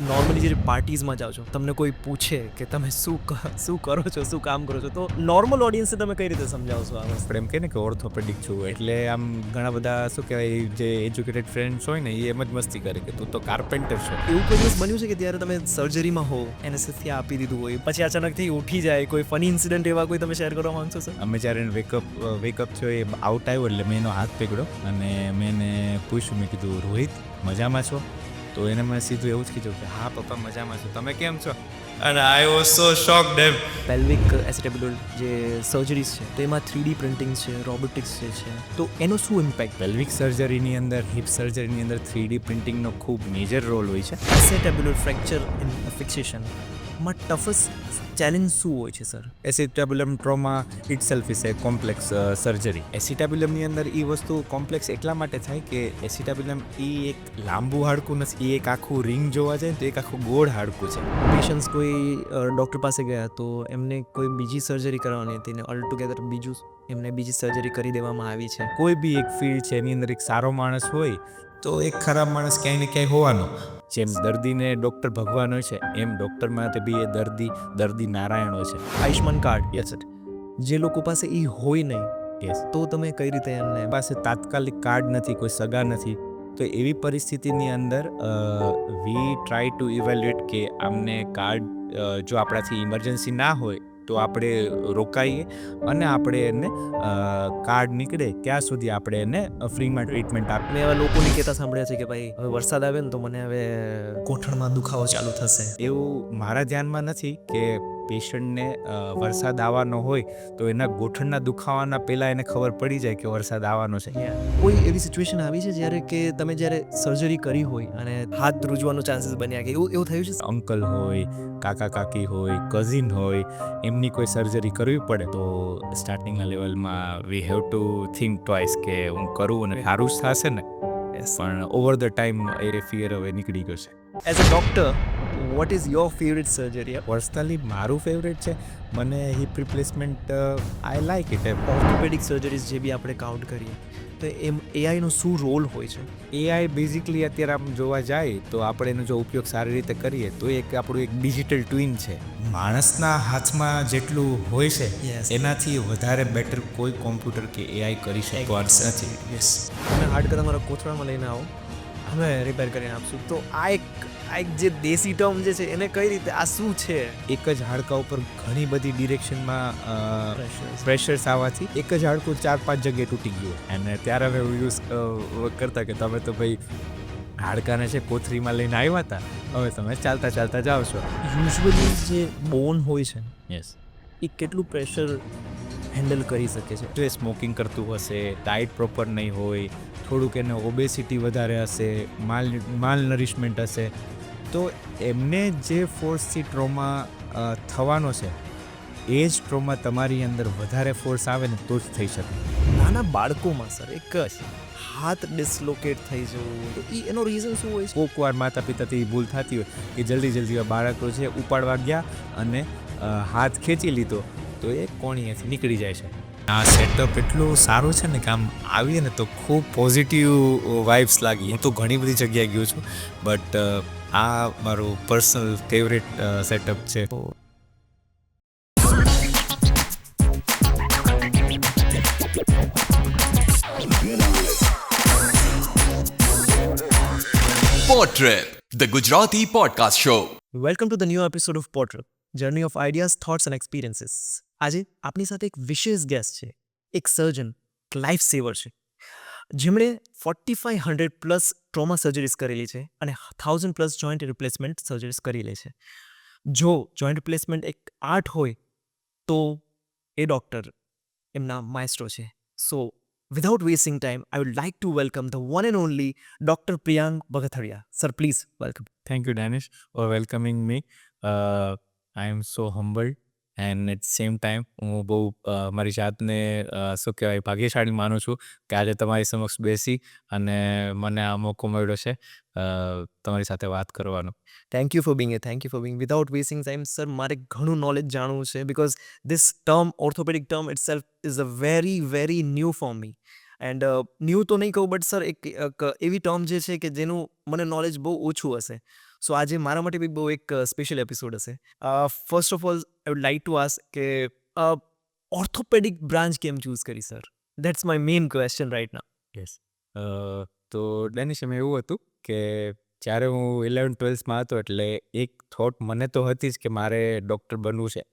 Normally જે પાર્ટીઝમાં જાઓ છો, તમને કોઈ પૂછે કે તમે શું કરો છો, શું કામ કરો છો, તો નોર્મલ ઓડિયન્સને તમે કઈ રીતે સમજાવશો આ વસ્તુ? આપણે એમ કહે ને કે ઓર્થોપેડિક છું એટલે આમ ઘણા બધા શું કહેવાય જે એજ્યુકેટેડ ફ્રેન્ડ્સ હોય ને એ એમ જ મસ્તી કરે કે તું તો કાર્પેન્ટર છો. એવું કોઈ દિવસ બન્યું છે કે ત્યારે તમે સર્જરીમાં હો, એનેસ્થેસિયા આપી દીધું હોય, પછી અચાનકથી ઉઠી જાય, કોઈ ફની ઇન્સિડન્ટ એવા કોઈ તમે શેર કરવા માંગશો સર? અમે જ્યારે વેકઅપ થયો એ આઉટ આવ્યો એટલે મેં એનો હાથ પકડ્યો અને મેં એને પૂછ્યું, મેં કીધું રોહિત મજામાં છો? તો એને મેં સીધું એવું જ કીધું કે હા પપ્પા મજામાં છું, તમે કેમ છો? અને આઈ વોઝ સો શોક્ડ એમ. પેલ્વિક એસેટેબ્યુલર જે સર્જરીઝ છે તો એમાં 3D પ્રિન્ટિંગ છે, રોબોટિક્સ છે, તો એનો શું ઇમ્પેક્ટ? પેલ્વિક સર્જરીની અંદર, હિપ સર્જરીની અંદર 3D પ્રિન્ટિંગનો ખૂબ મેજર રોલ હોય છે. એસેટેબ્યુલર ફ્રેક્ચર ઇન ફિક્સેશનમાં ટફેસ્ટ ચેલેન્જ શું હોય છે sir? Acetabulum trauma itself is a complex surgery. એસિટાબ્યુલમની અંદર એ વસ્તુ કોમ્પ્લેક્સ એટલા માટે થાય કે એસિટાબ્યુલમ એ એક લાંબુ હાડકું નથી, એ એક આખું રિંગ જોવા જાય તો એક આખું ગોળ હાડકું છે. પેશન્ટ્સ કોઈ ડૉક્ટર પાસે ગયા તો એમને કોઈ બીજી સર્જરી કરવાની હતી ને ઓલટુગેધર એમને બીજી સર્જરી કરી દેવામાં આવી છે. કોઈ બી એક ફિલ્ડ છે એની અંદર એક સારો માણસ હોય તો એક ખરાબ માણસ ક્યાંય ને ક્યાંય હોવાનો. જેમ દર્દીને ડૉક્ટર ભગવાન હોય છે એમ ડૉક્ટર માટે બી એ દર્દી નારાયણ હોય છે. આયુષ્માન કાર્ડ યસ જે લોકો પાસે એ હોય નહીં, યસ. તો તમે કઈ રીતે એમને પાસે તાત્કાલિક કાર્ડ નથી, કોઈ સગા નથી, તો એવી પરિસ્થિતિની અંદર વી ટ્રાય ટુ ઇવેલ્યુએટ કે આમને કાર્ડ જો આપણાથી ઇમરજન્સી ના હોય તો આપણે રોકાઈએ અને આપણે એને કાર્ડ નીકળે ત્યાં સુધી આપણે એને ફ્રીમાં ટ્રીટમેન્ટ આપીએ. મેં એવા લોકોની કહેતા સાંભળ્યા છે કે ભાઈ હવે વરસાદ આવે ને તો મને હવે ગોઠણમાં દુખાવો ચાલુ થશે. એવું મારા ધ્યાનમાં નથી કે પેશન્ટને વરસાદ આવવાનો હોય તો એના ગોઠણના દુખાવાના પહેલાં એને ખબર પડી જાય કે વરસાદ આવવાનો છે. કોઈ એવી સિચ્યુએશન આવી છે જ્યારે સર્જરી કરી હોય અને હાથ ધ્રુજવાનો ચાન્સીસ બન્યા કે એવું થયું છે? અંકલ હોય, કાકા કાકી હોય, કઝિન હોય, એમની કોઈ સર્જરી કરવી પડે તો સ્ટાર્ટિંગના લેવલમાં વી હેવ ટુ થિંક ટ્વાઇસ કે હું કરું અને સારું જ થશે ને. પણ over the time A fear હવે નીકળી ગયો છે. As a doctor what is your favourite surgery? Personally મારું ફેવરેટ છે, મને hip replacement I like it. Orthopaedic surgeries જે બી આપણે કાઉન્ટ કરીએ તો એમ એઆઈનો શું રોલ હોય છે? એઆઈ બેઝિકલી અત્યારે આમ જોવા જાય તો આપણે એનો જો ઉપયોગ સારી રીતે કરીએ તો આપણું એક ડિજિટલ ટ્વિન છે. માણસના હાથમાં જેટલું હોય છે એનાથી વધારે બેટર કોઈ કોમ્પ્યુટર કે એઆઈ કરી શકવાનું નથી. યસ, તમે હાડકા તમારા કોથળામાં લઈને આવો, અમે રિપેર કરીને આપશું. તો આ એક જે દેશી ટર્મ જે છે એને કઈ રીતે આ શું છે? એક જ હાડકા ઉપર ઘણી બધી ડિરેક્શનમાં પ્રેશર્સ આવવાથી એક જ હાડકું 4-5 જગ્યાએ તૂટી ગયું અને ત્યારે અમે યુઝ કરતા કે તમે તો ભાઈ હાડકાને છે કોથળીમાં લઈને આવ્યા હતા, હવે તમે ચાલતા ચાલતા જાઓ છો. યુઝ્યુઅલી જે બોન હોય છે યસ, એ કેટલું પ્રેશર હેન્ડલ કરી શકે છે? જો એ સ્મોકિંગ કરતું હશે, ડાયટ પ્રોપર નહીં હોય, થોડુંક એને ઓબેસિટી વધારે હશે, માલ નરિશમેન્ટ હશે, તો એમને જે ફોર્સથી ટ્રોમા થવાનો છે એ જ ટ્રોમા તમારી અંદર વધારે ફોર્સ આવે ને તો જ થઈ શકે. નાના બાળકોમાં સર એક હાથ ડિસ્લોકેટ થઈ જવું, તો એનો રીઝન શું હોય છે? કોઈક વાર માતા પિતાથી ભૂલ થતી હોય કે જલ્દી બાળકો છે ઉપાડવા ગયા અને હાથ ખેંચી લીધો તો એ કોણીએથી નીકળી જાય છે. આ સેટઅપ એટલું સારું છે ને કે આમ આવીએ ને તો ખૂબ પોઝિટિવ વાઇબ્સ લાગી. હું તો ઘણી બધી જગ્યાએ ગયો છું બટ આ મારું પર્સનલ ફેવરેટ સેટઅપ છે. Portrip, the Gujarati podcast show. Welcome to the new episode of portrait, journey of ideas, thoughts and experiences. આજે આપણી સાથે એક વિશેષ ગેસ્ટ છે, એક સર્જન, એક લાઈફ સેવર છે, જેમણે 4500+ ટ્રોમા સર્જરીઝ કરેલી છે અને 1000+ જોઈન્ટ રિપ્લેસમેન્ટ સર્જરીઝ કરેલી છે. જો જોઈન્ટ રિપ્લેસમેન્ટ એક આર્ટ હોય તો એ ડૉક્ટર એમના માઇસ્ટ્રો છે. સો without wasting time, I would like to welcome the one and only Dr. Priyank Bagathariya. Sir, please welcome. Thank you, Danish, for welcoming me. I am so humbled and at the same time હું બહુ મારી જાતને શું કહેવાય ભાગ્યશાળી માનું છું કે આજે તમારી સમક્ષ બેસી અને મને આ મોકો મળ્યો છે તમારી સાથે વાત કરવાનો. Thank you for being here. Thank you for being. Without wasting time, sir, મારે ઘણું નોલેજ જાણવું છે because this term, orthopedic term itself is a very, very new for me. And new તો નહીં કહું બટ સર એક એવી term જે છે કે જેનું મને નોલેજ બહુ ઓછું હશે. સો આજે મારા માટે બી બહુ એક સ્પેશિયલ એપિસોડ હશે. First of all I would like to ask કે ઓર્થોપેડિક બ્રાન્ચ કેમ ચૂઝ કરી sir? That's my main question right now. Yes. તો ડેનિશ એમાં એવું હતું કે જ્યારે હું 11th-12thમાં હતો એટલે એક થોટ મને તો હતી જ કે મારે ડૉક્ટર બનવું છે.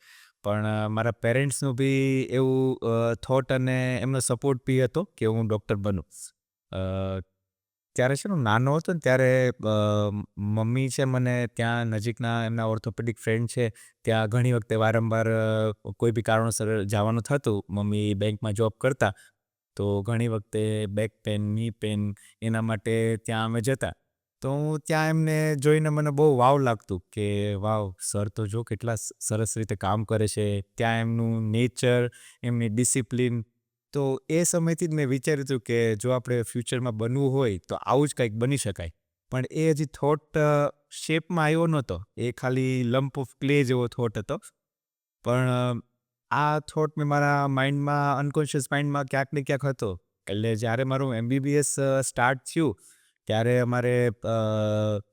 પણ મારા પેરેન્ટ્સનું બી એવું થોટ અને એમનો સપોર્ટ બી હતો કે હું ડૉક્ટર બનું. અ, ત્યારે છે ને હું નાનો હતો ને ત્યારે મમ્મી છે મને ત્યાં નજીકના એમના ઓર્થોપેડિક ફ્રેન્ડ છે ત્યાં ઘણી વખતે વારંવાર કોઈ બી કારણોસર જવાનું થતું. મમ્મી બેંકમાં જોબ કરતા તો ઘણી વખતે બેક પેન, ની પેન એના માટે ત્યાં અમે જતા. તો હું ત્યાં એમને જોઈને મને બહુ વાવ લાગતું કે વાવ સર તો જો કેટલા સરસ રીતે કામ કરે છે. ત્યાં એમનું નેચર, એમની ડિસિપ્લિન. તો એ સમયથી જ મેં વિચાર્યું હતું કે જો આપણે ફ્યુચરમાં બનવું હોય તો આવું જ કંઈક બની શકાય. પણ એ હજી થોટ શેપમાં આવ્યો નહોતો. એ ખાલી લમ્પ ઓફ ક્લે જેવો થોટ હતો. પણ આ થોટ મેં મારા માઇન્ડમાં, અનકોન્શિયસ માઇન્ડમાં ક્યાંક ને ક્યાંક હતો. એટલે જ્યારે મારું MBBS સ્ટાર્ટ થયું ત્યારે અમારે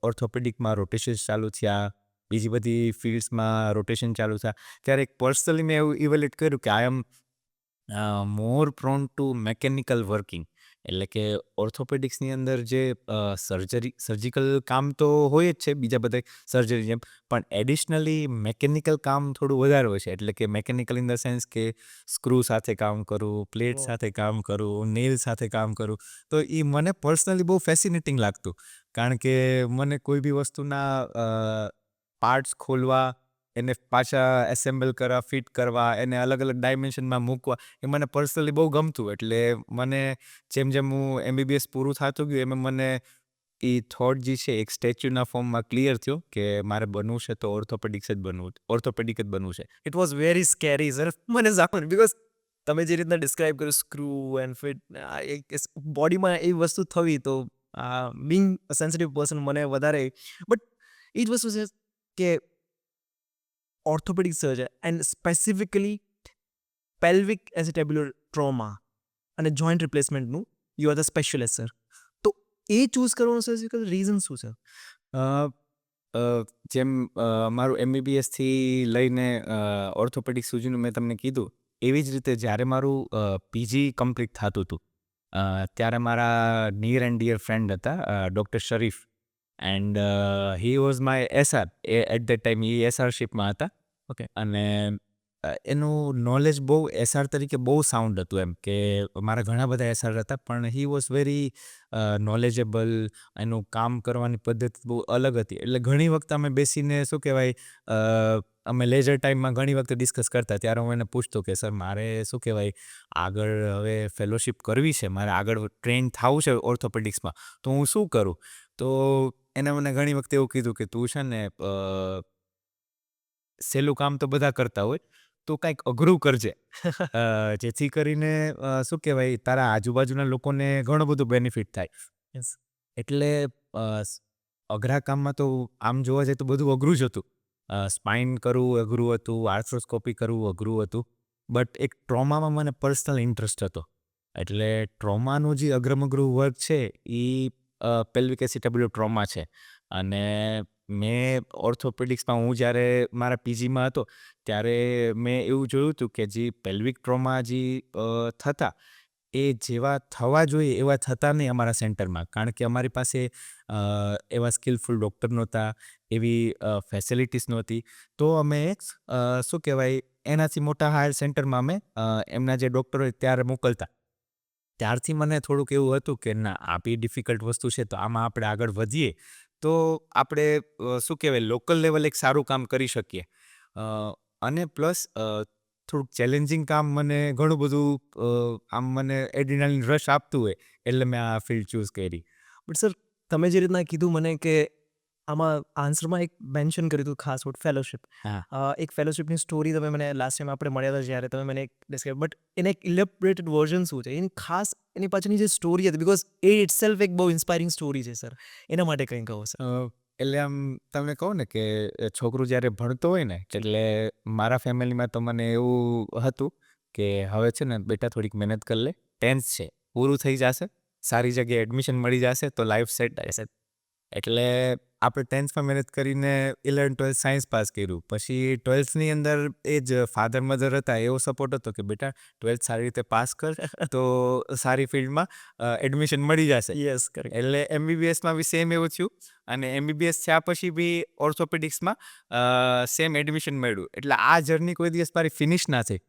ઓર્થોપેડિકમાં રોટેશન્સ ચાલુ થયા, બીજી બધી ફિલ્ડ્સમાં રોટેશન ચાલુ થયા. ત્યારે પર્સનલી મેં એવું ઇવેલ્યુએટ કર્યું કે આઈ એમ મોર પ્રોન ટુ મેકેનિકલ વર્કિંગ. એટલે કે ઓર્થોપેડિક્સની અંદર જે સર્જિકલ કામ તો હોય જ છે બીજા બધા સર્જરી જેમ, પણ એડિશનલી મેકેનિકલ કામ થોડું વધારે હોય છે. એટલે કે મેકેનિકલ ઇન ધ સેન્સ કે સ્ક્રૂ સાથે કામ કરું, પ્લેટ સાથે કામ કરું, નેલ સાથે કામ કરું. તો એ મને પર્સનલી બહુ ફેસિનેટિંગ લાગતું. કારણ કે મને કોઈ બી વસ્તુના પાર્ટ્સ ખોલવા, એને પાછા એસેમ્બલ કરવા, ફિટ કરવા, એને અલગ અલગ ડાયમેન્શનમાં મૂકવા, એ મને પર્સનલી બહુ ગમતું. એટલે મને જેમ જેમ હું MBBS પૂરું થતું ગયું એમ મને એ થોટ જે છે એક સ્ટેચ્યુના ફોર્મમાં ક્લિયર થયો કે મારે બનવું છે તો ઓર્થોપેડિક જ બનવું છે. It was very scary sir. મને જાણવું બિકોઝ તમે જે રીતના ડિસ્ક્રાઇબ કર્યું સ્ક્રૂ એન્ડ ફિટ, બોડીમાં એ વસ્તુ થવી તો બિંગ સેન્સિટિવ પર્સન મને વધારે, બટ એ જ વસ્તુ છે કે orthopaedic surgeon and specifically pelvic acetabular trauma અને જોઈન્ટ રિપ્લેસમેન્ટનું you are the specialist sir. તો એ ચૂઝ કરવાનું સર રીઝન શું છે? અ, અ, જેમ મારું MBBSથી લઈને ઓર્થોપેડિક સુધીનું મેં તમને કીધું, એવી જ રીતે જ્યારે મારું PG કમ્પ્લીટ થતું હતું ત્યારે મારા નિયર એન્ડ ડિયર ફ્રેન્ડ હતા doctor Sharif. And he was my SR. At that time એ SRશીપમાં હતા. ઓકે. અને એનું નોલેજ બહુ SR તરીકે બહુ સાઉન્ડ હતું. એમ કે મારા ઘણા બધા SR હતા પણ હી વોઝ વેરી નોલેજેબલ. એનું કામ કરવાની પદ્ધતિ બહુ અલગ હતી. એટલે ઘણી વખત અમે બેસીને શું કહેવાય અમે લેઝર ટાઈમમાં ઘણી વખત ડિસ્કસ કરતા. ત્યારે હું એને પૂછતો કે સર મારે શું કહેવાય આગળ હવે ફેલોશિપ કરવી છે, મારે આગળ ટ્રેન થવું છે ઓર્થોપેડિક્સમાં, તો હું શું કરું? તો એને મને ઘણી વખત એવું કીધું કે તું છે ને સહેલું કામ તો બધા કરતા હોય, તો કાંઈક અઘરું કરજે. જેથી કરીને શું કહેવાય તારા આજુબાજુના લોકોને ઘણું બધું બેનિફિટ થાય. Yes. એટલે અઘરા કામમાં તો આમ જોવા જઈએ તો બધું અઘરું જ હતું. સ્પાઇન કરવું અઘરું હતું, આર્થ્રોસ્કોપી કરવું અઘરું હતું. બટ એક ટ્રોમામાં મને પર્સનલ ઇન્ટરેસ્ટ હતો. એટલે ટ્રોમાનું જે અઘરમઘરું વર્ક છે એ પેલ્વિક એસિટેબ્યુલર ટ્રોમા છે. અને મેં ઓર્થોપેડિક્સમાં હું જ્યારે મારા PGમાં હતો ત્યારે મેં એવું જોયું હતું કે જે પેલ્વિક ટ્રોમા જે થતા એ જેવા થવા જોઈએ એવા થતા નહીં અમારા સેન્ટરમાં. કારણ કે અમારી પાસે એવા સ્કિલફુલ ડૉક્ટર નહોતા, એવી ફેસિલિટીસ નહોતી. તો અમે શું કહેવાય એનાથી મોટા હાયર સેન્ટરમાં અમે એમના જે ડૉક્ટર હોય ત્યારે મોકલતા. ત્યારથી મને થોડુંક એવું હતું કે ના આ બી ડિફિકલ્ટ વસ્તુ છે તો આમાં આપણે આગળ વધીએ તો આપણે શું કહેવાય લોકલ લેવલ એક સારું કામ કરી શકીએ. અને પ્લસ થોડુંક ચેલેન્જિંગ કામ મને ઘણું બધું આમ મને એડ્રિનાલિન રશ આપતું હોય એટલે મેં આ ફિલ્ડ ચૂઝ કરી. બટ સર તમે જે રીતના કીધું મને કે આમાં આન્સરમાં એક મેન્શન કર્યું હતું ખાસ વોટ ફેલોશિપ. હા. એક ફેલોશિપની સ્ટોરી તમે મને લાસ્ટ ટાઈમ આપણે મળ્યા હતા જ્યારે તમે મને એક ડિસ્ક્રાઇબ, બટ એને એક ઇલેબરેટેડ વર્ઝન શું છે એની ખાસ એની પાછળની જે સ્ટોરી હતી, બિકોઝ એ ઇટસેલ્ફ એક બહુ ઇન્સ્પાયરિંગ સ્ટોરી છે સર, એના માટે કંઈ કહો સર. એટલે આમ તમને કહું ને કે છોકરું જ્યારે ભણતો હોય ને એટલે મારા ફેમિલીમાં તો મને એવું હતું કે હવે છે ને બેટા થોડીક મહેનત કરી લે, 10th છે પૂરું થઈ જશે, સારી જગ્યાએ એડમિશન મળી જશે તો લાઈફ સેટ થશે. એટલે આપણે 10થમાં મહેનત કરીને 11-12 સાયન્સ પાસ કર્યું. પછી 12થની અંદર એ જ ફાધર મધર હતા એવો સપોર્ટ હતો કે બેટા 12th સારી રીતે પાસ કર તો સારી ફિલ્ડમાં એડમિશન મળી જશે. Yes, correct. એટલે MBBSમાં બી સેમ એવું થયું અને MBBS થયા પછી બી ઓર્થોપેડિક્સમાં સેમ એડમિશન મળ્યું. એટલે આ જર્ની કોઈ દિવસ મારી ફિનિશ ના થઈ.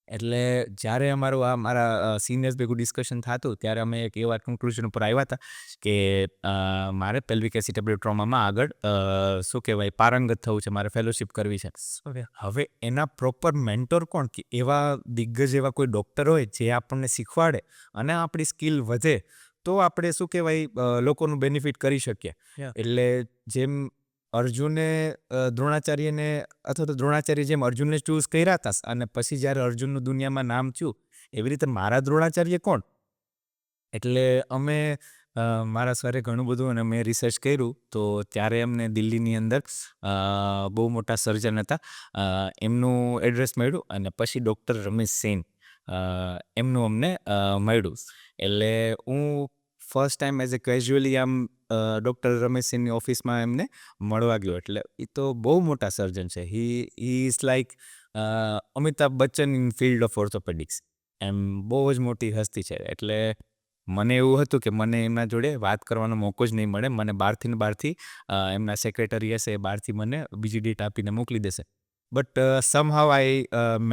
એટલે જ્યારે અમારું આ મારા સિનિયર્સ ભેગું ડિસ્કશન થતું ત્યારે અમે એક એવા કન્ક્લુઝન ઉપર આવ્યા હતા કે મારે પેલ્વિક એસિટેબલ ટ્રોમામાં આગળ શું કહેવાય પારંગત થવું છે, મારે ફેલોશિપ કરવી છે. Okay. હવે એના પ્રોપર મેન્ટોર કોણ કે એવા દિગ્ગજ એવા કોઈ ડૉક્ટર હોય જે આપણને શીખવાડે અને આપણી સ્કિલ વધે તો આપણે શું કહેવાય લોકોનું બેનિફિટ કરી શકીએ. Yeah. એટલે જેમ અર્જુને દ્રોણાચાર્યને અથવા તો દ્રોણાચાર્ય જેમ અર્જુનને ચૂઝ કર્યા હતા અને પછી જ્યારે અર્જુનનું દુનિયામાં નામ થયું એવી રીતે મારા દ્રોણાચાર્ય કોણ? એટલે અમે મારા સરે ઘણું બધું અને મેં રિસર્ચ કર્યું તો ત્યારે અમને દિલ્હીની અંદર બહુ મોટા સર્જન હતા એમનું એડ્રેસ મળ્યું અને પછી ડૉક્ટર રમેશ સેન એમનું અમને મળ્યું. એટલે હું first time as a casually આમ ડૉક્ટર રમેશ સેનની ઓફિસમાં એમને મળવા ગયો. એટલે એ તો બહુ મોટા સર્જન છે. He is like Amitabh Bachchan in field of orthopaedics. એમ બહુ જ મોટી હસ્તી છે. એટલે મને એવું હતું કે મને એમના જોડે વાત કરવાનો મોકો જ નહીં મળે. મને બહારથી એમના સેક્રેટરી હશે એ બહારથી મને બીજી ડેટ આપીને મોકલી દેશે. But સમહાઉ I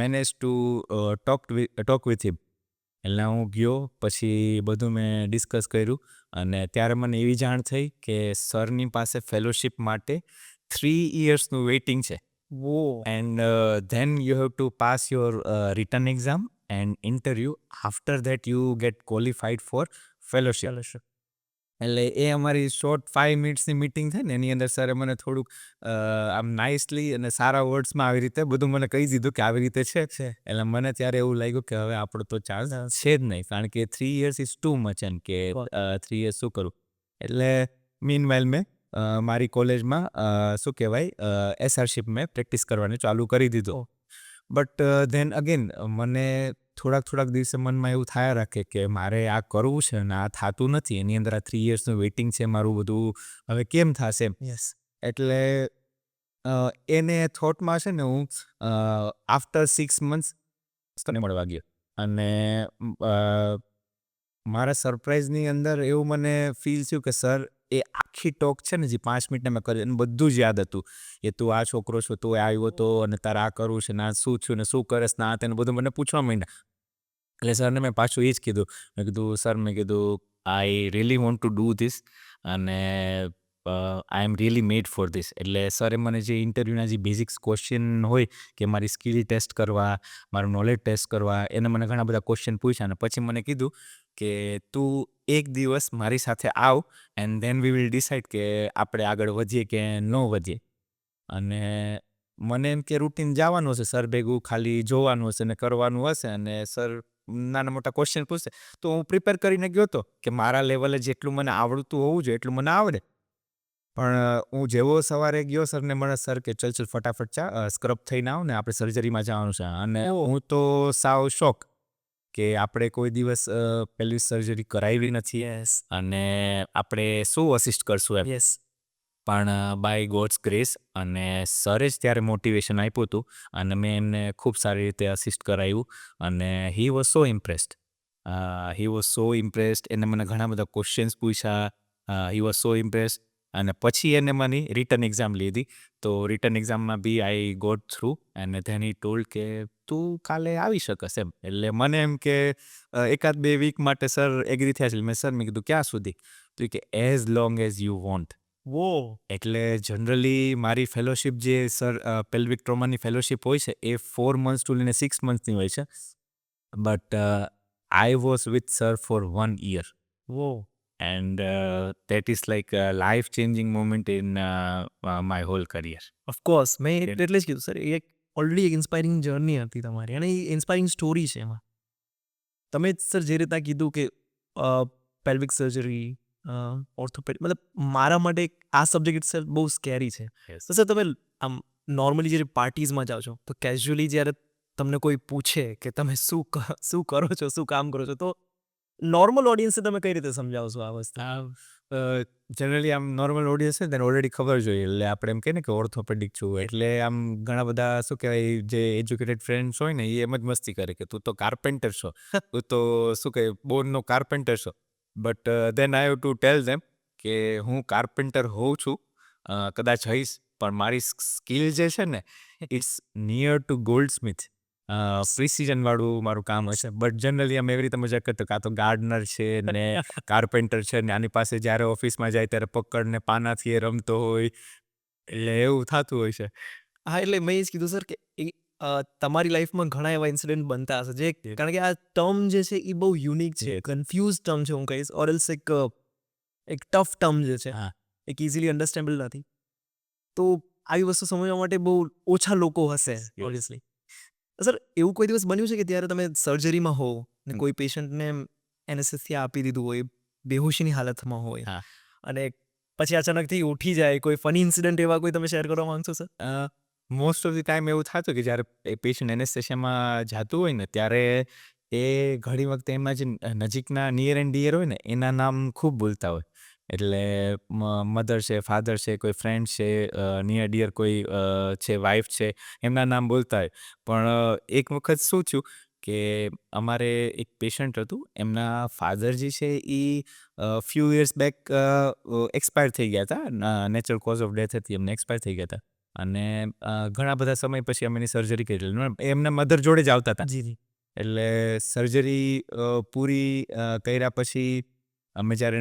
manage to talk with him. એટલે હું ગયો પછી બધું મેં ડિસ્કસ કર્યું અને ત્યારે મને એવી જાણ થઈ કે સરની પાસે ફેલોશિપ માટે 3 yearsનું વેઇટિંગ છે. Whoa. And then you have to pass your written exam and interview. After that you get qualified for fellowship. Fellowship. એટલે એ અમારી શોર્ટ 5 મિનિટ્સની મિટિંગ થઈ ને એની અંદર સરે મને થોડુંક આમ નાઇસલી અને સારા વર્ડ્સમાં આવી રીતે બધું મને કહી દીધું કે આવી રીતે છે. એટલે મને ત્યારે એવું લાગ્યું કે હવે આપણો તો ચાન્સ છે જ નહીં, કારણ કે 3 years ઇઝ ટુ મચ એમ કે 3 years શું કરું. એટલે મીનવાઇલ મેં મારી કોલેજમાં શું કહેવાય એસઆરશિપ મેં પ્રેક્ટિસ કરવાની ચાલુ કરી દીધું. બટ ધેન અગેન મને થોડાક દિવસે મનમાં એવું થયા રાખે કે મારે આ કરવું છે અને આ થતું નથી. એની અંદર આ 3 yearsનું વેઇટિંગ છે મારું, બધું હવે કેમ થશે. Yes. એટલે એને થોટમાં છે ને હું આફ્ટર 6 months તને મળવા ગયો અને મારા સરપ્રાઈઝની અંદર એવું મને ફીલ થયું કે સર એ આખી ટોક છે ને જે 5 મિનિટને મેં કરી એને બધું જ યાદ હતું કે તું આ છોકરો છો, તું આવ્યો હતો અને તારે આ કરવું છે ને આ શું થયું ને શું કરેશ ને આ તેને બધું મને પૂછવા માંડ્યા. એટલે સરને મેં પાછું એ જ કીધું. મેં કીધું I really want to do this અને I am really mad for this. એટલે સરે મને જે ઇન્ટરવ્યૂના જે બેઝિક્સ ક્વેશ્ચન હોય કે મારી સ્કિલ ટેસ્ટ કરવા, મારું નોલેજ ટેસ્ટ કરવા, એને મને ઘણા બધા ક્વેશ્ચન પૂછ્યા અને પછી મને કીધું કે તું એક દિવસ મારી સાથે આવ and then we will decide કે આપણે આગળ વધીએ કે ન વધીએ. અને મને એમ કે રૂટીન જવાનું હશે સર ભેગું, ખાલી જોવાનું હશે ને કરવાનું હશે અને સર નાના મોટા ક્વેશ્ચન પૂછશે તો હું પ્રિપેર કરીને ગયો હતો કે મારા લેવલે જેટલું મને આવડતું હોવું જોઈએ એટલું મને આવડે. પણ હું જેવો સવારે ગયો સરને મળે, સર કે ચલ ફટાફટ સ્ક્રબ થઈને આવ ને આપણે સર્જરીમાં જવાનું છે. અને હું તો સાવ શોક કે આપણે કોઈ દિવસ પેલ્વિક સર્જરી કરાવી નથી Yes. અને આપણે શું અસિસ્ટ કરશું એમ. Yes. પણ બાય ગોડ્સ ગ્રેસ અને સરે જ ત્યારે મોટિવેશન આપ્યું હતું અને મેં એમને ખૂબ સારી રીતે અસિસ્ટ કરાવ્યું અને હી વોઝ સો ઇમ્પ્રેસ્ડ. એને મને ઘણા બધા ક્વેશ્ચન્સ પૂછ્યા. હી વોઝ સો ઇમ્પ્રેસ્ડ અને પછી એને મને રિટન એક્ઝામ લીધી. તો રિટન એક્ઝામમાં બી આઈ ગોટ થ્રુ અને ધેન હી ટોલ્ડ કે તું કાલે આવી શકસ એમ. એટલે મને એમ કે 1-2 વીક માટે સર એગ્રી થયા છે. મેં કીધું ક્યાં સુધી? તો કે as long as you want. Whoa. એટલે જનરલી મારી ફેલોશિપ જે સર પેલ્વિક ટ્રોમાની ફેલોશિપ હોય છે એ 4 months to 6 monthsની હોય છે. But I was with sir for 1 year Whoa. And that is like life changing moment in my whole career. Of course મેં એટલે જ કીધું સર એ ઓલરેડી એક ઇન્સ્પાયરિંગ જર્ની હતી તમારી અને એ ઇન્સ્પાયરિંગ સ્ટોરી છે એમાં. તમે સર જે રીતના કીધું કે પેલ્વિક સર્જરી, ઓર્થોપેડિક, મતલબ મારા માટે આ સબ્જેક્ટ સર બહુ સ્કેરી છે. તો સર તમે આમ નોર્મલી જે પાર્ટીઝમાં જાઓ છો તો કેઝ્યુઅલી જ્યારે તમને કોઈ પૂછે કે તમે શું કરો છો, શું કામ કરો છો, તો નોર્મલ ઓડિયન્સને તમે કઈ રીતે સમજાવશો આ વસ્તુ? જનરલી આમ નોર્મલ ઓડિયન્સ છે ને તેને ઓલરેડી ખબર જોઈએ, એટલે આપણે એમ કહીએ ને કે ઓર્થોપેડિક છું, એટલે આમ ઘણા બધા શું કહેવાય જે એજ્યુકેટેડ ફ્રેન્ડ્સ હોય ને એ એમ જ મસ્તી કરે કે તું તો કાર્પેન્ટર છો, તું તો શું કહે બોર્નનો કાર્પેન્ટર છો. But then I have to tell them કે હું કાર્પેન્ટર હોઉં છું, કદાચ હઈશ, પણ મારી સ્કિલ જે છે ને it's near to goldsmith. Precision વાળું મારું કામ હશે, બટ જનરલી અમે એવી રીતે મજાક કરતો કાં તો ગાર્ડનર છે ને કાર્પેન્ટર છે ને આની પાસે જ્યારે ઓફિસમાં જાય ત્યારે પકડને પાનાથી એ રમતો હોય, એટલે એવું થતું હોય છે. હા, એટલે મેં એ જ કીધું સર કે તમારી લાઈફમાં ઘણા એવા ઇન્સિડન્ટ બનતા હશે જે, કારણ કે આ ટર્મ જે છે એ બહુ યુનિક છે, Yes. કન્ફ્યુઝ ટર્મ છે હું કહીશ, ઓર એલ્સ એક ટફ ટર્મ જે છે, હા. એક ઇઝીલી અન્ડરસ્ટેન્ડેબલ નથી. તો આવી વસ્તુ સમજવા માટે બહુ ઓછા લોકો હશે ઓબ્વિયસલી. સર એવું કોઈ દિવસ બન્યું છે કે ત્યારે તમે સર્જરીમાં હો ને કોઈ પેશન્ટને એનેસ્થેસિયા આપી દીધું હોય, બેહોશીની હાલતમાં હોય, હા. અને પછી અચાનકથી ઉઠી જાય, કોઈ ફની ઇન્સિડન્ટ એવા કોઈ તમે શેર કરવા માંગશો sir? Most of the time એવું થતું કે જ્યારે એ પેશન્ટ એનેસ્થેશિયામાં જતું હોય ને ત્યારે એ ઘણી વખતે એમાં જે નજીકના નિયર એન્ડ ડિયર હોય ને એના નામ ખૂબ બોલતા હોય. એટલે મધર છે, ફાધર છે, કોઈ ફ્રેન્ડ છે, નિયર ડિયર કોઈ છે, વાઈફ છે, એમના નામ બોલતા હોય. પણ એક વખત શું થયું કે અમારે એક પેશન્ટ હતું, એમના ફાધર જે છે એ ફ્યુ યર્સ બેક એક્સપાયર થઈ ગયા હતા, નેચરલ કોઝ ઓફ ડેથ હતી, એમને એક્સપાયર થઈ ગયા હતા. અને ઘણા બધા સમય પછી અમે એની સર્જરી કરેલી, એમના મધર જોડે જ આવતા હતા. જી જી. એટલે સર્જરી પૂરી કર્યા પછી અમે જ્યારે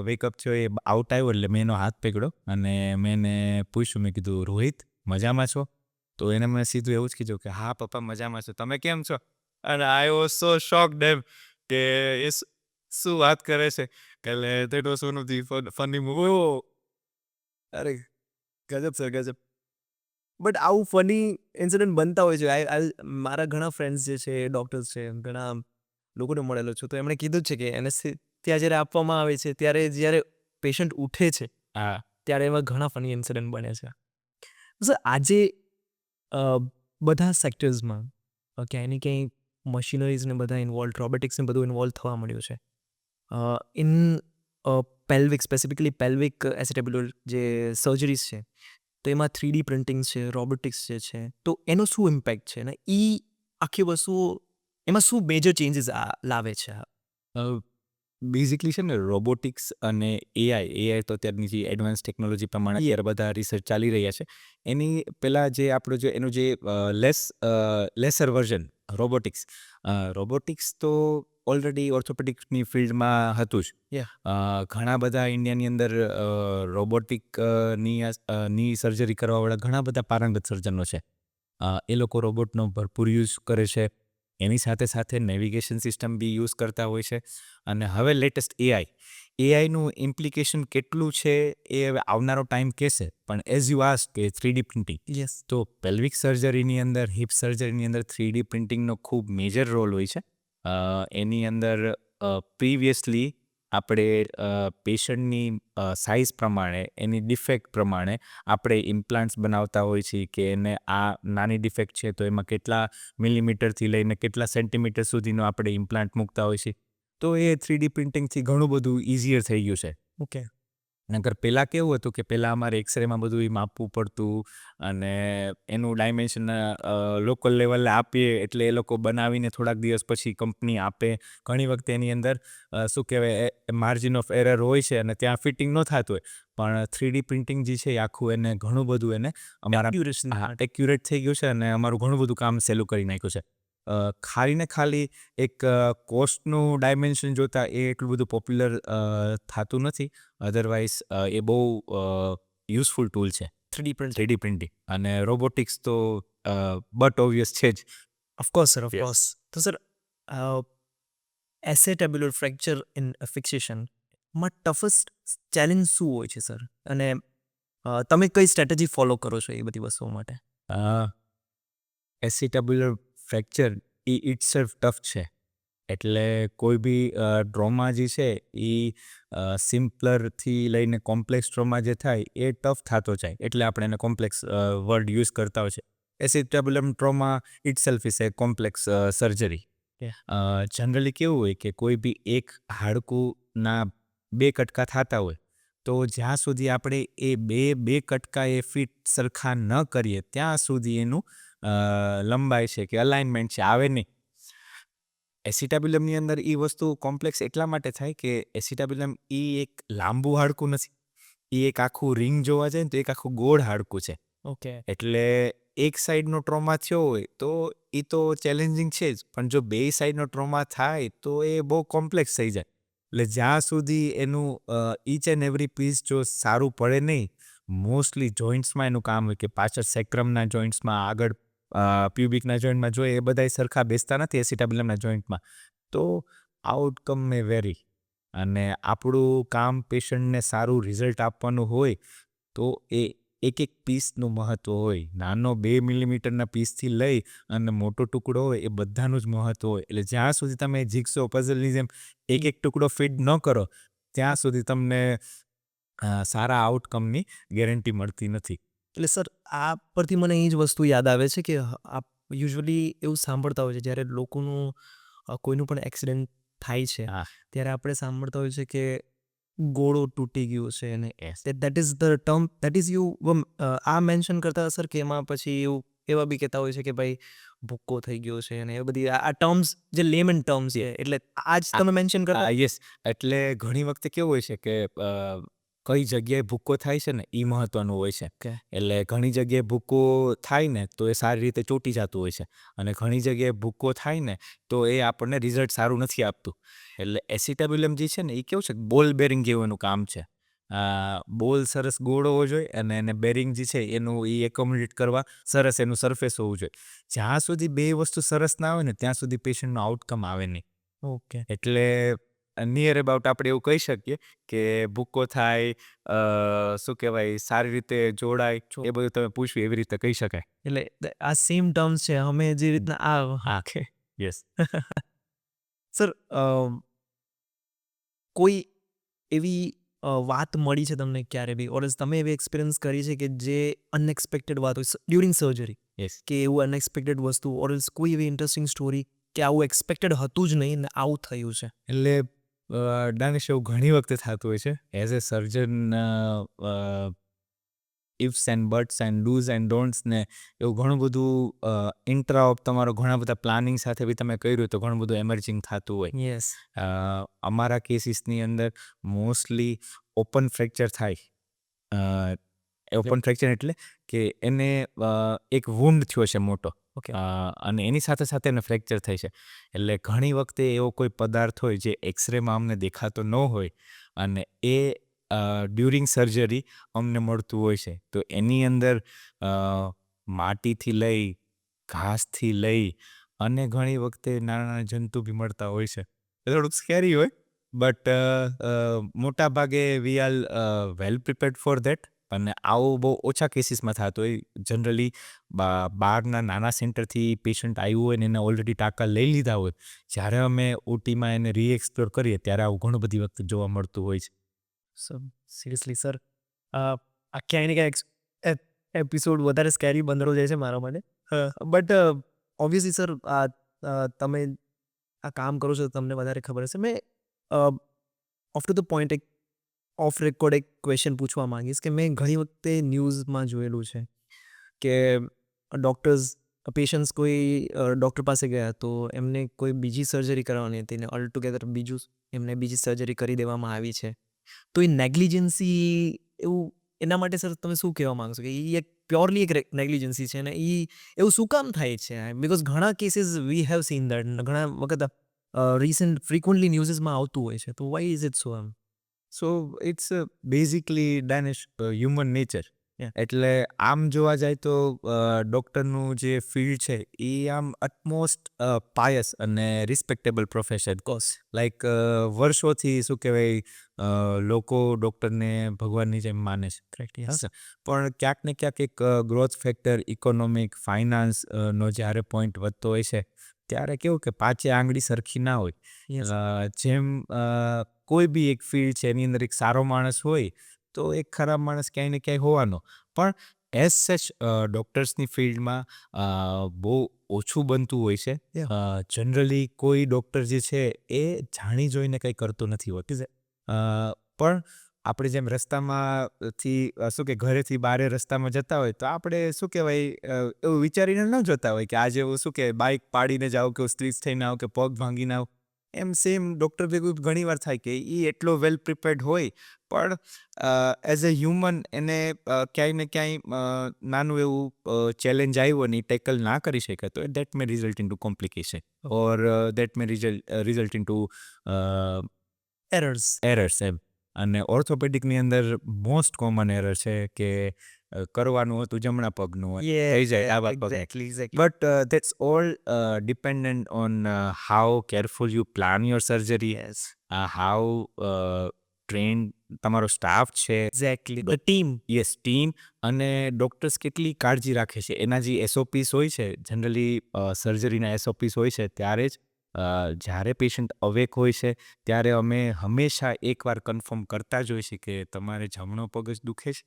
વેકઅપ થયો, એ આઉટ આવ્યો એટલે મેં એનો હાથ પકડ્યો અને મેં એને પૂછ્યું, મેં કીધું રોહિત મજામાં છો? તો એને મેં સીધું એવું જ કીધું કે હા પપ્પા મજામાં છો, તમે કેમ છો? અને આઈ વોઝ સો શોક્ડ એમ કે એ શું વાત કરે છે, એટલે that was one of the funny movie. અરે ગજબ સર, ગજબ. બટ આવું ફની ઇન્સિડન્ટ બનતા હોય છે. મારા ઘણા ફ્રેન્ડ્સ જે છે, ડૉક્ટર્સ છે, ઘણા લોકોને મળેલો છું, તો એમણે કીધું જ છે કે એનેસ્થેસિયા જ્યારે આપવામાં આવે છે ત્યારે જ્યારે પેશન્ટ ઉઠે છે હા. ત્યારે એવા ઘણા ફની ઇન્સિડન્ટ બને છે. સર આજે બધા સેક્ટર્સમાં ક્યાંય ને ક્યાંય મશીનરીઝ ને બધા ઇન્વોલ્વ, રોબોટિક્સ ને બધું ઇન્વોલ્વ થવા મળ્યું છે. In pelvic, specifically pelvic acetabular જે સર્જરીઝ છે, તો એમાં 3D પ્રિન્ટિંગ છે, રોબોટિક્સ જે છે, તો એનો શું ઇમ્પેક્ટ છે ને એ આખી વસ્તુઓ એમાં શું મેજર ચેન્જીસ લાવે છે? બેઝિકલી છે ને રોબોટિક્સ અને એઆઈ તો અત્યારની જે એડવાન્સ ટેકનોલોજી પ્રમાણે અત્યારે બધા રિસર્ચ ચાલી રહ્યા છે. એની પહેલાં જે આપણું જે એનું જે લેસર વર્ઝન રોબોટિક્સ તો ઓલરેડી ઓર્થોપેડિક્સની ફિલ્ડમાં હતું જ. Yeah. ઘણા બધા ઇન્ડિયાની અંદર ની સર્જરી કરવાવાળા ઘણા બધા પારંગત સર્જનો છે. એ લોકો રોબોટનો ભરપૂર યુઝ કરે છે. એની સાથે સાથે નેવિગેશન સિસ્ટમ બી યુઝ કરતા હોય છે. અને હવે લેટેસ્ટ એઆઈનું ઇમ્પ્લિકેશન કેટલું છે એ હવે આવનારો ટાઈમ કહેશે, પણ એઝ યુ આસ્ક કે 3D પ્રિન્ટિંગ, યસ. તો પેલ્વિક સર્જરીની અંદર, હિપ સર્જરીની અંદર 3D પ્રિન્ટિંગનો ખૂબ મેજર રોલ હોય છે. એની અંદર પ્રીવિયસલી આપણે પેશન્ટની સાઇઝ પ્રમાણે, એની ડિફેક્ટ પ્રમાણે આપણે ઇમ્પ્લાન્ટ્સ બનાવતા હોય છીએ કે એને આ નાની ડિફેક્ટ છે તો એમાં કેટલા મિલીમીટરથી લઈને કેટલા સેન્ટીમીટર સુધીનો આપણે ઇમ્પ્લાન્ટ મૂકતા હોય છીએ. તો એ 3D પ્રિન્ટિંગથી ઘણું બધું ઇઝીયર થઈ ગયું છે. ઓકે. નકર પહેલાં કેવું હતું કે પહેલાં અમારે એક્સરેમાં બધું એ માપવું પડતું અને એનું ડાયમેન્શન લોકલ લેવલે આપીએ એટલે એ લોકો બનાવીને થોડાક દિવસ પછી કંપની આપે. ઘણી વખતે એની અંદર શું કહેવાય માર્જિન ઓફ એરર હોય છે અને ત્યાં ફિટિંગ ન થતું હોય, પણ 3D પ્રિન્ટિંગ જે છે એ આખું એને ઘણું બધું એને અમારા એક્યુરેટ થઈ ગયું છે અને અમારું ઘણું બધું કામ સહેલું કરી નાખ્યું છે. ખાલી ને ખાલી એક કોસ્ટનું ડાયમેન્શન જોતાં એ એટલું બધું પોપ્યુલર થતું નથી. અધરવાઇઝ એ બહુ યુઝફુલ ટૂલ છે 3D પ્રિન્ટિંગ, અને રોબોટિક્સ તો બટ ઓબ્વિયસ છે જ. Of course sir, Yes. ઓફકોર્સ. તો સર એસેટેબ્યુલર ફ્રેક્ચર ઇન ફિક્સેશનમાં ટફેસ્ટ ચેલેન્જ શું હોય છે સર? અને તમે કઈ સ્ટ્રેટેજી ફોલો કરો છો એ બધી વસ્તુઓ માટે? એસિટેબ્યુલર ફ્રેક્ચર એ ઇટસેલ્ફ ટફ છે. એટલે કોઈ બી ટ્રોમા જે છે એ સિમ્પલરથી લઈને કોમ્પ્લેક્સ ટ્રોમા જે થાય એ ટફ થતો જાય, એટલે આપણે એને કોમ્પ્લેક્સ વર્ડ યુઝ કરતા હોય છે. Acetabular trauma itself is a complex surgery. Generally કેવું હોય કે કોઈ બી એક હાડકુંના 2 કટકા થતા હોય તો જ્યાં સુધી આપણે એ બે કટકા એ ફિટ સરખા ન કરીએ ત્યાં સુધી એનું લંબાઈ છે કે અલાઇનમેન્ટ છે આવે નહીં. એસિટાબ્યુલમની અંદર એ વસ્તુ કોમ્પ્લેક્સ એટલા માટે થાય કે એસિટાબ્યુલમ એ એક લાંબુ હાડકું નથી, એ એક આખું રિંગ જોવા જાય ને તો એક આખું ગોળ હાડકું છે. ઓકે. એટલે એક સાઈડનો ટ્રોમા થયો હોય તો એ તો ચેલેન્જિંગ છે જ, પણ જો બે સાઈડનો ટ્રોમા થાય તો એ બહુ કોમ્પ્લેક્સ થઈ જાય. એટલે જ્યાં સુધી એનું ઈચ એન્ડ એવરી પીસ જો સારું પડે નહીં, મોસ્ટલી જોઈન્ટ્સમાં એનું કામ હોય કે પાછળ સેક્રમના જોઈન્ટ્સમાં, આગળ પ્યુબિકના જોઈન્ટમાં જોઈએ એ બધાય સરખા બેસતા નથી એસિટાબ્યુલમના જોઈન્ટમાં, તો આઉટકમ મે વેરી. અને આપણું કામ પેશન્ટને સારું રિઝલ્ટ આપવાનું હોય તો એ એક એક પીસનું મહત્ત્વ હોય. નાનો 2 મિલીમીટરના પીસથી લઈ અને મોટો ટુકડો હોય એ બધાનું જ મહત્ત્વ હોય. એટલે જ્યાં સુધી તમે જીગસો પઝલની જેમ એક એક ટુકડો ફિટ ન કરો ત્યાં સુધી તમને સારા આઉટકમની ગેરંટી મળતી નથી. એટલે સર આ પરથી મને એ જ વસ્તુ યાદ આવે છે કે આપ યુઝ્યુઅલી એવું સાંભળતા હોય છે જ્યારે લોકોનું કોઈનું પણ એક્સિડન્ટ થાય છે હા. ત્યારે આપણે સાંભળતા હોય છે કે ગોળો તૂટી ગયો છે અને that is the term that is you આ મેન્શન કરતા સર કે એમાં પછી એવું એવા બી કહેતા હોય છે કે ભાઈ ભૂક્કો થઈ ગયો છે અને એ બધી આ ટર્મ્સ જે લેમન ટર્મ્સ છે એટલે આ જ તમે મેન્શન કરતા. યસ, એટલે ઘણી વખતે કેવું હોય છે કે કઈ જગ્યાએ ભૂક્કો થાય છે ને એ મહત્વનું હોય છે. Okay. એટલે ઘણી જગ્યાએ ભૂક્કો થાય ને તો એ સારી રીતે ચોંટી જતું હોય છે, અને ઘણી જગ્યાએ ભૂક્કો થાય ને તો એ આપણને રિઝલ્ટ સારું નથી આપતું. એટલે એસિટાબ્યુલમ જે છે ને એ કેવું છે બોલ બેરિંગ જેવું એનું કામ છે. બોલ સરસ ગોળ હોવો જોઈએ અને એને બેરિંગ જે છે એનું એ એકોમોડેટ કરવા સરસ એનું સરફેસ હોવું જોઈએ. જ્યાં સુધી બે વસ્તુ સરસ ના હોય ને ત્યાં સુધી પેશન્ટનું આઉટકમ આવે નહીં. ઓકે. એટલે નિયર અબાઉટ આપણે એવું કહી શકીએ કે ભૂક્કો થાય, શું કહેવાય, સારી રીતે જોડાય, એ બધું તમે પૂછ્યું એવી રીતે કહી શકાય. એટલે આ સેમ ટર્મ્સ છે અમે જે રીતના આ હા, યસ. સર કોઈ એવી વાત મળી છે તમને ક્યારે બી ઓર તમે એવી એક્સપિરિયન્સ કરી છે કે જે અનએક્સપેક્ટેડ વાત હોય ડ્યુરિંગ સર્જરી યસ. કે એવું અનએક્સપેક્ટેડ વસ્તુ ઓર કોઈ એવી ઇન્ટરેસ્ટિંગ સ્ટોરી કે આવું એક્સપેક્ટેડ હતું જ નહીં ને આવું થયું છે. એટલે દાનિશ એવું ઘણી વખતે થતું હોય છે as a surgeon. ઇફ્સ and buts and do's and don'ts ને એવું ઘણું બધું ઇન્ટ્રા ઓફ તમારો ઘણા બધા પ્લાનિંગ સાથે બી તમે કર્યું તો ઘણું બધું એમર્જિંગ થતું હોય. યસ. અમારા કેસીસની અંદર મોસ્ટલી ઓપન ફ્રેક્ચર થાય. ઓપન ફ્રેક્ચર એટલે કે એને એક વુન્ડ થયો છે મોટો, ઓકે. અને એની સાથે સાથે એને ફ્રેક્ચર થઈ છે. એટલે ઘણી વખતે એવો કોઈ પદાર્થ હોય જે એક્સરેમાં અમને દેખાતો ન હોય અને એ ડ્યુરિંગ સર્જરી અમને મળતું હોય છે. તો એની અંદર માટીથી લઈ, ઘાસથી લઈ અને ઘણી વખતે નાના નાના જંતુ બી મળતા હોય છે. એ થોડુંક સ્કેરી હોય, બટ મોટા ભાગે we are well prepared for that. અને આવું બહુ ઓછા કેસીસમાં થતું હોય. જનરલી બહારના નાના સેન્ટરથી પેશન્ટ આવ્યું હોય ને એને ઓલરેડી ટાંકા લઈ લીધા હોય, જ્યારે અમે ઓટીમાં એને રીએક્સપ્લોર કરીએ ત્યારે આવું ઘણું બધી વખત જોવા મળતું હોય છે. સિરિયસલી સર આ ક્યાંય ને ક્યાંય એપિસોડ વધારે સ્કેરી બંદરો જાય છે મારા માટે. બટ ઓબ્વિયસલી સર તમે આ કામ કરો છો તમને વધારે ખબર હશે. મેં ઓફ ટુ ધ પોઈન્ટ એક ઓફ રેકોર્ડ એક ક્વેશ્ચન પૂછવા માંગીશ કે મેં ઘણી વખતે ન્યૂઝમાં જોયેલું છે કે ડૉક્ટર્સ પેશન્ટ્સ કોઈ ડૉક્ટર પાસે ગયા તો એમને કોઈ બીજી સર્જરી કરવાની હતી ને ઓલ ટુગેધર એમને બીજી સર્જરી કરી દેવામાં આવી છે. તો એ નેગ્લિજન્સી એવું એના માટે સર તમે શું કહેવા માંગશો કે એ એક પ્યોરલી એક નેગ્લિજન્સી છે ને એ એવું શું કામ થાય છે? બિકોઝ ઘણા cases we have seen that, ઘણા વખત રિસન્ટ ફ્રિકવન્ટલી ન્યૂઝમાં આવતું હોય છે. તો why is it so? So it's basically ડેનિશ હ્યુમન નેચર. Yeah. એટલે આમ જોવા જાય તો ડૉક્ટરનું જે ફિલ્ડ છે એ આમ અટમોસ્ટ પાયસ અને રિસ્પેક્ટેબલ પ્રોફેશન. કોર્સ. લાઈક વર્ષોથી શું કહેવાય લોકો ડૉક્ટરને ભગવાનની જેમ માને છે. કરેક્ટ. યસ. પણ ક્યાંક ને ક્યાંક એક ગ્રોથ ફેક્ટર, ઇકોનોમિક, ફાઇનાન્સ નો જ્યારે પોઈન્ટ વધતો હોય છે ત્યારે કેવું કે પાંચે આંગળી સરખી ના હોય. યસ. જેમ કોઈ બી એક ફિલ્ડ છે એની અંદર એક સારો માણસ હોય તો એક ખરાબ માણસ ક્યાંય ને ક્યાંય હોવાનો. પણ એઝ સચ ડૉક્ટર્સની ફિલ્ડમાં બહુ ઓછું બનતું હોય છે. જનરલી કોઈ ડૉક્ટર જે છે એ જાણી જોઈને કંઈ કરતો નથી હોતું. પણ આપણે જેમ શું કે ઘરેથી બારે રસ્તામાં જતા હોય તો આપણે શું કહેવાય એવું વિચારીને ન જતા હોય કે આજે એવું શું કે બાઇક પાડીને જાઓ કે સ્લીપ થઈને આવો કે પગ ભાંગીને આવો. એમ સેમ ડૉક્ટર ભેગું ઘણી વાર થાય કે એ એટલો વેલ પ્રિપેર્ડ હોય પણ એઝ અ હ્યુમન એને ક્યાંય ને ક્યાંય નાનું એવું ચેલેન્જ આવ્યો ને એ ટેકલ ના કરી શકે તો that may result in to complication or that may result in to errors. Errors એમ. અને ઓર્થોપેડિકની અંદર મોસ્ટ કોમન એરર છે કે કરવાનું હતું જમણા પગનું થઈ જાય ડાબા પગનું. Exactly. But that's all dependent on how careful you plan your surgery, how train તમારો સ્ટાફ છે, exactly the team. Yes team, અને ડૉક્ટર્સ કેટલી કાળજી રાખે છે એના જે એસઓપીસ હોય છે જનરલી સર્જરીના એસઓપીસ હોય છે ત્યારે જ જ્યારે પેશન્ટ અવેક હોય છે ત્યારે અમે હંમેશા એકવાર કન્ફર્મ કરતા જ હોય છે કે તમારે જમણો પગ જ દુખે છે.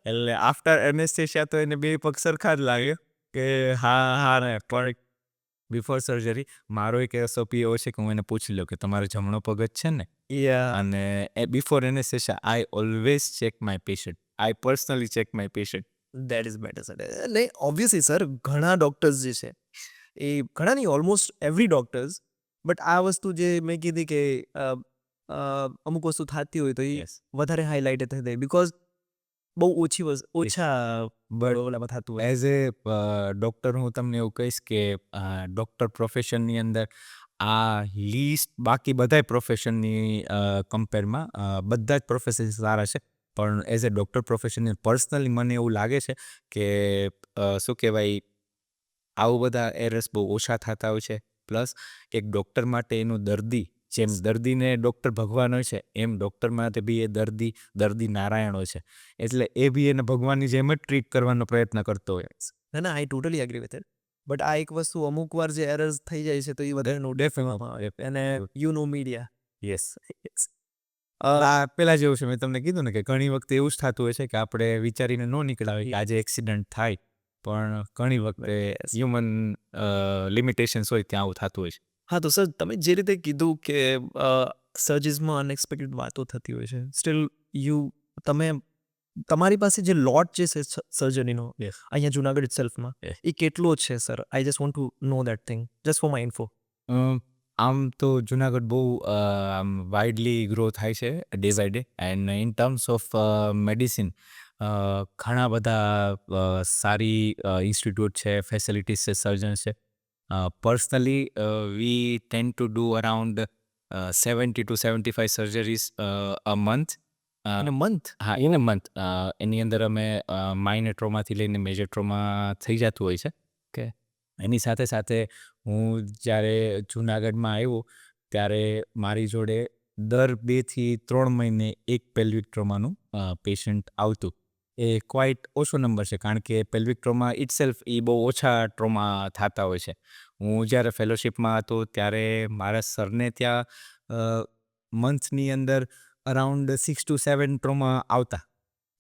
એટલે આફ્ટર એનેસ્થેશિયા તો એને બે પગ સરખા જ લાગે કે હા ને, પણ બિફોર સર્જરી મારો એક એસઓપી એવો છે કે હું એને પૂછી લઉં કે તમારો જમણો પગ જ છે ને. અને before anaesthesia I always check my patient, I personally check my patient. That is better sir. નહીં, ઓબ્વિયસલી સર, ઘણા ડૉક્ટર્સ જે છે એ ઘણા નહીં, ઓલમોસ્ટ એવરી ડૉક્ટર્સ, બટ આ વસ્તુ જે મેં કીધી કે અમુક વસ્તુ થતી હોય તો એ Yes. વધારે હાઇલાઇટ થઈ જાય બિકોઝ બહુ ઓછા ઓલામાં થતું હોય. એઝ એ ડૉક્ટર હું તમને એવું કહીશ કે ડૉક્ટર પ્રોફેશનની અંદર આ લીસ્ટ બાકી બધાય પ્રોફેશનની કમ્પેરમાં બધા જ પ્રોફેશન સારા છે પણ એઝ એ ડૉક્ટર પ્રોફેશનની પર્સનલી મને એવું લાગે છે કે શું કહેવાય આવું બધા એરર્સ બહુ ઓછા થતા હોય છે. પ્લસ એક ડૉક્ટર માટે એનું દર્દી, જેમ દર્દીને ડૉક્ટર ભગવાન હોય છે એમ ડૉક્ટર માટે બી એ દર્દી નારાયણ હોય છે, એટલે એ બી એને ભગવાનની જેમ જ ટ્રીટ કરવાનો પ્રયત્ન કરતો હોય. ના, I totally agree with it. But આ એક વસ્તુ અમુક વાર જે એરર્સ થઈ જાય છે તો એ વધારે નોટિસ કરવામાં આવે અને યુ નો મીડિયા. યસ. પેલા જેવું છે, મેં તમને કીધું ને કે ઘણી વખતે એવું જ થતું હોય છે કે આપણે વિચારીને ન નીકળ્યા હોય કે આજે એક્સિડન્ટ થાય, પણ ઘણી વખતે હ્યુમન લિમિટેશન્સ હોય ત્યાં આવું થતું હોય છે. હા, તો સર તમે જે રીતે કીધું કે સર્જરીઝમાં અનએક્સપેક્ટેડ વાતો થતી હોય છે, સ્ટીલ તમે તમારી પાસે જે લોટ જે છે સર્જરીનો Yes. અહીંયા જુનાગઢ ઇટસેલ્ફમાં Yes. એ કેટલો છે sir? I just want to know that thing just for my info. આમ તો જુનાગઢ બહુ વાઇડલી ગ્રો થાય છે day by day, and in terms of medicine ઘણા બધા સારી ઇન્સ્ટિટ્યૂટ છે, ફેસિલિટીઝ છે, સર્જન્સ છે. Personally we tend to do around 70 to 75 surgeries a month. In a month? હા, ઇન અ મંથ. એની અંદર અમે માઇનર ટ્રોમાથી લઈને મેજર ટ્રોમા થઈ જતું હોય છે. Okay. એની સાથે સાથે હું જ્યારે જુનાગઢમાં આવ્યો ત્યારે મારી જોડે દર 2 થી 3 મહિને એક પેલ્વિક ટ્રોમાનું પેશન્ટ આવતું. એ ક્વાઇટ ઓછો નંબર છે કારણ કે પેલ્વિક ટ્રોમા ઇટસેલ્ફ એ બહુ ઓછા ટ્રોમા થતા હોય છે. હું જ્યારે ફેલોશિપમાં હતો ત્યારે મારા સરને ત્યાં મંથની અંદર અરાઉન્ડ 6 to 7 ટ્રોમા આવતા.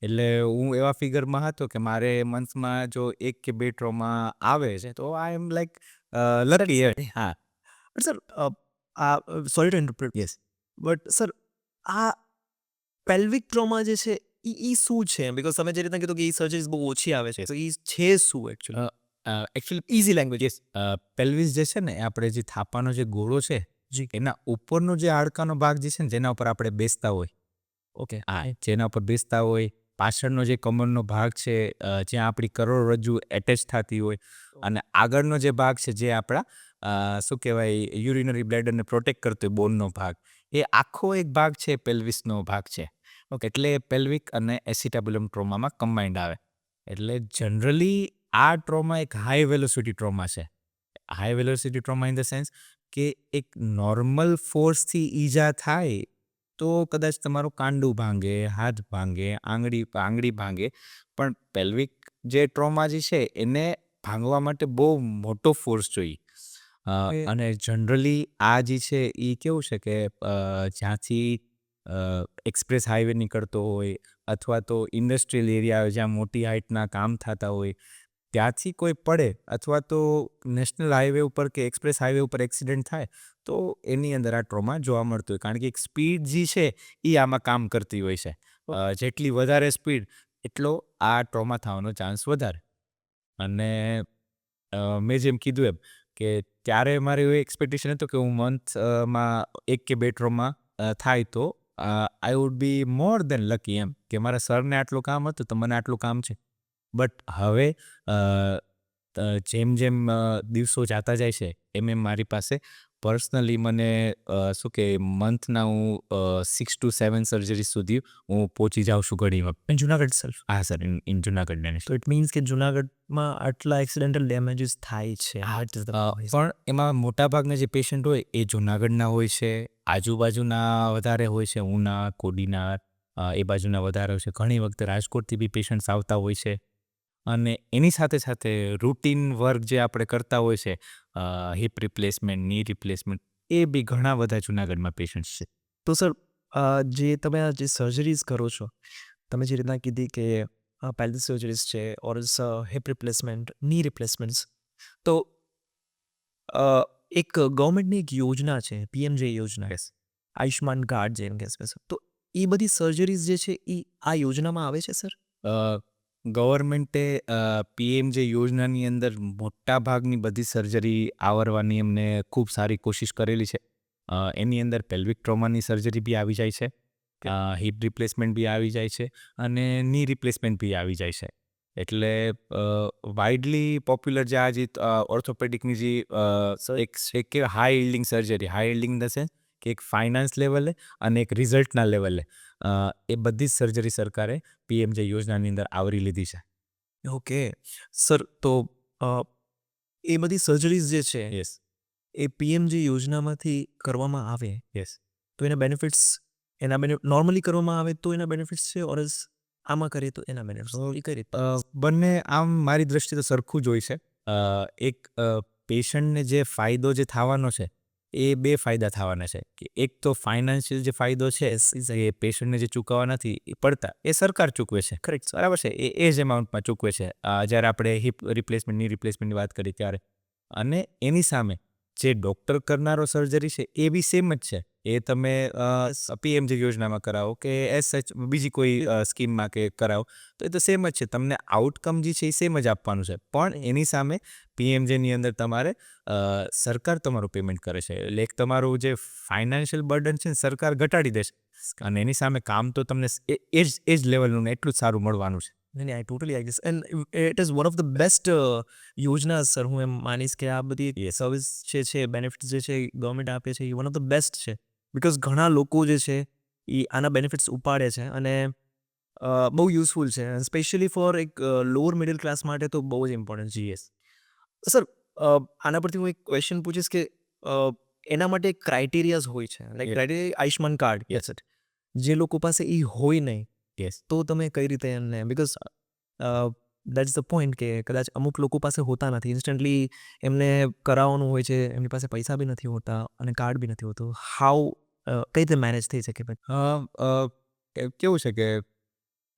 એટલે હું એવા ફિગરમાં હતો કે મારે મંથમાં જો 1 કે 2 ટ્રોમા આવે છે તો આઈ એમ લાઈક લકી. હા. But sir sorry to interpret. Yes. But sir આ પેલ્વિક ટ્રોમા જે છે એ શું છે? બિકોઝ તમે જે રીતના કીધું કે એ સર્જરીઝ બહુ ઓછી આવે છે, તો એ છે શું actually? Actually easy language. Yes. Pelvis જે છે ને એ આપણે જે થાપાનો જે ગોળો છે જી. એના ઉપરનો જે હાડકાનો ભાગ જે છે ને જેના ઉપર આપણે બેસતા હોય, ઓકે. હા, જેના ઉપર બેસતા હોય, પાછળનો જે કમરનો ભાગ છે જ્યાં આપણી કરોડરજ્જુ એટેચ થતી હોય, અને આગળનો જે ભાગ છે જે આપણા શું કહેવાય યુરિનરી બ્લેડરને પ્રોટેક્ટ કરતો હોય બોનનો ભાગ, એ આખો એક ભાગ છે પેલ્વિસનો ભાગ છે. ઓકે, એટલે પેલ્વિક અને એસિટાબ્યુલમ ટ્રોમામાં કમ્બાઇન્ડ આવે. એટલે જનરલી આ ટ્રોમા એક હાઈ વેલોસિટી ટ્રોમા છે. High velocity trauma in the sense કે એક નોર્મલ ફોર્સથી ઈજા થાય તો કદાચ તમારું કાંડું ભાંગે, હાથ ભાંગે, આંગળી ભાંગે, પણ પેલ્વિક જે ટ્રોમા જે છે એને ભાંગવા માટે બહુ મોટો ફોર્સ જોઈએ. અને જનરલી આ જે છે એ કેવું છે કે જ્યાંથી એક્સપ્રેસ હાઈવે નીકળતો હોય અથવા તો ઇન્ડસ્ટ્રીયલ એરિયા હોય જ્યાં મોટી હાઇટના કામ થતા હોય ત્યાંથી કોઈ પડે અથવા તો નેશનલ હાઈવે ઉપર કે એક્સપ્રેસ હાઈવે ઉપર એક્સિડન્ટ થાય તો એની અંદર આ ટ્રોમા જોવા મળતું હોય, કારણ કે એક સ્પીડ જે છે એ આમાં કામ કરતી હોય છે. જેટલી વધારે સ્પીડ એટલો આ ટ્રોમા થવાનો ચાન્સ વધારે. અને મેં જેમ કીધું એમ કે ત્યારે મારે એવું એક્સપેક્ટેશન હતું કે હું મંથમાં 1 કે 2 ટ્રોમા થાય તો I would be more then lucky, એમ કે મારા સરને આટલું કામ હતું તો મને આટલું કામ છે. બટ હવે જેમ જેમ દિવસો જતા જાય છે એમ મારી પાસે પર્સનલી મને શું કે મંથના હું 6 to 7 સર્જરી સુધી હું પહોંચી જાઉં છું ઘણી વખત. In Junagadh self. હા સર, ઇન જુનાગઢ ડેનિશ. તો ઇટ મીન્સ કે જુનાગઢમાં આટલા એક્સિડેન્ટલ ડેમેજીસ થાય છે. પણ એમાં મોટાભાગના જે પેશન્ટ હોય એ જુનાગઢના હોય છે, આજુબાજુના વધારે હોય છે, ઉના, કોડીનાર એ બાજુના વધારે હોય છે. ઘણી વખત રાજકોટથી બી પેશન્ટ્સ આવતા હોય છે. અને એની સાથે સાથે રૂટીન વર્ક જે આપણે કરતા હોય છે, હિપ રિપ્લેસમેન્ટ, ની રિપ્લેસમેન્ટ, એ બી ઘણા બધા જુનાગઢમાં પેશન્ટ્સ છે. તો સર જે તમે આ જે સર્જરીઝ કરો છો, તમે જે રીતના કીધી કે પેલ્વિક સર્જરીઝ છે ઓર હિપ રિપ્લેસમેન્ટ, ની રિપ્લેસમેન્ટ્સ, તો એક ગવર્મેન્ટની એક યોજના છે PMJ યોજના, આયુષ્માન કાર્ડ જેમ કે છે, તો એ બધી સર્જરીઝ જે છે એ આ યોજનામાં આવે છે સર? ગવર્મેન્ટે PMJ યોજનાની અંદર મોટા ભાગની બધી સર્જરી આવરવાની એમને ખૂબ સારી કોશિશ કરેલી છે. એની અંદર પેલ્વિક ટ્રોમાની સર્જરી બી આવી જાય છે, હિપ રિપ્લેસમેન્ટ બી આવી જાય છે અને ની રિપ્લેસમેન્ટ બી આવી જાય છે. એટલે વાઇડલી પોપ્યુલર જે આ જે ઓર્થોપેડિકની જે એક high yielding surgery, high yielding the sense કે એક ફાઇનાન્સ લેવલે અને એક રિઝલ્ટના લેવલે, એ બધી જ સર્જરી સરકારે PMJ યોજનાની અંદર આવરી લીધી છે. ઓકે સર, તો એ બધી સર્જરીઝ જે છે યસ, એ PMJ યોજનામાંથી કરવામાં આવે યસ. તો એના બેનિફિટ્સ, નોર્મલી કરવામાં આવે તો એના બેનિફિટ્સ છે, ઓર આમાં કરીએ તો એના બેનિફિટ્સ એ કઈ રીતે? બંને આમ મારી દ્રષ્ટિએ તો સરખું જ હોય છે. એક પેશન્ટને જે ફાયદો જે થવાનો છે એ 2 ફાયદા થવાના છે, કે એક તો ફાઇનાન્શિયલ જે ફાયદો છે એ પેશન્ટને જે ચૂકવવા નથી એ પડતા એ સરકાર ચૂકવે છે. કરેક્ટ. બરાબર છે, એ જ એમાઉન્ટમાં ચૂકવે છે જ્યારે આપણે હિપ રિપ્લેસમેન્ટ, ની રિપ્લેસમેન્ટની વાત કરી ત્યારે. અને એની સામે જે ડૉક્ટર કરનારો સર્જરી છે એ બી સેમ જ છે. એ તમે PMJ યોજનામાં કરાવો કે એઝ સચ બીજી કોઈ સ્કીમમાં કે કરાવો તો એ તો સેમ જ છે. તમને આઉટકમ જે છે એ સેમ જ આપવાનું છે, પણ એની સામે PMJની અંદર તમારે સરકાર તમારું પેમેન્ટ કરે છે. એટલે એક તમારું જે ફાઇનાન્શિયલ બર્ડન છે ને સરકાર ઘટાડી દેશે અને એની સામે કામ તો તમને એ જ લેવલનું ને એટલું જ સારું મળવાનું છે. નહીં, I totally agree, and it is one of the best યોજના સર. હું એમ માનીશ કે આ બધી સર્વિસ જે છે, બેનિફિટ્સ જે છે ગવર્મેન્ટ આપે છે, એ વન ઓફ ધ બેસ્ટ છે. બિકોઝ ઘણા લોકો જે છે એ આના બેનિફિટ્સ ઉપાડે છે અને બહુ યુઝફુલ છે, સ્પેશિયલી ફોર એક લોઅર મિડલ ક્લાસ માટે તો બહુ જ ઇમ્પોર્ટન્ટ છે. સર આના પરથી હું એક ક્વેશ્ચન પૂછીશ કે એના માટે ક્રાઇટેરિયાઝ હોય છે, like criteria Ayushman card, yes sir, જે લોકો પાસે એ હોય નહીં યસ, તો તમે કઈ રીતે એમને, બિકોઝ દેટ્સ ધ પોઈન્ટ કે કદાચ અમુક લોકો પાસે હોતા નથી, ઇન્સ્ટન્ટલી એમને કરાવવાનું હોય છે, એમની પાસે પૈસા બી નથી હોતા અને કાર્ડ બી નથી હોતું, હાઉ કઈ રીતે મેનેજ થઈ શકે? કેવું છે કે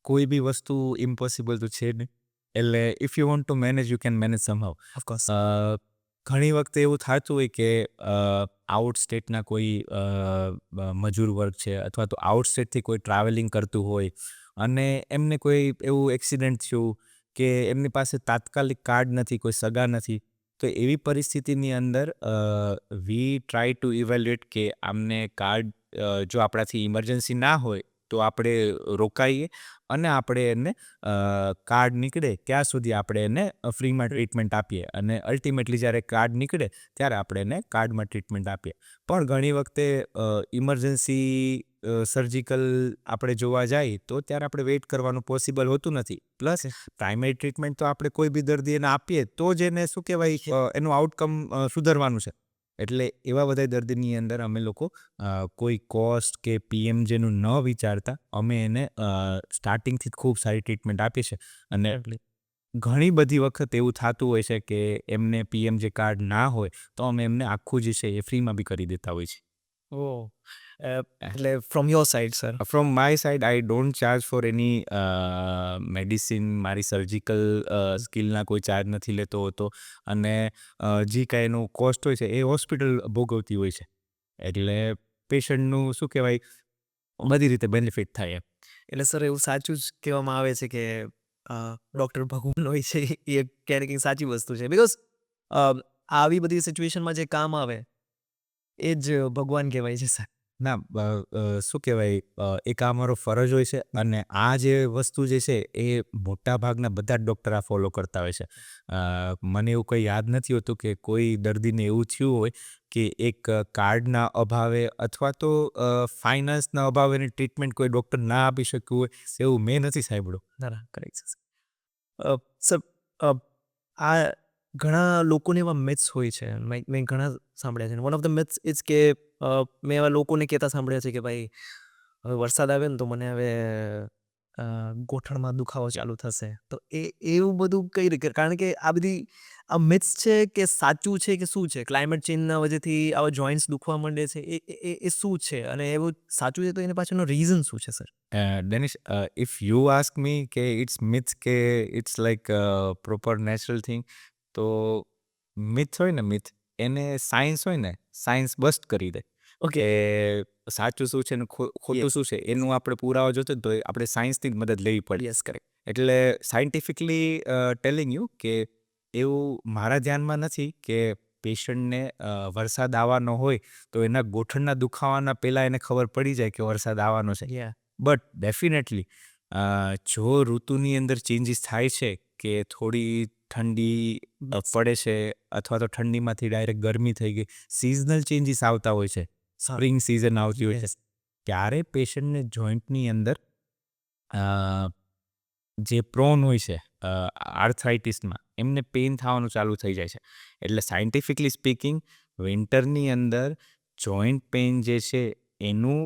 કોઈ બી વસ્તુ ઇમ્પોસિબલ તો છે નહીં. એટલે if you want to manage you can manage સમહાઉ. Of course. ઘણી વખતે એવું થતું હોય કે આઉટ સ્ટેટના કોઈ મજૂર વર્ગ છે અથવા તો આઉટ સ્ટેટથી કોઈ ટ્રાવેલિંગ કરતું હોય અને એમને કોઈ એવું એક્સિડન્ટ થયું કે એમની પાસે તાત્કાલિક કાર્ડ નથી, કોઈ સગા નથી, તો એવી પરિસ્થિતિની અંદર વી ટ્રાય ટુ ઇવેલ્યુએટ કે આમને કાર્ડ જો આપણાથી ઇમરજન્સી ના હોય તો આપણે રોકાઈએ અને આપણે એને કાર્ડ નીકળે ત્યાં સુધી આપણે એને ફ્રીમાં ટ્રીટમેન્ટ આપીએ અને અલ્ટિમેટલી જ્યારે કાર્ડ નીકળે ત્યારે આપણે એને કાર્ડમાં ટ્રીટમેન્ટ આપીએ. પણ ઘણી વખતે ઇમરજન્સી સર્જિકલ આપણે જોવા જઈએ તો ત્યારે આપણે વેઇટ કરવાનું પોસિબલ હોતું નથી. પ્લસ પ્રાઇમરી ટ્રીટમેન્ટ તો આપણે કોઈ બી દર્દી એને આપીએ તો જ એને શું કહેવાય એનું આઉટકમ સુધરવાનું છે. એટલે એવા બધા દર્દીની અંદર અમે લોકો કોઈ કોસ્ટ કે PMJનું ન વિચારતા અમે એને સ્ટાર્ટિંગથી જ ખૂબ સારી ટ્રીટમેન્ટ આપીએ છીએ. અને ઘણી બધી વખત એવું થતું હોય છે કે એમને PMJ કાર્ડ ના હોય તો અમે એમને આખું જે છે એ ફ્રીમાં બી કરી દેતા હોય છે. ઓહ, એટલે from your side sir. From my side I don't charge for any medicine. મારી સર્જિકલ સ્કિલના કોઈ ચાર્જ નથી લેતો હોતો, અને જે કાંઈ એનું કોસ્ટ હોય છે એ હોસ્પિટલ ભોગવતી હોય છે, એટલે પેશન્ટનું શું કહેવાય બધી રીતે બેનિફિટ થાય એમ. એટલે સર એવું સાચું જ કહેવામાં આવે છે કે ડૉક્ટર ભગવાન હોય છે, એ ક્યાંય ને ક્યાંક સાચી વસ્તુ છે. બિકોઝ આવી બધી સિચ્યુએશનમાં જે કામ આવે એ જ ભગવાન કહેવાય છે સર. ના, શું કહેવાય, એક આ અમારો ફરજ હોય છે, અને આ જે વસ્તુ જે છે એ મોટા ભાગના બધા જ ડૉક્ટર આ ફોલો કરતા હોય છે. મને એવું કંઈ યાદ નથી હોતું કે કોઈ દર્દીને એવું થયું હોય કે એક કાર્ડના અભાવે અથવા તો ફાઇનાન્સના અભાવે એની ટ્રીટમેન્ટ કોઈ ડૉક્ટર ના આપી શક્યું હોય, એવું મેં નથી સાંભળ્યું. ના કરેક્ટ છે સર. આ ઘણા લોકોને એવા મિથ્સ હોય છે, મેં ઘણા સાંભળ્યા છે. One of the myths is કે મેં એવા લોકોને કહેતા સાંભળ્યા છે કે ભાઈ હવે વરસાદ આવે ને તો મને હવે ગોઠણમાં દુખાવો ચાલુ થશે. તો એવું બધું કઈ રીતે? કારણ કે આ બધી આ મિથ્સ છે કે સાચું છે કે શું છે? ક્લાઇમેટ ચેન્જના વજહથી આવા જોઈન્ટ્સ દુખવા માંડે છે, એ શું છે? અને એવું સાચું છે તો એની પાછળનો રીઝન શું છે sir? Danish, if you ask me કે ઇટ્સ મિથ્સ કે it's like proper natural thing, તો મિથ હોય ને, મિથ એને સાયન્સ હોય ને, સાયન્સ બસ્ટ કરી દે ઓકે. કે સાચું શું છે ને ખોટું શું છે એનું આપણે પુરાવા જોતો તો આપણે સાયન્સની જ મદદ લેવી પડે. Yes correct. એટલે સાયન્ટિફિકલી ટેલિંગ યુ કે એવું મારા ધ્યાનમાં નથી કે પેશન્ટને વરસાદ આવવાનો હોય તો એના ગોઠણના દુખાવાના પહેલાં એને ખબર પડી જાય કે વરસાદ આવવાનો છે. યા બટ ડેફિનેટલી જો ઋતુની અંદર ચેન્જીસ થાય છે, કે થોડી ઠંડી પડે છે અથવા તો ઠંડીમાંથી ડાયરેક્ટ ગરમી થઈ ગઈ, સિઝનલ ચેન્જીસ આવતા હોય છે, સ્પ્રિંગ સિઝન આવતી હોય છે, ત્યારે પેશન્ટને જોઈન્ટની અંદર જે પ્રોન હોય છે આર્થરાઇટિસમાં, એમને પેઇન થવાનું ચાલુ થઈ જાય છે. એટલે સાયન્ટિફિકલી સ્પીકિંગ વિન્ટરની અંદર જોઈન્ટ પેઇન જે છે એનું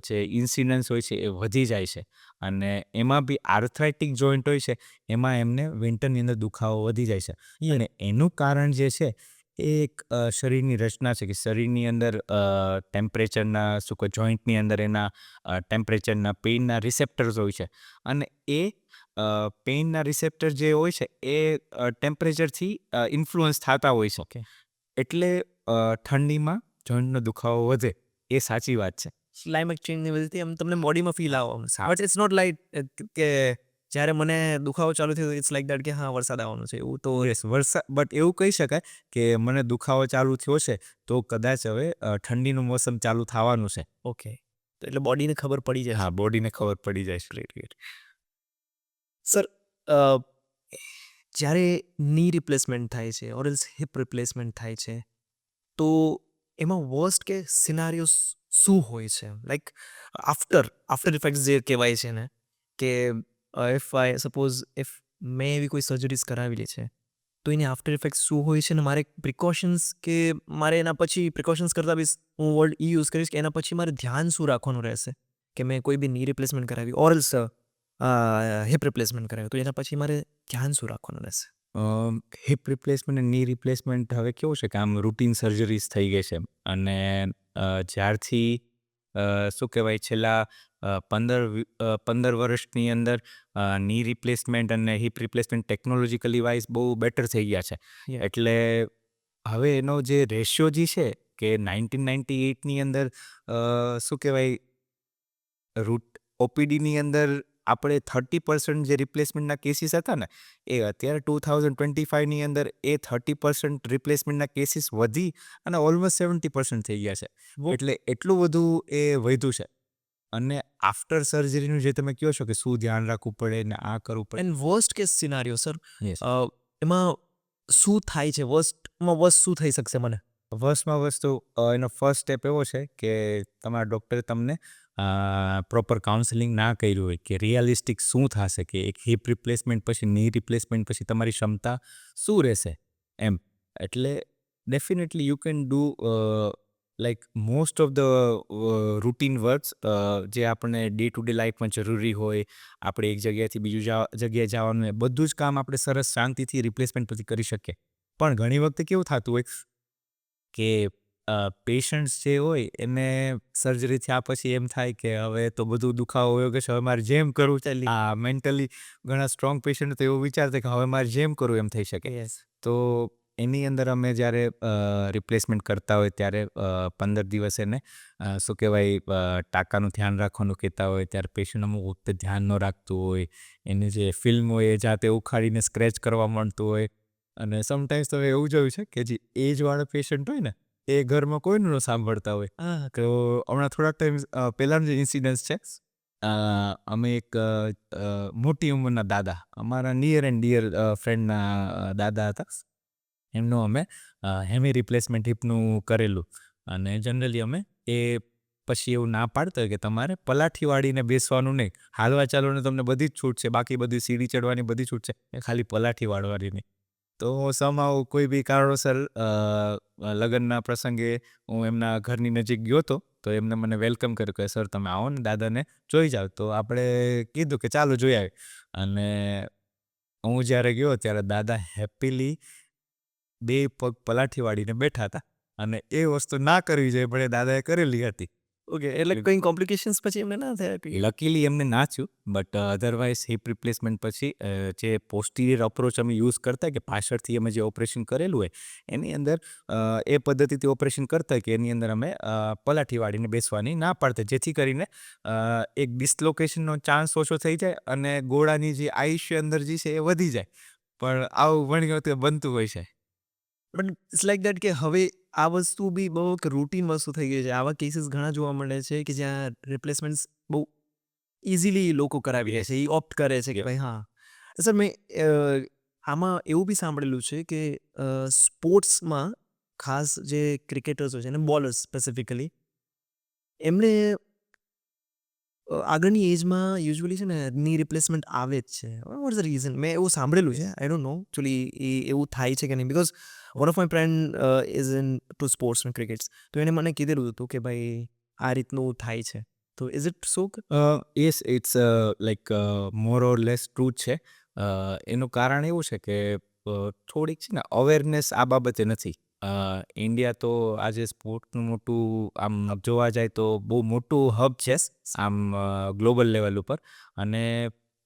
જે ઇન્સિડન્સ હોય છે એ વધી જાય છે, અને એમાં બી આર્થરાઇટિક જોઈન્ટ હોય છે એમાં એમને વિન્ટરની અંદર દુખાવો વધી જાય છે. અને એનું કારણ જે છે એ એક શરીરની રચના છે કે શરીરની અંદર ટેમ્પરેચરના શું કહે જોઈન્ટની અંદર એના ટેમ્પરેચરના પેઇનના રિસેપ્ટર્સ હોય છે, અને એ પેઇનના રિસેપ્ટર જે હોય છે એ ટેમ્પરેચરથી ઇન્ફ્લુઅન્સ થતા હોય છે. ઓકે. એટલે ઠંડીમાં જોઈન્ટનો દુખાવો વધે, એ સાચી વાત છે. ક્લાઇમેટ ચેન્જની વજહથી એમ તમને બોડીમાં ફીલ આવો. હા. બટ ઇટ્સ નોટ લાઈક કે જ્યારે મને દુખાવો ચાલુ થયો ઇટ્સ લાઈક દેટ કે હા વરસાદ આવવાનો છે એવું તો. યસ, બટ એવું કહી શકાય કે મને દુખાવો ચાલુ થયો છે તો કદાચ હવે ઠંડીનું મોસમ ચાલુ થવાનું છે. ઓકે. તો એટલે બોડીને ખબર પડી જાય. હા, બોડીને ખબર પડી જાય છે. ગ્રેટ. સર જ્યારે ની રિપ્લેસમેન્ટ થાય છે ઓર એલ્સ હિપ રિપ્લેસમેન્ટ થાય છે, તો એમાં વર્સ્ટ કે સિનારીઓ શું હોય છે? લાઈક આફ્ટર ઇફેક્ટ્સ જે કહેવાય છે ને, કે ઇફ આઈ સપોઝ ઇફ મેં એવી કોઈ સર્જરીઝ કરાવેલી છે તો એની આફ્ટર ઇફેક્ટ્સ શું હોય છે, ને મારે પ્રિકોશન્સ કે મારે એના પછી પ્રિકોશન્સ કરતાં બી હું વર્ડ યુઝ કરીશ કે એના પછી મારે ધ્યાન શું રાખવાનું રહેશે કે મેં કોઈ બી ની રિપ્લેસમેન્ટ કરાવી ઓર એલ્સ હિપ રિપ્લેસમેન્ટ કરાવ્યું તો એના પછી મારે ધ્યાન શું રાખવાનું રહેશે? હિપ રિપ્લેસમેન્ટ અને ની રિપ્લેસમેન્ટ હવે કેવું છે કે આમ રૂટીન સર્જરીઝ થઈ ગઈ છે, અને જ્યારથી શું કહેવાય છેલ્લા 15 વર્ષની અંદર ની રિપ્લેસમેન્ટ અને હિપ રિપ્લેસમેન્ટ ટેકનોલોજીકલી વાઇઝ બહુ બેટર થઈ ગયા છે. Yeah. એટલે હવે એનો જે રેશિયો જે છે કે 1998ની અંદર શું કહેવાય ઓપીડીની અંદર આપણે 30% જે રિપ્લેસમેન્ટના કેસીસ હતા ને, એ અત્યારે 2025ની અંદર એ 30% રિપ્લેસમેન્ટના કેસીસ વધી અને ઓલમોસ્ટ 70% થઈ ગયા છે. એટલે એટલું બધું એ વધ્યું છે. અને આફ્ટર સર્જરીનું જે તમે કહો છો કે શું ધ્યાન રાખવું પડે ને આ કરવું પડે. And worst case સિનારીઓ sir, Yes. એમાં શું થાય છે? વર્સ્ટમાં વર્સ્ટ શું થઈ શકશે મને? વર્સ્ટમાં વસ્તુ એનો ફર્સ્ટ સ્ટેપ એવો છે કે તમારા ડૉક્ટરે તમને પ્રોપર કાઉન્સેલિંગ ના કર્યું હોય કે રિયાલિસ્ટિક શું થશે, કે એક હિપ રિપ્લેસમેન્ટ પછી ની રિપ્લેસમેન્ટ પછી તમારી ક્ષમતા શું રહેશે એમ. એટલે definitely you can do like most of the routine works જે આપણને ડે ટુ ડે લાઈફમાં જરૂરી હોય, આપણે એક જગ્યાએથી બીજું જગ્યાએ જવાનું હોય, બધું જ કામ આપણે સરસ શાંતિથી રિપ્લેસમેન્ટ પછી કરી શકીએ. પણ ઘણી વખતે કેવું થતું હોય કે પેશન્ટ્સ જે હોય એને સર્જરી થયા પછી એમ થાય કે હવે તો બધું દુખાવો હોય કે હવે મારે જેમ કરવું ચાલી મેન્ટલી ઘણા સ્ટ્રોંગ પેશન્ટ તો એવું વિચારતા કે હવે મારે જેમ કરવું એમ થઈ શકે. યસ. તો એની અંદર અમે જ્યારે રિપ્લેસમેન્ટ કરતા હોય ત્યારે 15 દિવસ એને શું કહેવાય ટાંકાનું ધ્યાન રાખવાનું કહેતા હોય ત્યારે પેશન્ટ અમુક વખતે ધ્યાન ન રાખતું હોય, એની જે ફિલ્મ હોય એ જાતે ઉખાડીને સ્ક્રેચ કરવા માંડતું હોય. અને સમટાઈમ્સ તો એવું જોયું છે કે જે એજવાળા પેશન્ટ હોય ને એ ઘરમાં કોઈનું ન સાંભળતા હોય. તો હમણાં થોડાક ટાઈમ પહેલાંનો જે ઇન્સિડન્સ છે, અમે એક મોટી ઉંમરના દાદા, અમારા નિયર એન્ડ ડિયર ફ્રેન્ડના દાદા હતા, એમનું અમે હેમી રિપ્લેસમેન્ટ હિપનું કરેલું. અને જનરલી અમે એ પછી એવું ના પાડતા હોય કે તમારે પલાઠી વાળીને બેસવાનું નહીં, હાલવા ચાલવાની તમને બધી જ છૂટ છે, બાકી બધી સીડી ચડવાની બધી છૂટ છે, એ ખાલી પલાઠી વાળવાની નહીં. તો somehow કોઈ બી કારણોસર લગ્નના પ્રસંગે હું એમના ઘરની નજીક ગયો હતો, તો એમને મને વેલકમ કર્યું કે સર તમે આવો ને દાદાને જોઈ જાઓ. તો આપણે કીધું કે ચાલો જોઈ આવે. અને હું જ્યારે ગયો ત્યારે દાદા હેપીલી 2 પગ પલાઠી વાળીને બેઠા હતા. અને એ વસ્તુ ના કરવી જોઈએ પણ એ દાદાએ કરેલી હતી. ઓકે, એટલે કંઈ કોમ્પ્લિકેશન્સ પછી એમને ના થયા કંઈ? લકીલી એમને ના થયું, બટ અધરવાઇઝ હિપ રિપ્લેસમેન્ટ પછી જે પોસ્ટિરિયર અપ્રોચ અમે યુઝ કરતા કે પાછળથી અમે જે ઓપરેશન કરેલું હોય એની અંદર એ પદ્ધતિથી ઓપરેશન કરતા કે એની અંદર અમે પલાઠી વાળીને બેસવાની ના પાડતા, જેથી કરીને એક ડિસ્લોકેશનનો ચાન્સ ઓછો થઈ જાય અને ગોળાની જે આયુષ્ય અંદર જે છે એ વધી જાય. પણ આવું ઘણી વખતે બનતું હોય છે. બટ ઇટ્સ લાઈક દેટ કે હવે આ વસ્તુ બી બહુ એક રૂટીન વસ્તુ થઈ ગઈ છે. આવા કેસીસ ઘણા જોવા મળે છે કે જ્યાં રિપ્લેસમેન્ટ્સ બહુ ઇઝીલી લોકો કરાવી લે છે, એ ઓપ્ટ કરે છે કે ભાઈ હા. સર મેં આમાં એવું બી સાંભળેલું છે કે સ્પોર્ટ્સમાં ખાસ જે ક્રિકેટર્સ હોય છે અને બોલર્સ સ્પેસિફિકલી એમને આગળની એજમાં યુઝ્યુઅલી છે ને ની રિપ્લેસમેન્ટ આવે જ છે. What is the reason? મેં એવું સાંભળેલું છે, આઈ ડોન્ટ નો એકચ્યુઅલી એ એવું થાય છે કે નહીં. Because one of my friend is into sports and crickets, તો એને મને કીધેલું હતું કે ભાઈ આ રીતનું થાય છે. તો is it so? Yes, it's like more or less truth છે. એનું કારણ એવું છે કે થોડીક છે ને અવેરનેસ આ બાબતે નથી. ઇન્ડિયા તો આજે સ્પોર્ટનું મોટું આમ જોવા જાય તો બહુ મોટું હબ છે આમ ગ્લોબલ લેવલ ઉપર, અને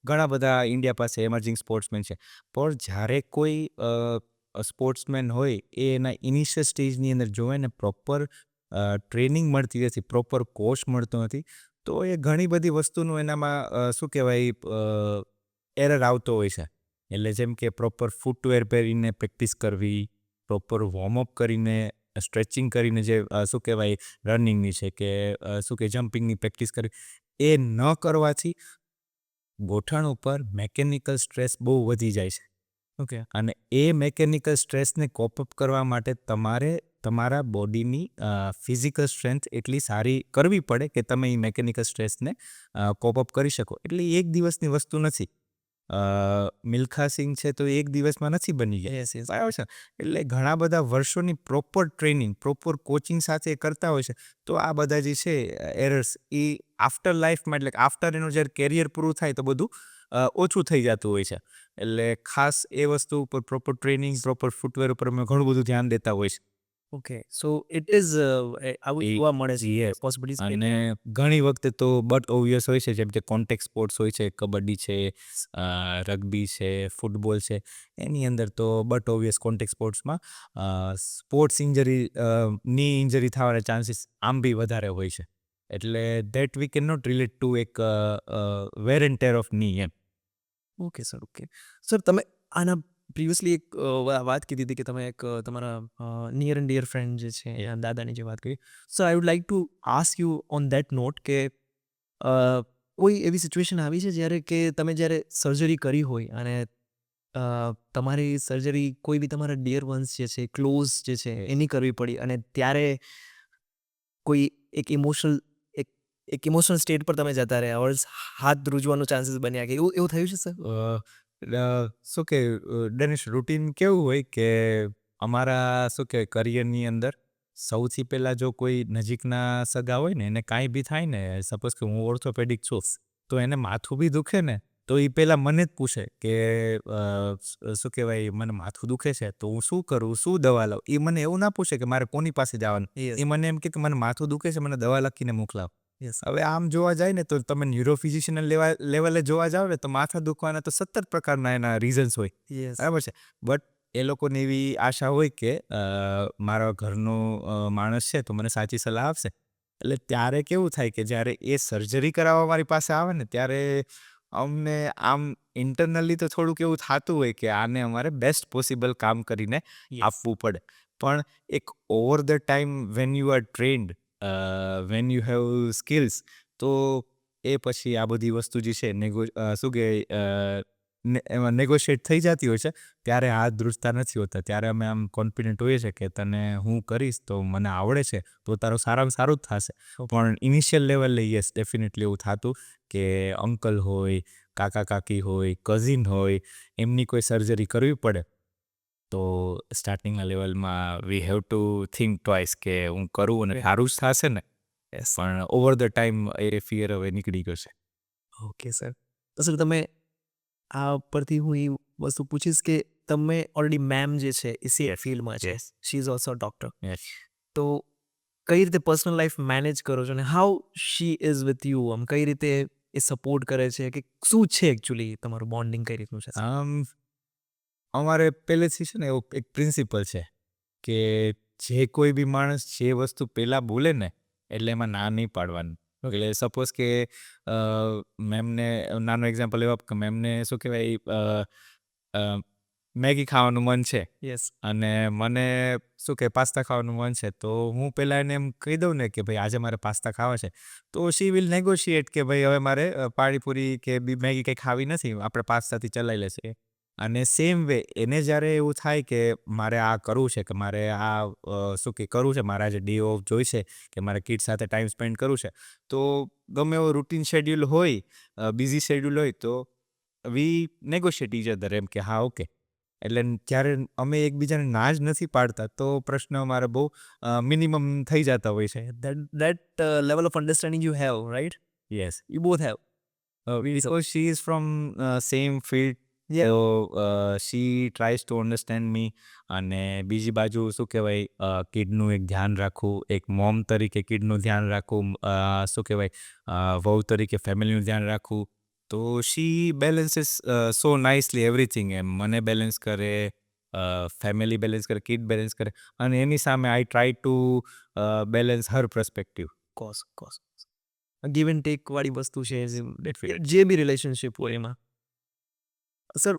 ઘણા બધા ઇન્ડિયા પાસે એમર્જિંગ સ્પોર્ટ્સમેન છે. પણ જ્યારે કોઈ સ્પોર્ટ્સમેન હોય એ એના ઇનિશિયલ સ્ટેજની અંદર જોવે ને પ્રોપર ટ્રેનિંગ મળતી નથી, પ્રોપર કોચ મળતો નથી, તો એ ઘણી બધી વસ્તુનું એનામાં શું કહેવાય એરર આવતો હોય છે. એટલે જેમ કે પ્રોપર ફૂટવેર પહેરીને પ્રેક્ટિસ કરવી, પ્રોપર વોર્મઅપ કરીને, સ્ટ્રેચિંગ કરીને, જે શું કહેવાય રનિંગની છે કે શું કે જમ્પિંગની પ્રેક્ટિસ કરવી, એ ન કરવાથી ગોઠણ ઉપર મેકેનિકલ સ્ટ્રેસ બહુ વધી જાય છે. ઓકે. અને એ મેકેનિકલ સ્ટ્રેસને કોપઅપ કરવા માટે તમારે તમારા બોડીની ફિઝિકલ સ્ટ્રેન્થ એટલી સારી કરવી પડે કે તમે એ મેકેનિકલ સ્ટ્રેસને કોપઅપ કરી શકો. એટલે એ એક દિવસની વસ્તુ નથી. મિલ્ખા સિંઘ છે તો એક દિવસમાં નથી બની ગયા. Yes yes. બરાબર છે. એટલે ઘણા બધા વર્ષોની પ્રોપર ટ્રેનિંગ, પ્રોપર કોચિંગ સાથે કરતા હોય છે. તો આ બધા જે છે એરર્સ એ આફ્ટર લાઈફમાં, એટલે આફ્ટર એનું જ્યારે કેરિયર પૂરું થાય તો બધું ઓછું થઈ જતું હોય છે. એટલે ખાસ એ વસ્તુ ઉપર પ્રોપર ટ્રેનિંગ, પ્રોપર ફૂટવેર ઉપર અમે ઘણું બધું ધ્યાન દેતા હોય છે. ઓકે, સો ઇટ ઇઝ આવું એ- જોવા મળે છે yes. પોસિબિલિટીઝ. અને ઘણી વખતે તો બટ ઓબ્વિયસ હોય છે, જેમ કે કોન્ટેક્ટ સ્પોર્ટ્સ હોય છે, કબડ્ડી છે, રગ્બી છે, ફૂટબોલ છે, એની અંદર તો બટ ઓબ્વિયસ કોન્ટેક્ટ સ્પોર્ટ્સમાં સ્પોર્ટ્સ ઇન્જરી, ની ઇન્જરી થવાના ચાન્સીસ આમ બી વધારે હોય છે. એટલે that we can not relate to એક વેર એન્ડ ટેર ઓફ ની એમ. Okay sir, okay. સર તમે આના પ્રિવિયસલી એક વાત કીધી હતી કે તમે એક તમારા નિયર એન્ડ ડિયર ફ્રેન્ડ જે છે એના દાદાની જે વાત કરી. So I would like to ask you on that note કે કોઈ એવી સિચ્યુએશન આવી છે જ્યારે કે તમે જ્યારે સર્જરી કરી હોય અને તમારી સર્જરી કોઈ બી તમારા ડિયર વન્સ જે છે, ક્લોઝ જે છે એની કરવી પડી અને ત્યારે કોઈ એક ઇમોશનલ એક ઇમોશનલ સ્ટેટ પર તમે જતા રહ્યા ઓર હાથ ધ્રુજવાનો ચાન્સીસ બન્યા કે એવું એવું થયું છે સર? શું કે ડેનિશ, રૂટીન કેવું હોય કે અમારા શું કહેવાય કરિયરની અંદર સૌથી પહેલાં જો કોઈ નજીકના સગા હોય ને એને કાંઈ બી થાય ને, સપોઝ કે હું ઓર્થોપેડિક છું, તો એને માથું બી દુખે ને તો એ પહેલાં મને જ પૂછે કે શું કહેવાય, મને માથું દુખે છે તો હું શું કરું, શું દવા લઉં. એ મને એવું ના પૂછે કે મારે કોની પાસે જવાનું. Yes. એ મને એમ કે મને માથું દુખે છે, મને દવા લખીને મોકલાવ. Yes. હવે આમ જોવા જાય ને તો તમે ન્યુરોફિઝિશિયન લેવલે જોવા જાવ ને તો માથા દુખવાના તો 17 પ્રકારના એના રીઝન્સ હોય. Yes. બરાબર છે. બટ એ લોકોને એવી આશા હોય કે મારા ઘરનો માણસ છે તો મને સાચી સલાહ આપશે. એટલે ત્યારે કેવું થાય કે જ્યારે એ સર્જરી કરાવવા મારી પાસે આવે ને ત્યારે અમને આમ ઇન્ટરનલી તો થોડુંક એવું થતું હોય કે આને અમારે બેસ્ટ પોસિબલ કામ કરીને Yes. આપવું પડે. પણ એક over the time when you are trend, when you have skills, તો એ પછી આ બધી વસ્તુ જે છે શું કે એમાં નેગોશિએટ થઈ જતી હોય છે. ત્યારે હાથ ધ્રુજતા નથી હોતા. ત્યારે અમે આમ કોન્ફિડન્ટ હોઈએ છીએ કે તને હું કરીશ તો મને આવડે છે તો તારું સારામાં સારું જ થશે. પણ ઇનિશિયલ લેવલે યસ ડેફિનેટલી એવું થતું કે અંકલ હોય, કાકા કાકી હોય, કઝિન હોય, એમની કોઈ સર્જરી કરવી પડે તો સ્ટાર્ટિંગના લેવલમાં વી હેવ ટુ થિંક ટ્વાઇસ કે હું કરું અને સારું જ થશે ને. પણ over the time A fear હવે નીકળી ગયો છે. Okay sir. તો સર તમે આ પરથી હું એ વસ્તુ પૂછીશ કે તમે ઓલરેડી મેમ જે છે એ સેમ ફિલ્ડમાં છે, Yes. She is also doctor. Yes. તો કઈ રીતે પર્સનલ લાઈફ મેનેજ કરો છો અને how she is with you, આમ કઈ રીતે એ સપોર્ટ કરે છે કે શું છે એકચ્યુઅલી તમારું બોન્ડિંગ કઈ રીતનું છે? અમારે પહેલેથી છે ને એવો એક પ્રિન્સિપલ છે કે જે કોઈ બી માણસ જે વસ્તુ પહેલાં બોલે ને એટલે એમાં ના નહીં પાડવાનું. એટલે સપોઝ કે મેમને નાનો એક્ઝામ્પલ એવો કે મેમને શું કહેવાય મેગી ખાવાનું મન છે યસ. અને મને શું કે પાસ્તા ખાવાનું મન છે, તો હું પહેલાં એને એમ કહી દઉં ને કે ભાઈ આજે મારે પાસ્તા ખાવા છે, તો શી વિલ નેગોશિએટ કે ભાઈ હવે મારે પાણીપુરી કે મેગી કંઈ ખાવી નથી, આપણે પાસ્તાથી ચલાવી લેશે. અને સેમ વે એને જ્યારે એવું થાય કે મારે આ કરવું છે, કે મારે આ શું કે કરવું છે, મારે આજે ડે ઓફ જોઈશે કે મારે કિડ સાથે ટાઈમ સ્પેન્ડ કરવું છે, તો ગમે એવો રૂટીન શેડ્યુલ હોય, બિઝી શેડ્યુલ હોય, તો વી નેગોશિએટ ઈચ અધર એમ કે હા ઓકે. એટલે જ્યારે અમે એકબીજાને ના જ નથી પાડતા તો પ્રશ્ન અમારે બહુ મિનિમમ થઈ જતા હોય છે. That level of understanding you have, right? Yes. You both have. Because she is from same field, Yeah. so she tries to understand me. અને બીજી બાજુ શું કહેવાય, કિડનું એક ધ્યાન રાખવું, એક મોમ તરીકે કિડનું ધ્યાન રાખવું, શું કહેવાય વહુ તરીકે ફેમિલીનું ધ્યાન રાખવું, તો શી બેલેન્સીસ સો નાઇસલી એવરીથિંગ. એમ મને બેલેન્સ કરે, ફેમિલી બેલેન્સ કરે, કિડ બેલેન્સ કરે, અને એની સામે I try to balance her perspective. Course give and take વાળી વસ્તુ છે Definitely. જે બી રિલેશનશિપ હોય એમાં. સર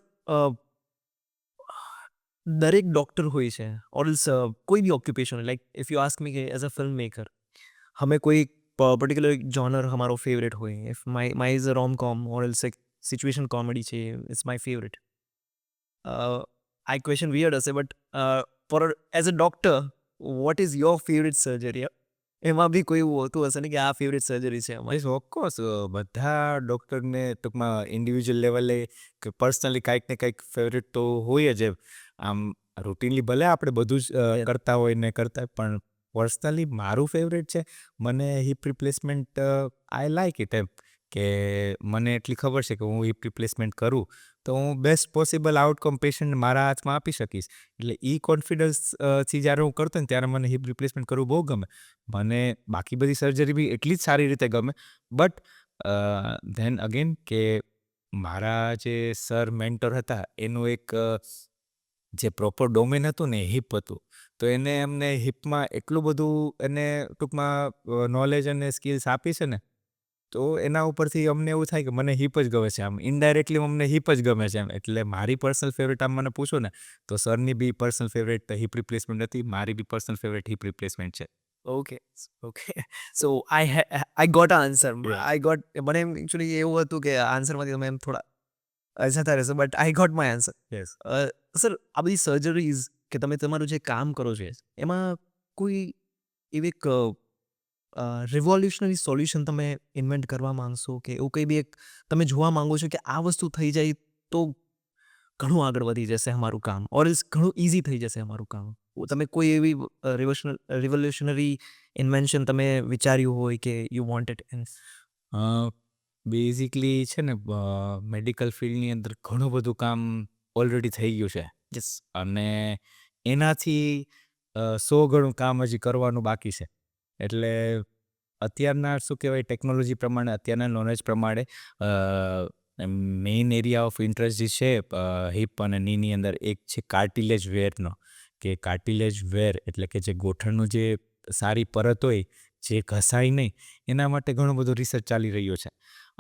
દરેક ડૉક્ટર હોય છે ઓર એલ્સ કોઈ બી occupation, like if you ask me कि एज अ फिल्म मेकर हमें कोई पर्टिकुलर जॉनर हमारो फेवरेट हो, if my is a rom com और एल्स एक सिचुएशन कॉमेडी चाहिए, it's my favourite. I question weird हશે but for as a doctor what is your favourite surgery? એમાં બી કોઈ એવું હોતું હશે ને કે આ ફેવરેટ સર્જરી છે અમારી. Yes, of course. બધા ડૉક્ટરને ટૂંકમાં ઇન્ડિવિજ્યુઅલ લેવલે કે પર્સનલી કાંઈક ને કાંઈક ફેવરેટ તો હોય જ. આમ રૂટીનલી ભલે આપણે બધું જ કરતા હોય ને કરતા હોય, પણ પર્સનલી મારું ફેવરેટ છે, મને hip replacement I like it. એમ કે મને એટલી ખબર છે કે હું હિપ રિપ્લેસમેન્ટ કરું તો હું બેસ્ટ પોસિબલ આઉટકમ પેશન્ટ મારા હાથમાં આપી શકીશ. એટલે એ કોન્ફિડન્સથી જ્યારે હું કરતો ને ત્યારે મને હિપ રિપ્લેસમેન્ટ કરવું બહુ ગમે. મને બાકી બધી સર્જરી બી એટલી જ સારી રીતે ગમે. બટ ધેન અગેન કે મારા જે સર મેન્ટર હતા એનું એક જે પ્રોપર ડોમેન હતું ને એ હિપ હતું, તો એને અમને હિપમાં એટલું બધું એને ટૂંકમાં નોલેજ અને સ્કિલ્સ આપી છે ને, તો એના ઉપરથી અમને એવું થાય કે મને હિપ જ ગમે છે. આમ ઇનડાયરેક્ટલી અમને હિપ જ ગમે છે. એમ એટલે મારી પર્સનલ ફેવરેટ આમ મને પૂછો ને તો સરની બી પર્સનલ ફેવરેટ હિપ રિપ્લેસમેન્ટ હતી, મારી બી પર્સનલ ફેવરેટ હિપ રિપ્લેસમેન્ટ છે. Okay. So I got a answer. Yeah. મને એમ એકચ્યુઅલી એવું હતું કે આન્સરમાંથી તમે એમ થોડા જતા રહેશો, but I got my answer. Yes. Sir આ બધી સર્જરીઝ કે તમે તમારું જે કામ કરો છો એમાં કોઈ એવી એક રિવોલ્યુશનરી સોલ્યુશન તમે ઇન્વેન્ટ કરવા માંગશો કે એવું કંઈ બી એક તમે જોવા માંગો છો કે આ વસ્તુ થઈ જાય તો ઘણું આગળ વધી જશે અમારું કામ, ઓર એલ્સ ઘણું ઇઝી થઈ જશે અમારું કામ? તમે કોઈ એવી રિવોલ્યુશનરી ઇન્વેન્શન તમે વિચાર્યું હોય કે યુ વોન્ટ ઇટ? બેઝિકલી છે ને મેડિકલ ફિલ્ડની અંદર ઘણું બધું કામ ઓલરેડી થઈ ગયું છે યસ. અને એનાથી 100 ગણું કામ હજી કરવાનું બાકી છે. એટલે અત્યારના શું કહેવાય ટેકનોલોજી પ્રમાણે, અત્યારના નોલેજ પ્રમાણે મેઇન એરિયા ઓફ ઇન્ટરેસ્ટ જે છે હિપ અને નીની અંદર એક છે કાર્ટિલેજ વેરનો, કે કાર્ટિલેજ વેર એટલે કે જે ગોઠણનું જે સારી પરત હોય જે ઘસાય નહીં, એના માટે ઘણું બધું રિસર્ચ ચાલી રહ્યો છે.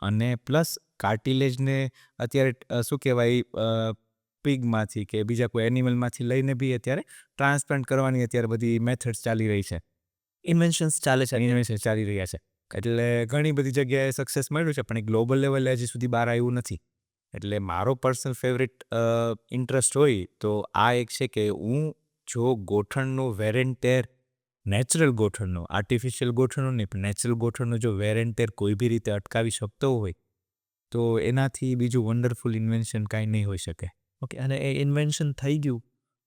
અને પ્લસ કાર્ટિલેજને અત્યારે શું કહેવાય પિગમાંથી કે બીજા કોઈ એનિમલમાંથી લઈને બી અત્યારે ટ્રાન્સપ્લાન્ટ કરવાની અત્યારે બધી મેથડ્સ ચાલી રહી છે, ઇન્વેન્શન્સ ચાલે છે. ઇનોવેશન ચાલી રહ્યા છે. એટલે ઘણી બધી જગ્યાએ સક્સેસ મળ્યું છે, પણ એ ગ્લોબલ લેવલે હજી સુધી બહાર આવ્યું નથી. એટલે મારો પર્સનલ ફેવરિટ ઇન્ટરેસ્ટ હોય તો આ એક છે કે હું જો ગોઠણનું વેર એન્ડ ટેર, નેચરલ ગોઠણનું, આર્ટિફિશિયલ ગોઠણનું નહીં પણ નેચરલ ગોઠણનું જો વેર એન્ડ ટેર કોઈ બી રીતે અટકાવી શકતો હોય તો એનાથી બીજું વન્ડરફુલ ઇન્વેન્શન કાંઈ નહીં હોઈ શકે. ઓકે, અને એ ઇન્વેન્શન થઈ ગયું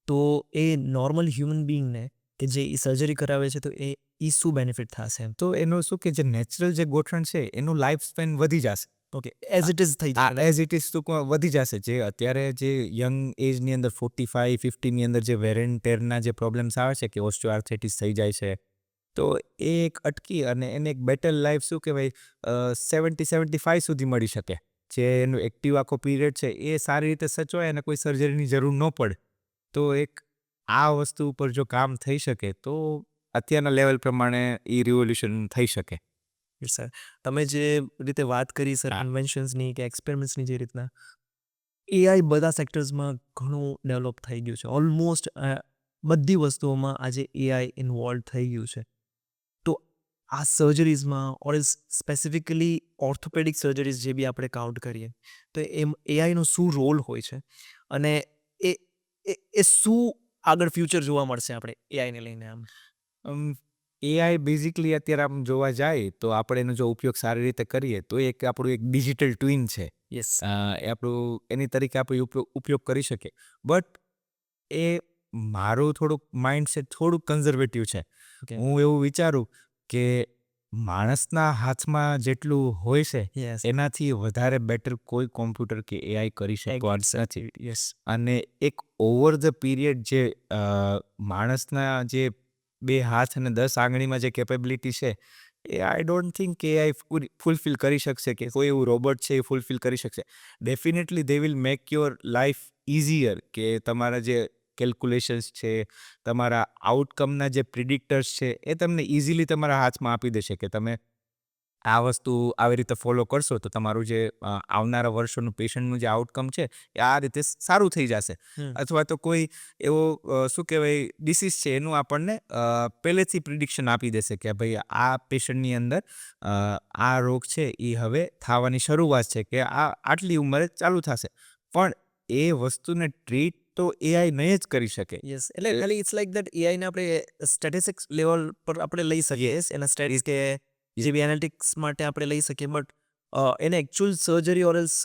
તો એ નોર્મલ હ્યુમન બિંગને કે જે સર્જરી કરાવે છે તો એ શું બેનિફિટ થશે એમ? તો એનું શું કે જે નેચરલ જે ગોઠણ છે એનું લાઈફ સ્પેન વધી જશે. ઓકે, એઝ ઇટ ઇઝ થઈ જશે. એઝ ઇટ ઇઝ ટૂંકમાં વધી જશે. જે અત્યારે જે યંગ એજની અંદર 45-50ની અંદર જે વેર એન્ડ ટેરના જે પ્રોબ્લેમ્સ આવે છે કે ઓસ્ટિયોઆર્થ્રાઇટિસ થઈ જાય છે, તો એ એક અટકી અને એને એક બેટર લાઈફ શું કહેવાય 70-75 સુધી મળી શકે. જે એનું એક્ટિવ આખો પીરિયડ છે એ સારી રીતે સચવાય અને કોઈ સર્જરીની જરૂર ન પડે. તો એક આ વસ્તુ ઉપર જો કામ થઈ શકે તો અત્યારના લેવલ પ્રમાણે એ રિવોલ્યુશન થઈ શકે. સર, તમે જે રીતે વાત કરી સર હા. ઇન્વેન્શન્સની કે એક્સપેરિમેન્ટ્સની જે રીતના એઆઈ બધા સેક્ટર્સમાં ઘણું ડેવલપ થઈ ગયું છે. ઓલમોસ્ટ બધી વસ્તુઓમાં આજે એઆઈ ઇન્વોલ્વ થઈ ગયું છે. તો આ સર્જરીઝમાં ઓર સ્પેસિફિકલી ઓર્થોપેડિક સર્જરીઝ જે બી આપણે કાઉન્ટ કરીએ તો એમ એઆઈનો શું રોલ હોય છે અને એ એ શું આગળ ફ્યુચર જોવા મળશે આપણે એઆઈને લઈને આમ? એઆઈ બેઝિકલી અત્યારે આમ જોવા જાય તો આપણે એનો જો ઉપયોગ સારી રીતે કરીએ તો એક આપણું એક ડિજિટલ ટ્વિન છે. યસ. એ આપણું એની તરીકે આપણે ઉપયોગ કરી શકીએ. બટ એ મારું થોડુંક માઇન્ડસેટ થોડુંક કન્ઝર્વેટિવ છે. Okay. હું એવું વિચારું કે માણસના હાથમાં જેટલું હોય છે યસ. એનાથી વધારે બેટર કોઈ કોમ્પ્યુટર કે એઆઈ કરી શકવાનું નથી. યસ. અને એક ઓવર ધ પીરિયડ જે માણસના જે 2 હાથ અને 10 આંગળીમાં જે કેપેબિલિટી છે એ આઈ ડોન્ટ થિંક કે એઆઈ ફૂલફિલ કરી શકશે કે કોઈ એવું રોબોટ છે એ ફૂલફિલ કરી શકશે. Definitely they will make your life easier, કે તમારા જે કેલ્ક્યુલેશન્સ છે, તમારા આઉટકમના જે પ્રિડિક્ટર્સ છે એ તમને ઇઝીલી તમારા હાથમાં આપી દેશે કે તમે આ વસ્તુ આવી રીતે ફોલો કરશો તો તમારું જે આવનારા વર્ષોનું પેશન્ટનું જે આઉટકમ છે એ આ રીતે સારું થઈ જશે. અથવા તો કોઈ એવો શું કહેવાય ડિસીઝ છે એનું આપણને પહેલેથી પ્રિડિક્શન આપી દેશે કે ભાઈ આ પેશન્ટની અંદર આ રોગ છે એ હવે થવાની શરૂઆત છે, કે આ આટલી ઉંમરે ચાલુ થશે. પણ એ વસ્તુને ટ્રીટ તો એઆઈ નહીં જ કરી શકે. યસ, એટલે ખાલી ઇટ્સ લાઈક દેટ એઆઈને આપણે સ્ટેટિસ્ટિક્સ લેવલ પર આપણે લઈ શકીએ એના સ્ટેટિસ કે જે બી એનાલિટિક્સ માટે આપણે લઈ શકીએ, બટ એને actual surgery or else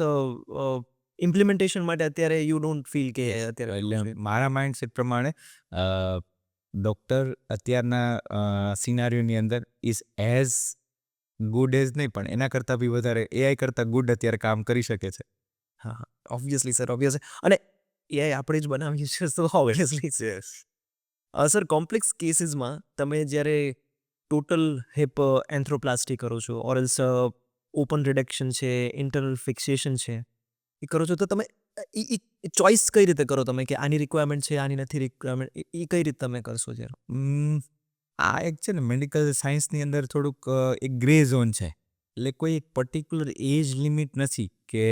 implementation માટે અત્યારે યુ ડોન્ટ ફીલ કે અત્યારે એટલે મારા માઇન્ડસેટ પ્રમાણે ડૉક્ટર અત્યારના સિનારીઓની અંદર ઇઝ એઝ ગુડ એઝ નહીં પણ એના કરતાં બી વધારે એઆઈ કરતાં ગુડ અત્યારે કામ કરી શકે છે. હા, ઓબ્વિયસલી સર, ઓબ્વિયસલી. અને એઆઈ આપણે જ બનાવીએ છીએ તો ઓબ્વિયસલી સર, કોમ્પ્લેક્સ કેસીસમાં તમે જ્યારે ટોટલ હિપ એન્થ્રોપ્લાસ્ટી કરો છો ઓર એલ્સ ઓપન રિડક્શન છે, ઇન્ટરનલ ફિક્સેશન છે, એ કરો છો તો તમે એ ચોઇસ કઈ રીતે કરો તમે કે આની રિક્વાયરમેન્ટ છે, આની નથી રિક્વાયરમેન્ટ, એ કઈ રીતે તમે કરશો જ્યારે? આ એક છે ને મેડિકલ સાયન્સની અંદર થોડુંક એક ગ્રે ઝોન છે. એટલે કોઈ એક પર્ટિક્યુલર એજ લિમિટ નથી કે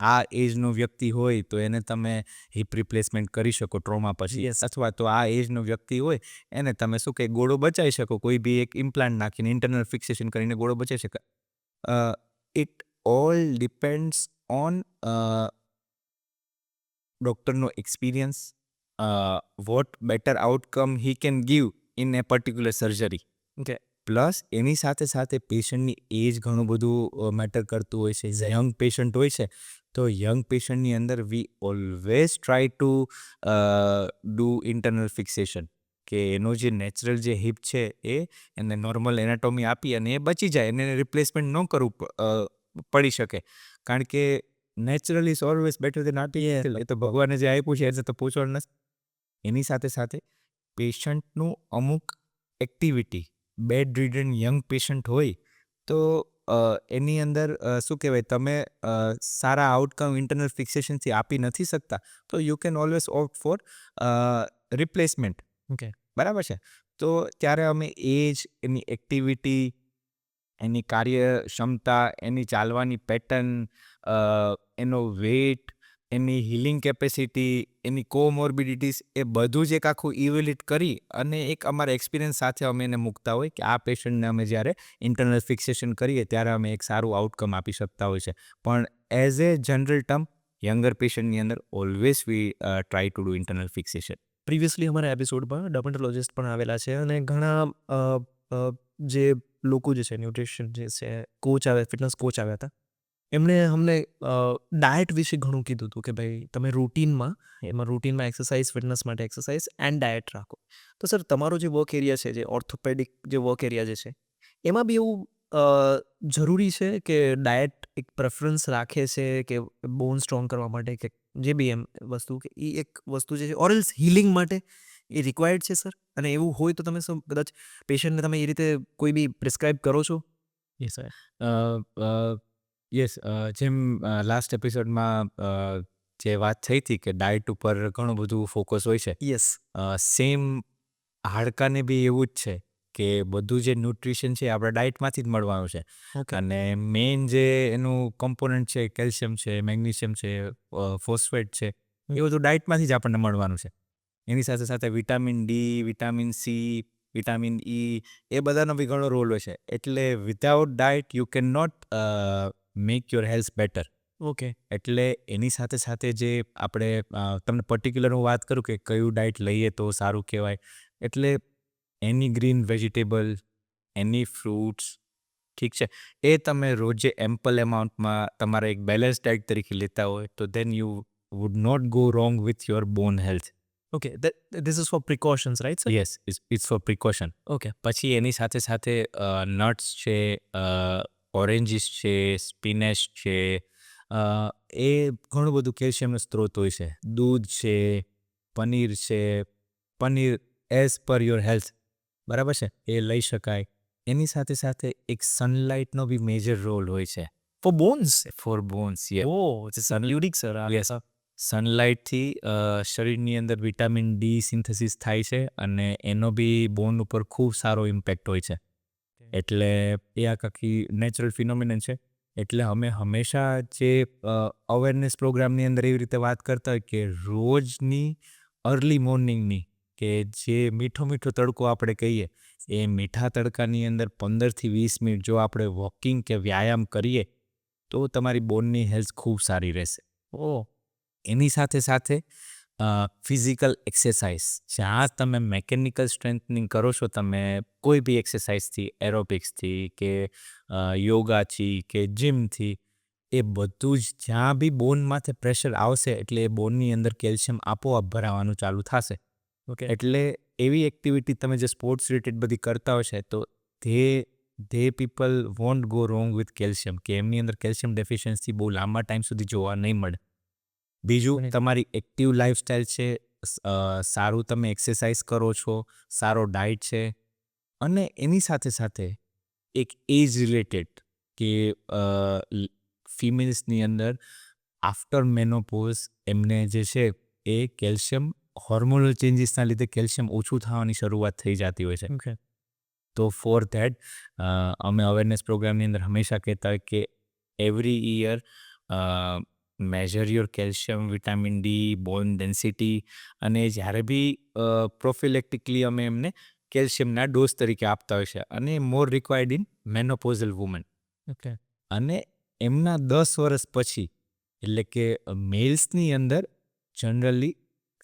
આ એજનો વ્યક્તિ હોય તો એને તમે હિપ રિપ્લેસમેન્ટ કરી શકો ટ્રોમા પછી, Yes. અથવા તો આ એજનો વ્યક્તિ હોય એને તમે શું કે ગોળો બચાવી શકો કોઈ બી એક ઇમ્પ્લાન્ટ નાખીને ઇન્ટરનલ ફિક્સેશન કરીને ગોળો બચાવી શકો. ઇટ ઓલ ડિપેન્ડ્સ ઓન ડૉક્ટરનો experience, what better outcome he can give in a particular surgery. Okay. Plus એની સાથે સાથે પેશન્ટની એજ ઘણું બધું મેટર કરતું હોય છે. યંગ પેશન્ટ હોય છે તો યંગ પેશન્ટની અંદર વી always try to do internal fixation, કે એનો જે નેચરલ જે હિપ છે એને નોર્મલ એનાટોમી આપી અને એ બચી જાય, એને રિપ્લેસમેન્ટ ન કરવું પડી શકે, કારણ કે natural is always better than artificial. એ તો ભગવાને જે આપ્યું છે એ તો પૂછવાનું નથી. એની સાથે સાથે પેશન્ટનું અમુક activity, bed ridden young patient હોય તો એની અંદર શું કહેવાય, તમે સારા આઉટકમ ઇન્ટરનલ ફિક્સેશનથી આપી નથી શકતા, તો you can always opt for replacement. Okay. બરાબર છે. તો ત્યારે અમે એજ, એની એક્ટિવિટી, એની કાર્યક્ષમતા, એની ચાલવાની પેટર્ન, એનો વેટ, એની હિલિંગ કેપેસિટી, એની કોમોર્બિડિટીઝ, એ બધું જ એક આખું ઇવેલ્યુએટ કરી અને એક અમારા એક્સપિરિયન્સ સાથે અમે એને મૂકતા હોય કે આ પેશન્ટને અમે જ્યારે ઇન્ટરનલ ફિક્સેશન કરીએ ત્યારે અમે એક સારું આઉટકમ આપી શકતા હોય છે. પણ as a general term, younger પેશન્ટની અંદર always we try to do internal fixation. Previously અમારા એપિસોડમાં ડર્મેટોલોજિસ્ટ પણ આવેલા છે અને ઘણા જે લોકો જે છે, ન્યુટ્રિશન જે છે, કોચ આવે, ફિટનેસ કોચ આવ્યા હતા. એમણે અમને ડાયટ વિશે ઘણું કીધું હતું કે ભાઈ તમે રૂટીનમાં એક્સરસાઇઝ, ફિટનેસ માટે એક્સરસાઇઝ એન્ડ ડાયટ રાખો. તો સર, તમારો જે વર્ક એરિયા છે, જે ઓર્થોપેડિક જે વર્ક એરિયા જે છે, એમાં બી એવું જરૂરી છે કે ડાયટ એક પ્રેફરન્સ રાખે છે કે બોન સ્ટ્રોંગ કરવા માટે કે જે બી એમ વસ્તુ, કે એ એક વસ્તુ જે છે ઓરલ્સ હિલિંગ માટે એ રિક્વાયર્ડ છે સર? અને એવું હોય તો તમે શું કદાચ પેશન્ટને તમે એ રીતે કોઈ બી પ્રિસ્ક્રાઇબ કરો છો? Yes sir. યસ, જેમ લાસ્ટ એપિસોડમાં જે વાત થઈ હતી કે ડાયટ ઉપર ઘણું બધું ફોકસ હોય છે, યસ. સેમ હાડકાને બી એવું જ છે કે બધું જે ન્યુટ્રિશન છે આપણા ડાયટમાંથી જ મળવાનું છે. ઓકે. અને મેઇન જે એનું કમ્પોનન્ટ છે, કેલ્શિયમ છે, મેગ્નેશિયમ છે, ફોસ્ફેટ છે, એ બધું ડાયટમાંથી જ આપણને મળવાનું છે. એની સાથે સાથે vitamin D, vitamin C, vitamin E, એ બધાનો બી ઘણો રોલ હોય છે. એટલે without diet you can not make your health better. Okay. એટલે એની સાથે સાથે જે આપણે તમને પર્ટિક્યુલર હું વાત કરું કે કયું ડાયટ લઈએ તો સારું કહેવાય, એટલે એની ગ્રીન વેજીટેબલ, એની ફ્રૂટ્સ, ઠીક છે, એ તમે રોજે એમ્પલ એમાઉન્ટમાં તમારા એક બેલેન્સ ડાયટ તરીકે લેતા હોય તો then you would not go wrong with your bone health. Okay. This is for precautions, right sir? Yes, it's for precaution. Okay. પછી એની સાથે સાથે નટ્સ છે, ઓરેન્જીસ છે, સ્પિનેચ છે, એ ઘણું બધું કેલ્શિયમનો સ્ત્રોત હોય છે. દૂધ છે, પનીર છે, paneer as per your health, બરાબર છે, એ લઈ શકાય. એની સાથે સાથે એક સનલાઇટનો બી મેજર રોલ હોય છે for bones? For bones. Oh, it's unique sir. Yes. સનલાઇટથી શરીરની અંદર વિટામિન ડી સિન્થેસિસ થાય છે અને એનો બી બોન ઉપર ખૂબ સારો ઇમ્પેક્ટ હોય છે. એટલે એ આખી નેચરલ ફિનોમિનન છે. એટલે અમે હંમેશા જે અવેરનેસ પ્રોગ્રામની અંદર એવી રીતે વાત કરતા હોય કે રોજની અર્લી મોર્નિંગની કે જે મીઠો તડકો આપણે કહીએ, એ મીઠા તડકાની અંદર 15 થી 20 મિનિટ જો આપણે વોકિંગ કે વ્યાયામ કરીએ તો તમારી બોનની હેલ્થ ખૂબ સારી રહેશે. ઓહ. એની સાથે સાથે ફિઝિકલ એક્સરસાઇઝ, જ્યાં તમે મેકેનિકલ સ્ટ્રેન્થનિંગ કરો છો, તમે કોઈ બી એક્સરસાઇઝથી, એરોબિક્સથી કે યોગાથી કે જીમથી, એ બધું જ જ્યાં બી બોન માથે પ્રેશર આવશે એટલે એ બોનની અંદર કેલ્શિયમ આપોઆપ ભરાવાનું ચાલુ થશે. ઓકે. એટલે એવી એક્ટિવિટી તમે જે સ્પોર્ટ્સ રિલેટેડ બધી કરતા હોય છે તો they people want go wrong with calcium, કે એમની અંદર કેલ્શિયમ ડેફિશિયન્સી બહુ લાંબા ટાઈમ સુધી જોવા નહીં મળે. બીજું, Correct. તમારી એક્ટિવ લાઈફસ્ટાઈલ છે, સારું તમે એક્સરસાઇઝ કરો છો, સારો ડાયટ છે, અને એની સાથે સાથે એક એજ રિલેટેડ કે ફિમેલ્સની અંદર આફ્ટર મેનોપોઝ એમને જે છે એ કેલ્શિયમ હોર્મોનલ ચેન્જીસના લીધે કેલ્શિયમ ઓછું થવાની શરૂઆત થઈ જતી હોય છે. ઓકે. તો ફોર ધેટ અમે અવેરનેસ પ્રોગ્રામની અંદર હંમેશા કહેતા હોય કે every year measure your calcium, vitamin D, bone density, અને જ્યારે બી પ્રોફિલેક્ટિકલી અમે એમને કેલ્શિયમના ડોઝ તરીકે આપતા હોય છે, અને more required in menopausal woman. Okay. અને એમના 10 વર્ષ પછી, એટલે કે મેલ્સની અંદર જનરલી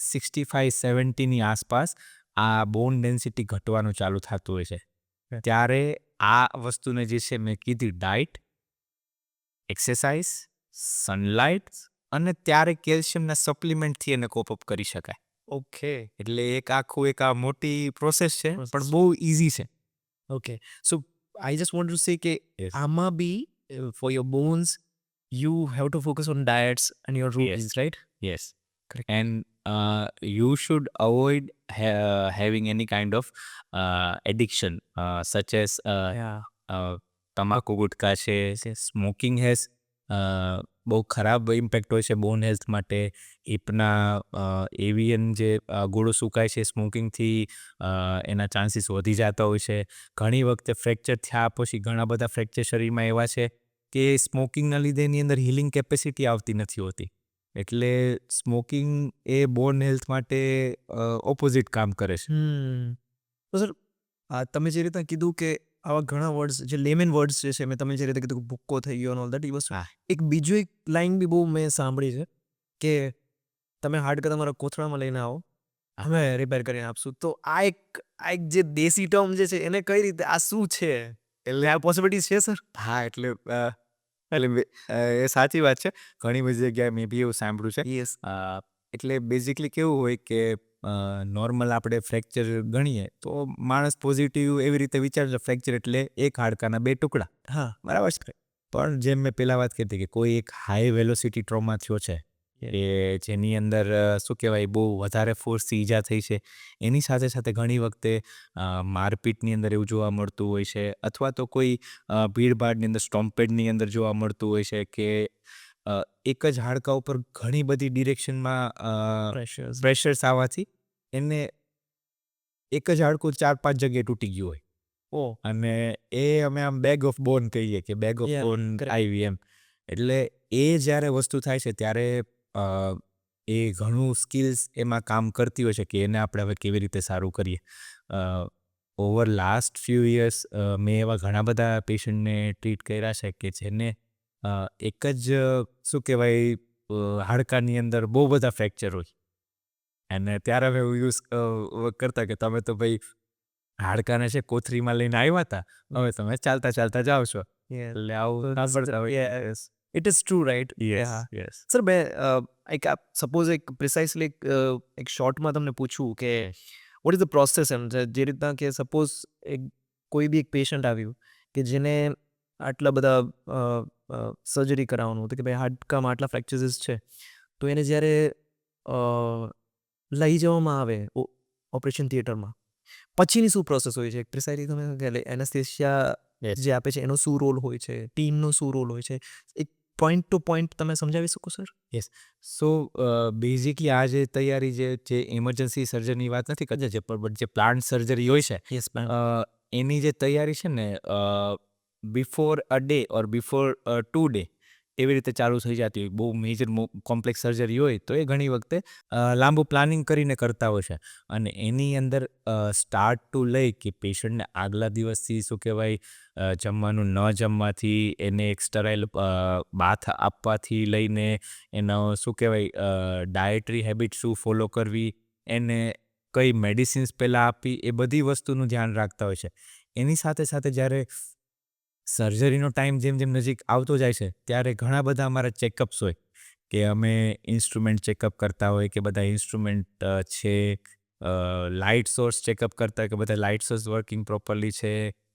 65-70ની આસપાસ આ બોન ડેન્સિટી ઘટવાનું ચાલુ થતું હોય છે. ત્યારે આ વસ્તુને જે છે મેં કીધી ડાયટ, એક્સરસાઇઝ, સનલાઇટ, અને ત્યારે કેલ્શિયમના સપ્લિમેન્ટથી એને કોપ અપ કરી શકાય. ઓકે. એટલે એક આ મોટી પ્રોસેસ છે, Process. પણ બહુ ઇઝી છે. Okay. So I just want to say કે Yes. આમાં બી for your bones, you have to focus on diets and your routines, right? Yes. Correct. And you should avoid having any kind of addiction, such as Yeah. તમાકુ ગુટકા છે, Yes. Smoking has બહુ ખરાબ impact હોય છે બોન health માટે. હિપના avian જે ગોળો સુકાય છે સ્મોકિંગથી, એના ચાન્સીસ વધી જતા હોય છે. ઘણી વખતે ફ્રેક્ચર થયા પછી ઘણા બધા ફ્રેક્ચર શરીરમાં એવા છે કે સ્મોકિંગના લીધે એની અંદર હિલિંગ કેપેસિટી આવતી નથી હોતી. એટલે સ્મોકિંગ એ બોન હેલ્થ માટે ઓપોઝિટ કામ કરે છે. તો સર તમે જે રીતે કીધું કે આવા ઘણા વર્ડ્સ જે લેમેન વર્ડ્સ જે છે, મેં તમે જે રીતે કીધું કે ભૂક્કો થઈ ગયો અને ઓલ દેટ, એ વસ્તુ હા. એક બીજું એક લાઈન બી બહુ મેં સાંભળી છે કે તમે હાડકા તમારા કોથળામાં લઈને આવો, અમે રિપેર કરીને આપશું. તો આ એક જે દેશી ટર્મ જે છે એને કઈ રીતે, આ શું છે, એટલે આ પોસિબિલિટી છે સર? હા, એ સાચી વાત છે. ઘણી બધી જગ્યાએ મેં બી એવું સાંભળ્યું છે. યસ. એટલે બેઝિકલી કેવું હોય કે નોર્મલ આપણે ફ્રેક્ચર ગણીએ તો માણસ પોઝિટિવ એવી રીતે વિચારે ફ્રેક્ચર એટલે એક હાડકાના બે ટુકડા, હા. બરાબર છે. પણ જેમ મેં પહેલાં વાત કરી હતી કે કોઈ એક હાઈ વેલોસિટી ટ્રોમા થયો છે કે જેની અંદર શું કહેવાય બહુ વધારે ફોર્સથી ઈજા થઈ છે, એની સાથે સાથે ઘણી વખતે મારપીટની અંદર એવું જોવા મળતું હોય છે, અથવા તો કોઈ ભીડભાડની અંદર સ્ટોમ્પેડની અંદર જોવા મળતું હોય છે કે એક જ હાડકા ઉપર ઘણી બધી ડિરેક્શનમાં પ્રેશર્સ. પ્રેશર્સ આવવાથી એને એક જ હાડકું 4-5 જગ્યાએ તૂટી ગયું હોય. ઓ. અને એ અમે આમ બેગ ઓફ બોન કહીએ કે bag of Yeah, bone correct. આવી એમ. એટલે એ જ્યારે વસ્તુ થાય છે ત્યારે એ ઘણું સ્કિલ્સ એમાં કામ કરતી હોય છે કે એને આપણે હવે કેવી રીતે સારું કરીએ. ઓવર લાસ્ટ ફ્યુ યર્સ મેં એવા ઘણા બધા પેશન્ટને ટ્રીટ કર્યા છે કે જેને એક જ શું કહેવાય હાડકાની અંદર બહુ બધા ફ્રેક્ચર હોય, અને ત્યારે અમે એવું યુઝ કરતા કે તમે તો ભાઈ હાડકાને છે કોથરીમાં લઈને આવ્યા હતા, હવે તમે ચાલતા ચાલતા જાઓ છો. Yeah. એટલે આવું સાંભળતા હોય. Yes. It is true, right? Yes, Yeah. yes. Sir મેં એક સપોઝ એક પ્રિસાઇસલી એક શોર્ટમાં તમને પૂછું કે વોટ ઇઝ ધ પ્રોસેસ, એમ જે રીતના કે સપોઝ એક કોઈ બી એક પેશન્ટ આવ્યું કે જેને આટલા બધા સર્જરી કરાવવાનું હતું કે ભાઈ હાડકામાં આટલા ફ્રેક્ચર્સ છે, તો એને જ્યારે લઈ જવામાં આવે ઓપરેશન થિયેટરમાં, પછીની શું પ્રોસેસ હોય છે? પ્રિસાઇસલી તમે એનેસ્થેશિયા Yes. જે આપે છે એનો શું રોલ હોય છે, ટીમનો શું રોલ હોય છે, એક પોઈન્ટ ટુ પોઈન્ટ તમે સમજાવી શકો સર? સો બેઝિકલી આ જે તૈયારી જે ઇમરજન્સી સર્જરીની વાત નથી કરતા, જે પ્લાન્ટ સર્જરી હોય છે, યસ મેમ. એની જે તૈયારી છે ને before a day or before 2 day એવી રીતે ચાલુ થઈ જતી હોય. બહુ મેજર કોમ્પ્લેક્સ સર્જરી હોય તો એ ઘણી વખતે લાંબુ પ્લાનિંગ કરીને કરતા હોય છે. અને એની અંદર સ્ટાર્ટ ટુ લઈ કે પેશન્ટને આગલા દિવસથી શું કહેવાય જમવાનું ન જમવાથી, એને એક સ્ટરાઇલ બાથ આપવાથી લઈને એનો શું કહેવાય ડાયટરી હેબિટ શું ફોલો કરવી, એને કઈ મેડિસિન્સ પહેલાં આપી, એ બધી વસ્તુનું ધ્યાન રાખતા હોય છે. એની સાથે સાથે જ્યારે સર્જરીનો ટાઈમ જેમ જેમ નજીક આવતો જાય છે ત્યારે ઘણા બધા અમારા ચેકઅપ્સ હોય કે અમે ઇન્સ્ટ્રુમેન્ટ ચેકઅપ કરતા હોય કે બધા ઇન્સ્ટ્રુમેન્ટ છે, લાઇટ સોર્સ ચેકઅપ કરતા હોય કે બધા લાઇટ સોર્સ વર્કિંગ પ્રોપરલી છે,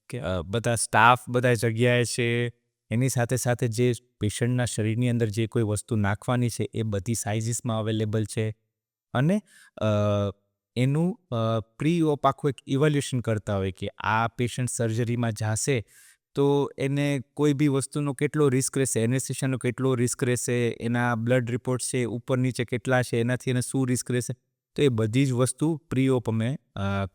કે બધા સ્ટાફ બધા જગ્યાએ છે. એની સાથે સાથે જે પેશન્ટના શરીરની અંદર જે કોઈ વસ્તુ નાખવાની છે એ બધી સાઇઝીસમાં અવેલેબલ છે. અને એનું પ્રી ઓપ આખું એક ઇવોલ્યુશન કરતા હોય કે આ પેશન્ટ સર્જરીમાં જશે તો એને કોઈ બી વસ્તુનો કેટલો રિસ્ક રહેશે, એનેસ્થેશિયાનો કેટલો રિસ્ક રહેશે, એના બ્લડ રિપોર્ટ છે ઉપર નીચે કેટલા છે, એનાથી એને શું રિસ્ક રહેશે, તો એ બધી જ વસ્તુ પ્રી ઓપ અમે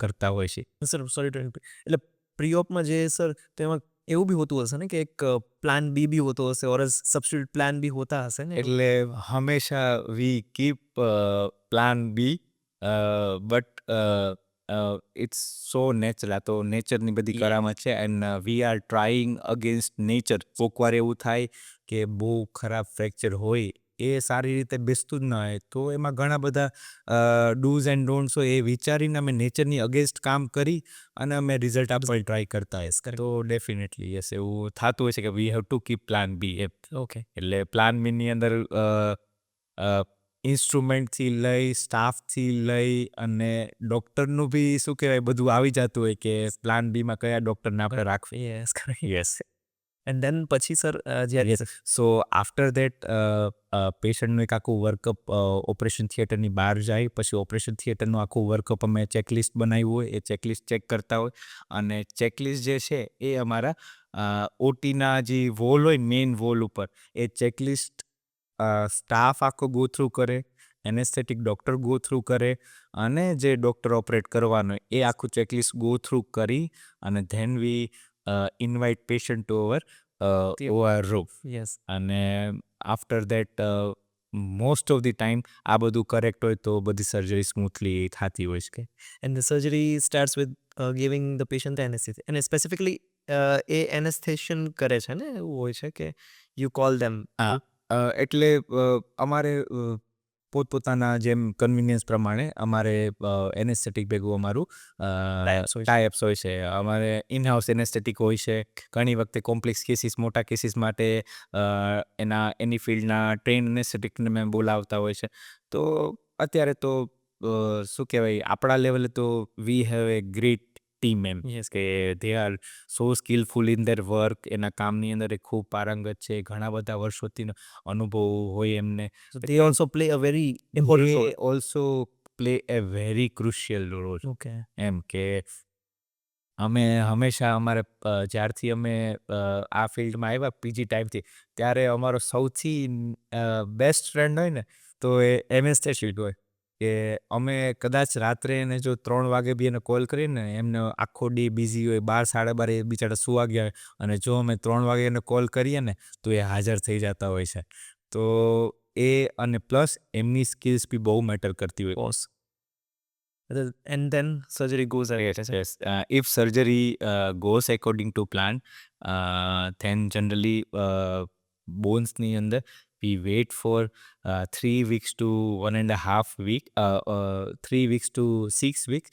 કરતા હોય છે. સર સોરી ટુ એટલે પ્રી ઓપમાં જે સર, તો એમાં એવું બી હોતું હશે ને કે એક પ્લાન બી બી હોતો હશે, ઓર સબસ્ટિટ્યુટ પ્લાન બી હોતા હશે ને? એટલે હંમેશા we keep plan B, but it's so natural. આ તો નેચરની બધી કરામત છે, and we are trying against nature. કોક વાર એવું થાય કે બહુ ખરાબ ફ્રેક્ચર હોય, એ સારી રીતે બેસતું જ ના હોય, તો એમાં ઘણા બધા ડૂઝ એન્ડ ડોન્ટ્સ હોય, એ વિચારીને અમે નેચરની અગેન્સ્ટ કામ કરી અને અમે રિઝલ્ટ આપવા ટ્રાય કરતા હોય. તો ડેફિનેટલી યસ, એવું થતું હોય છે કે we have to keep plan B. Okay. એટલે પ્લાન બીની અંદર ઇન્સ્ટ્રુમેન્ટથી લઈ, સ્ટાફથી લઈ અને ડૉક્ટરનું બી શું કહેવાય બધું આવી જતું હોય કે પ્લાન બીમાં કયા ડૉક્ટરને આપણે રાખવું. યસ. યસ. એન્ડ દેન પછી સર જ્યારે સો આફ્ટર દેટ પેશન્ટનું એક આખું વર્કઅપ ઓપરેશન થિયેટરની બહાર જાય, પછી ઓપરેશન થિયેટરનું આખું વર્કઅપ અમે ચેકલિસ્ટ બનાવ્યું હોય, એ ચેકલિસ્ટ ચેક કરતા હોય. અને ચેકલિસ્ટ જે છે એ અમારા ઓટીના જે વોલ હોય, મેઇન વોલ ઉપર, એ ચેકલિસ્ટ સ્ટાફ આખો ગો થ્રુ કરે, એનેસ્થેટિક ડૉક્ટર ગો થ્રુ કરે, અને જે ડૉક્ટર ઓપરેટ કરવાનો હોય એ આખું ચેકલિસ્ટ ગો થ્રુ કરી, અને then we invite patient over room. Yes અને after that most of the time આ બધું કરેક્ટ હોય તો બધી સર્જરી સ્મૂથલી થતી હોય છે. And the surgery starts with giving the patient anaesthesia, અને સ્પેસિફિકલી એ એનેસ્થેશિયન કરે છે ને, એવું હોય છે કે યુ કોલ ધેમ. એટલે અમારે પોતપોતાના જેમ કન્વિનિયન્સ પ્રમાણે અમારે એનેસ્થેટિક ભેગું અમારું Tie-ups હોય છે. ટાઈપ્સ હોય છે. અમારે ઇનહાઉસ એનેસ્થેટિક હોય છે. ઘણી વખતે કોમ્પ્લેક્સ કેસીસ, મોટા કેસીસ માટે એની ફિલ્ડના ટ્રેન એનેસ્થેટિકને મેં બોલાવતા હોય છે. તો અત્યારે તો શું કહેવાય, આપણા લેવલે તો we have a great team એમ, Yes. કે they are so skilful in their work. એના કામની અંદર એ ખૂબ પારંગત છે, ઘણા બધા વર્ષોથી અનુભવ હોય એમને. So they also play a very important role. Also play a very crucial role. Okay. એમ કે અમે હંમેશા અમારે જ્યારથી અમે આ ફિલ્ડમાં આવ્યા પીજી ટાઈમથી, ત્યારે અમારો સૌથી બેસ્ટ ફ્રેન્ડ હોય ને તો એ એનેસ્થેટિસ્ટ હોય. કે અમે કદાચ રાત્રે એને જો 3 વાગે બી એને કોલ કરીને, એમને આખો ડે બિઝી હોય, 12-12:30 એ બિચારા સુવા ગયા હોય, અને જો અમે 3 વાગે એને કોલ કરીએ ને તો એ હાજર થઈ જતા હોય છે. તો એ, અને પ્લસ એમની સ્કિલ્સ બી બહુ મેટર કરતી હોય. Course. And then surgery goes ahead. Yes. If surgery goes according to plan, then generally bonesની અંદર we wait for 3 weeks to 1.5 week, 3 weeks to 6 weeks.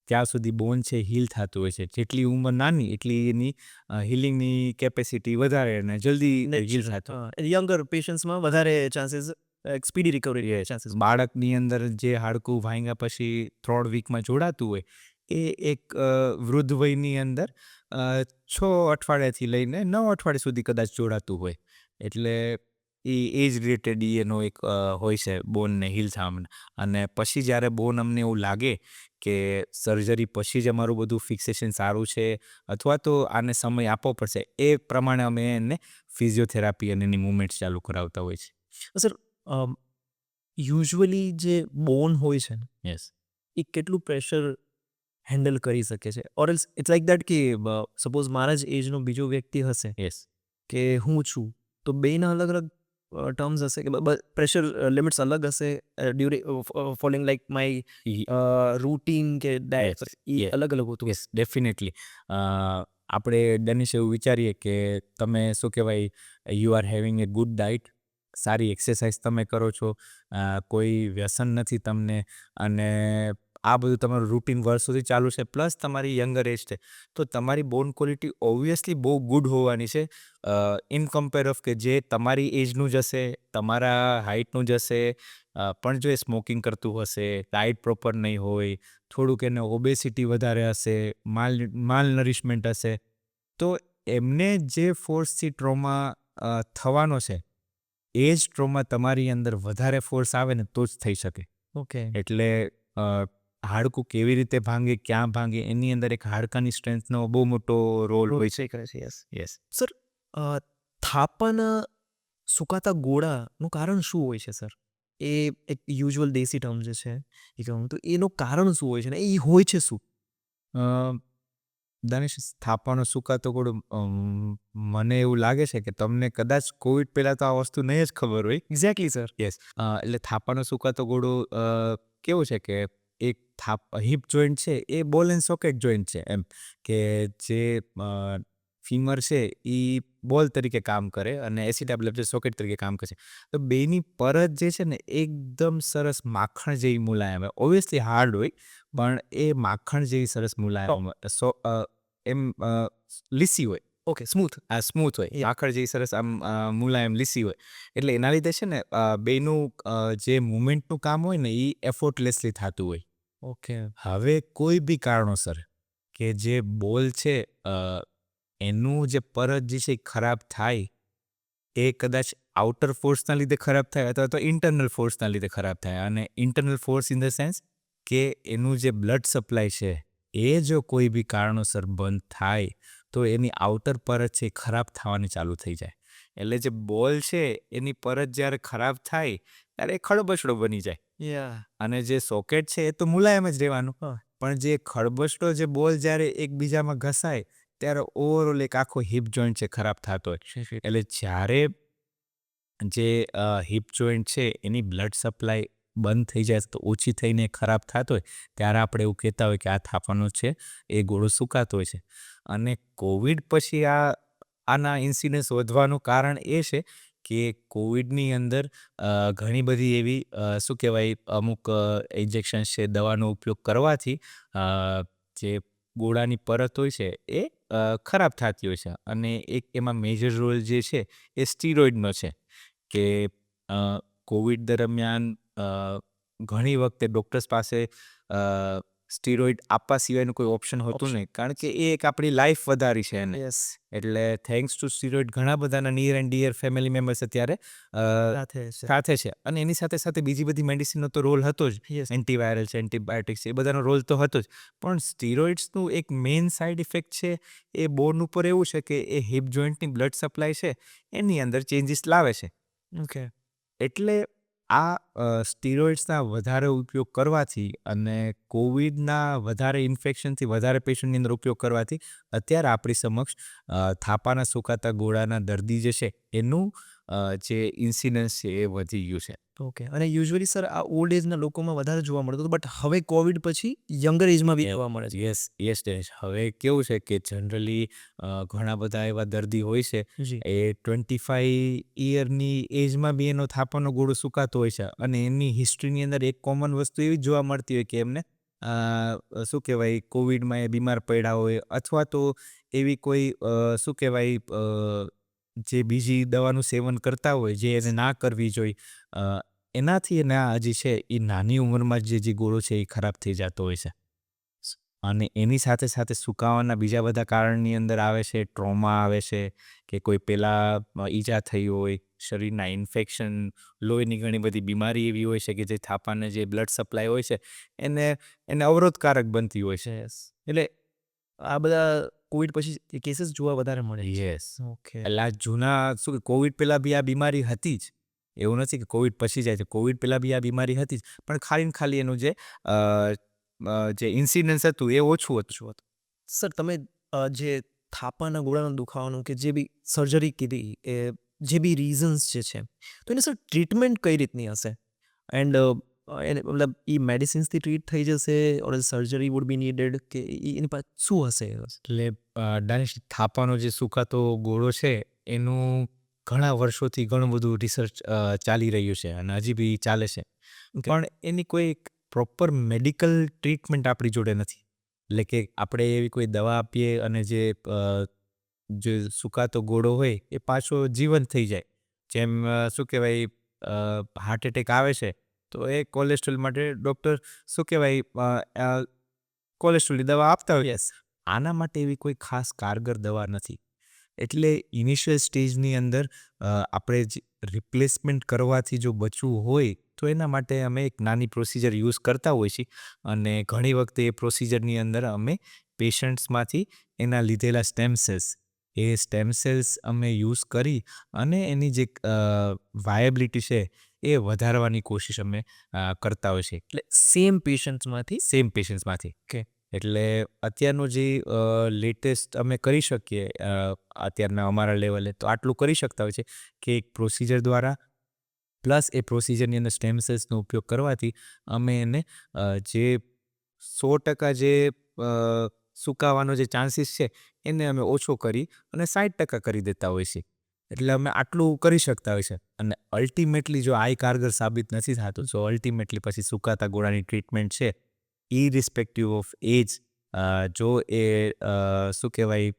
ત્યાં સુધી બોન છે હીલ થતું હોય છે. જેટલી ઉંમર નાની એટલી એની હિલિંગની કેપેસિટી વધારે, અને જલ્દી હીલ થતું. યંગર પેશન્ટ્સમાં વધારે ચાન્સીસ સ્પીડી રિકવરી ચાન્સીસ. બાળકની અંદર જે હાડકું ભાંગ્યા પછી 3 વીકમાં જોડાતું હોય, એ એક વૃદ્ધ વયની અંદર 6 અઠવાડિયાથી લઈને 9 અઠવાડિયા સુધી કદાચ જોડાતું હોય. એટલે એ એજ રિલેટેડ એનો એક હોય છે બોનને હીલ થવામાં. અને પછી જ્યારે બોન અમને એવું લાગે કે સર્જરી પછી જ અમારું બધું ફિક્સેશન સારું છે, અથવા તો આને સમય આપવો પડશે, એ પ્રમાણે અમે એને ફિઝિયોથેરાપી અને એની મુવમેન્ટ્સ ચાલુ કરાવતા હોય છે. સર યુઝ્યુઅલી જે બોન હોય છે ને, યસ. એ કેટલું પ્રેશર હેન્ડલ કરી શકે છે? Or else it's like that કે સપોઝ મારા જ એજનો બીજો વ્યક્તિ હશે, યસ. કે હું છું, તો બેના અલગ અલગ ટર્મ્સ હશે, કે પ્રેશર લિમિટ્સ અલગ હશે ફોલોઈંગ લાઈક માય રૂટીન કે ડાયટ, એ Yeah. અલગ અલગ હોતું. Yes, definitely. આપણે ડેનિશ એવું વિચારીએ કે તમે શું કહેવાય, you are having A good diet, સારી એક્સરસાઇઝ તમે કરો છો, કોઈ વ્યસન નથી તમને, અને આ બધું તમારું રૂટીન વર્ષોથી ચાલુ છે, પ્લસ તમારી યંગર એજ છે, તો તમારી બોન ક્વોલિટી ઓબ્વિયસલી બહુ ગુડ હોવાની છે, ઇન કમ્પેર ઓફ કે જે તમારી એજનું જ હશે, તમારા હાઇટનું જ હશે, પણ જો એ સ્મોકિંગ કરતું હશે, ડાયટ પ્રોપર નહીં હોય, થોડુંક એને ઓબેસિટી વધારે હશે, માલ નરિશમેન્ટ હશે, તો એમને જે ફોર્સથી ટ્રોમા થવાનો છે, એ જ ટ્રોમા તમારી અંદર વધારે ફોર્સ આવે ને તો જ થઈ શકે. ઓકે. એટલે હાડકું કેવી રીતે ભાંગે, ક્યાં ભાંગે, એની અંદર એક હાડકાની સ્ટ્રેન્થનો બહુ મોટો રોલ હોય છે. કરે છે. યસ. યસ. સર થાપણ સુકાતા ગોળાનું કારણ શું હોય છે સર? એ એક યુઝ્યુઅલ દેશી ટર્મ જે છે એ કહું તો એનું કારણ શું હોય છે ને એ હોય છે શું? દાનિશ, થાપાનો સુકાતો ગોળો, મને એવું લાગે છે કે તમને કદાચ કોવિડ પહેલાં તો આ વસ્તુ નહીં જ ખબર હોય. Exactly sir. યસ. એટલે થાપાનો સુકાતો ગોળો કેવું છે કે એક હિપ જોઈન્ટ છે, એ બોલ એન્ડ સોકેટ જોઈન્ટ છે, એમ કે જે ફીમર છે એ બોલ તરીકે કામ કરે અને એસિટાબ્લેટ સોકેટ તરીકે કામ કરે છે. તો બેની પરત જે છે ને એકદમ સરસ માખણ જેવી મુલાયમ હોય, ઓબ્વિયસલી હાર્ડ હોય, પણ એ માખણ જેવી સરસ મુલાયમ એમ લીસી હોય. ઓકે. સ્મૂથ. આ સ્મૂથ હોય, માખણ જેવી સરસ આમ મુલાયમ લીસી હોય. એટલે એના લીધે છે ને બેનું જે મુવમેન્ટનું કામ હોય ને એ એફોર્ટલેસલી થતું હોય. ઓકે. હવે કોઈ બી કારણોસર કે જે બોલ છે એનું જે પરત જે છે એ ખરાબ થાય એ કદાચ આઉટર ફોર્સના લીધે ખરાબ થાય અથવા તો ઇન્ટરનલ ફોર્સના લીધે ખરાબ થાય. અને internal force in the sense કે એનું જે બ્લડ સપ્લાય છે એ જો કોઈ બી કારણોસર બંધ થાય તો એની આઉટર પરત છે એ ખરાબ થવાની ચાલુ થઈ જાય. એટલે જે બોલ છે એની પરત જ્યારે ખરાબ થાય ત્યારે એ ખડબચડો બની જાય. યા અને જે સોકેટ છે એ તો મુલાયમ જ રહેવાનું. હા. પણ જે ખડબચડો જે બોલ જ્યારે એકબીજામાં ઘસાય ત્યારે ઓવરઓલ એક આખો હિપ જોઈન્ટ છે ખરાબ થતો હોય. એટલે જ્યારે જે હિપ જોઈન્ટ છે એની બ્લડ સપ્લાય બંધ થઈ જાય તો ઓછી થઈને ખરાબ થતો હોય ત્યારે આપણે એવું કહેતા હોય કે આ થાપાનો છે એ ગોળો સુકાતો હોય છે. અને કોવિડ પછી આના ઇન્સિડન્સ વધવાનું કારણ એ છે કે કોવિડની અંદર ઘણી બધી એવી શું કહેવાય અમુક ઇન્જેક્શન્સ છે દવાનો ઉપયોગ કરવાથી જે ગોળાની પરત હોય છે એ ખરાબ થતી હોય છે. અને એક એમાં મેજર રોલ જે છે એ સ્ટીરોઇડનો છે કે કોવિડ દરમિયાન ઘણી વખતે ડૉક્ટર્સ પાસે સ્ટીરોઇડ આપવા સિવાયનું કોઈ ઓપ્શન હોતું નહીં, કારણ કે એ એક આપણી લાઈફ વધારી છે એને. યસ એટલે થેન્ક્સ ટુ સ્ટીરોઇડ ઘણા બધાના near and dear family members અત્યારે સાથે છે. સાથે છે. અને એની સાથે સાથે બીજી બધી મેડિસિનનો તો રોલ હતો જ. યસ એન્ટીવાયરલ છે, એન્ટીબાયોટિક્સ એ બધાનો રોલ તો હતો જ. પણ સ્ટીરોઇડ્સનું એક મેઇન સાઇડ ઇફેક્ટ છે એ બોન ઉપર એવું છે કે એ હિપ જોઈન્ટની બ્લડ સપ્લાય છે એની અંદર ચેન્જીસ લાવે છે. ઓકે એટલે આ સ્ટીરોઇડ્સના વધારે ઉપયોગ કરવાથી અને કોવિડના વધારે ઇન્ફેક્શનથી વધારે પેશન્ટની અંદર ઉપયોગ કરવાથી અત્યારે આપણી સમક્ષ થાપાના સુકાતા ગોળાના દર્દી જે છે એનું જે ઇન્સિડન્સ છે એ વધી ગયું છે. ઓકે. અને યુઝ્યુઅલી સર આ ઓલ્ડ એજના લોકોમાં વધારે જોવા મળતું હતું, બટ હવે કોવિડ પછી યંગર એજમાં બી જોવા મળે છે. યસ દિનેશ, હવે કેવું છે કે જનરલી ઘણા બધા એવા દર્દી હોય છે જી એ 25 યરની એજમાં બી એનો થાપાનો ગોળો સુકાતો હોય છે. અને એની હિસ્ટ્રીની અંદર એક કોમન વસ્તુ એવી જ જોવા મળતી હોય કે એમને શું કહેવાય કોવિડમાં એ બીમાર પડ્યા હોય અથવા તો એવી કોઈ શું કહેવાય જે બીજી દવાનું સેવન કરતા હોય જે એને ના કરવી જોઈએ એનાથી એને આ હજી છે એ નાની ઉંમરમાં જે ગોળો છે એ ખરાબ થઈ જતો હોય છે. અને એની સાથે સાથે સુકાવાના બીજા બધા કારણની અંદર આવે છે ટ્રોમા આવે છે કે કોઈ પેલા ઈજા થઈ હોય, શરીરના ઇન્ફેક્શન, લોહીની ઘણી બધી બીમારી એવી હોય છે કે જે થાપાને જે બ્લડ સપ્લાય હોય છે એને અવરોધકારક બનતી હોય છે. યસ એટલે આ બધા કોવિડ પછી કેસીસ જોવા વધારે મળે છે. યસ. ઓકે એટલે આ જૂના શું કોવિડ પહેલાં બી આ બીમારી હતી જ, એવું નથી કે કોવિડ પછી જાય છે, કોવિડ પહેલાં બી આ બીમારી હતી જ, પણ ખાલી ને ખાલી એનું જે ઇન્સિડન્સ હતું એ ઓછું હતું. સર તમે જે થાપાના ગોળાના દુખાવાનું કે જે બી સર્જરી કીધી એ જે બી રીઝન્સ જે છે તો એને સર ટ્રીટમેન્ટ કઈ રીતની હશે? એન્ડ એને મતલબ એ મેડિસિન્સથી ટ્રીટ થઈ જશે ઓર સર્જરી વુડ બી નીડેડ કે એની પાસે શું હશે? એટલે દાનિશ, થાપાનો જે સુકાતો ગોળો છે એનું ઘણા વર્ષોથી ઘણું બધું રિસર્ચ ચાલી રહ્યું છે અને હજી બી ચાલે છે. Okay. પણ એની કોઈ પ્રોપર મેડિકલ ટ્રીટમેન્ટ આપણી જોડે નથી. એટલે કે આપણે એવી કોઈ દવા આપીએ અને જે સુકાતો ગોળો હોય એ પાછો જીવંત થઈ જાય. જેમ શું કહેવાય હાર્ટ એટેક આવે છે તો એ કોલેસ્ટ્રોલ માટે ડૉક્ટર શું કહેવાય કોલેસ્ટ્રોલની દવા આપતા હોય. યસ આના માટે એવી કોઈ ખાસ કારગર દવા નથી. એટલે ઇનિશિયલ સ્ટેજની અંદર આપણે જ રિપ્લેસમેન્ટ કરવાથી જો બચવું હોય તો એના માટે અમે એક નાની પ્રોસિજર યુઝ કરતા હોઈએ છીએ. અને ઘણી વખતે એ પ્રોસિજરની અંદર અમે પેશન્ટ્સમાંથી એના લીધેલા સ્ટેમ સેલ્સ અમે યુઝ કરી અને એની જે વાયબિલિટી છે એ વધારવાની કોશિશ અમે કરતા હોઈએ છીએ. એટલે સેમ પેશન્ટ્સમાંથી સેમ પેશન્ટ્સમાંથી. Okay. એટલે અત્યારનું જે લેટેસ્ટ અમે કરી શકીએ અત્યારના અમારા લેવલે તો આટલું કરી શકતા હોય છે કે એક પ્રોસિજર દ્વારા પ્લસ એ પ્રોસિજરની અંદર સ્ટેમ સેલ્સનો ઉપયોગ કરવાથી અમે એને જે 100% જે સુકાવાનો જે ચાન્સીસ છે એને અમે ઓછો કરી અને 60% કરી દેતા હોય છે. એટલે અમે આટલું કરી શકતા હોય છે. અને અલ્ટિમેટલી જો આ કારગર સાબિત નથી થતું તો અલ્ટિમેટલી પછી સુકાતા ગોળાની ટ્રીટમેન્ટ છે ઇરિસ્પેક્ટિવ ઓફ એજ જો એ શું કહેવાય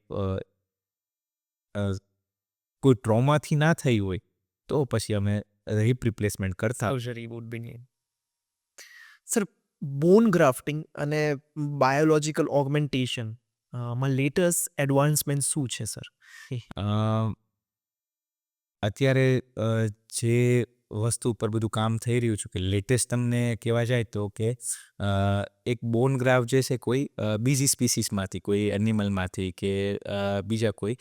કોઈ ટ્રોમાથી ના થઈ હોય તો પછી અમે હિપ રિપ્લેસમેન્ટ કરતા. Surgery would be need. Sir bone grafting અને બાયોલોજિકલ ઓગમેન્ટેશન આમાં લેટેસ્ટ એડવાન્સમેન્ટ શું છે સર? અ, અત્યારે જે વસ્તુ ઉપર બધું કામ થઈ રહ્યું છે કે લેટેસ્ટ તમને કહેવા જાય તો કે એક બોન ગ્રાફ જે છે કોઈ બીજી સ્પીસીસમાંથી, કોઈ એનિમલમાંથી કે બીજા કોઈ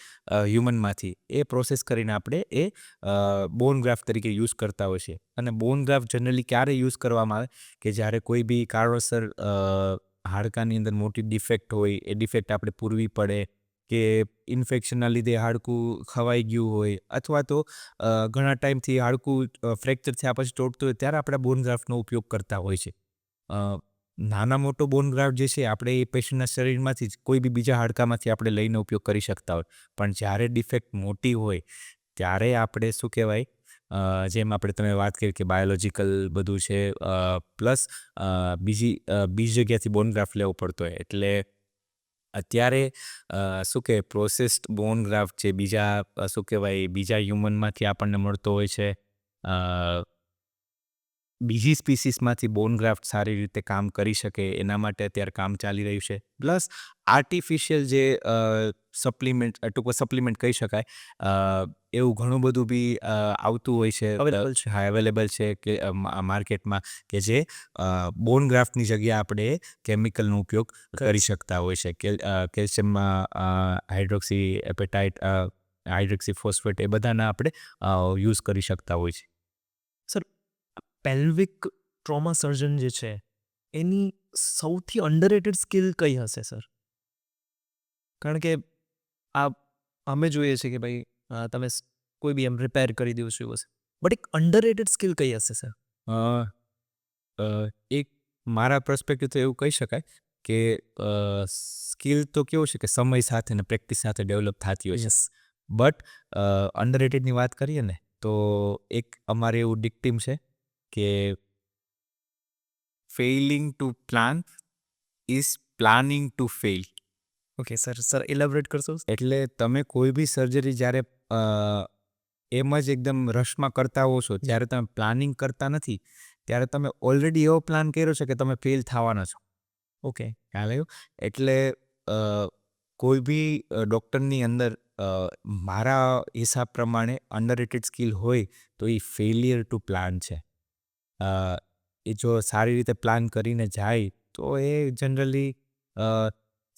હ્યુમનમાંથી એ પ્રોસેસ કરીને આપણે એ બોન ગ્રાફ તરીકે યુઝ કરતા હોય છે. અને બોન ગ્રાફ જનરલી ક્યારે યુઝ કરવામાં આવે કે જ્યારે કોઈ બી કારણોસર હાડકાની અંદર મોટી ડિફેક્ટ હોય, એ ડિફેક્ટ આપણે પૂરવી પડે કે ઇન્ફેક્શનના લીધે હાડકું ખવાઈ ગયું હોય અથવા તો ઘણા ટાઈમથી હાડકું ફ્રેક્ચર થયા પછી તોડતું હોય ત્યારે આપણે બોન ગ્રાફ્ટનો ઉપયોગ કરતા હોય છે. નાના મોટો બોન ગ્રાફ્ટ જે છે આપણે એ પેશન્ટના શરીરમાંથી જ કોઈ બી બીજા હાડકામાંથી આપણે લઈને ઉપયોગ કરી શકતા હોય, પણ જ્યારે ડિફેક્ટ મોટી હોય ત્યારે આપણે શું કહેવાય જેમ આપણે તમે વાત કરી કે બાયોલોજિકલ બધું છે પ્લસ બીજી જગ્યાથી બોન ગ્રાફ્ટ લેવો પડતો હોય એટલે અત્યારે શું કહેવાય પ્રોસેસ્ડ બોન ગ્રાફ્ટ છે બીજા શું કહેવાય બીજા હ્યુમનમાંથી આપણને મળતો હોય છે. બીજી સ્પીસીસમાંથી બોન ગ્રાફ્ટ સારી રીતે કામ કરી શકે એના માટે અત્યારે કામ ચાલી રહ્યું છે. પ્લસ આર્ટિફિશિયલ જે ટૂંકમાં સપ્લિમેન્ટ કહી શકાય એવું ઘણું બધું બી આવતું હોય છે. Available છે. હા, અવેલેબલ છે કે માર્કેટમાં કે જે બોન ગ્રાફ્ટની જગ્યાએ આપણે કેમિકલનો ઉપયોગ કરી શકતા હોય છે. કેલ્શિયમમાં હાઇડ્રોક્સી એપેટાઇટ, હાઇડ્રોક્સી ફોસ્ફેટ એ બધાના આપણે યુઝ કરી શકતા હોય છે. સર, પેલ્વિક ટ્રોમા સર્જન જે છે એની સૌથી અંડરરેટેડ સ્કિલ કઈ હશે સર? કારણ કે આ અમે જોઈએ છે કે ભાઈ તમે કોઈ બી એમ રિપેર કરી દો છો એવું હશે, બટ એક અંડરરેટેડ સ્કિલ કઈ હશે સર? અ, અ, એક મારા પર્સપેક્ટિવ તો એવું કહી શકાય કે સ્કિલ તો કેવું છે કે સમય સાથે ને પ્રેક્ટિસ સાથે ડેવલપ થતી હોય છે. બટ અંડરરેટેડની વાત કરીએ ને તો એક અમારે એવું ડિક્ટીમ છે કે failing to plan is planning to fail. Okay sir elaborate કરશો? એટલે તમે કોઈ બી સર્જરી જ્યારે એમ જ એકદમ રશમાં કરતા હો છો, જ્યારે તમે પ્લાનિંગ કરતા નથી ત્યારે તમે ઓલરેડી એવો પ્લાન કર્યો છે કે તમે ફેલ થવાના છો. ઓકે. ખ્યાલ આવ્યો? એટલે કોઈ બી ડૉક્ટરની અંદર મારા હિસાબ પ્રમાણે અંડરરેટેડ સ્કિલ હોય તો એ ફેલિયર ટુ પ્લાન છે. એ જો સારી રીતે પ્લાન કરીને જાય તો એ જનરલી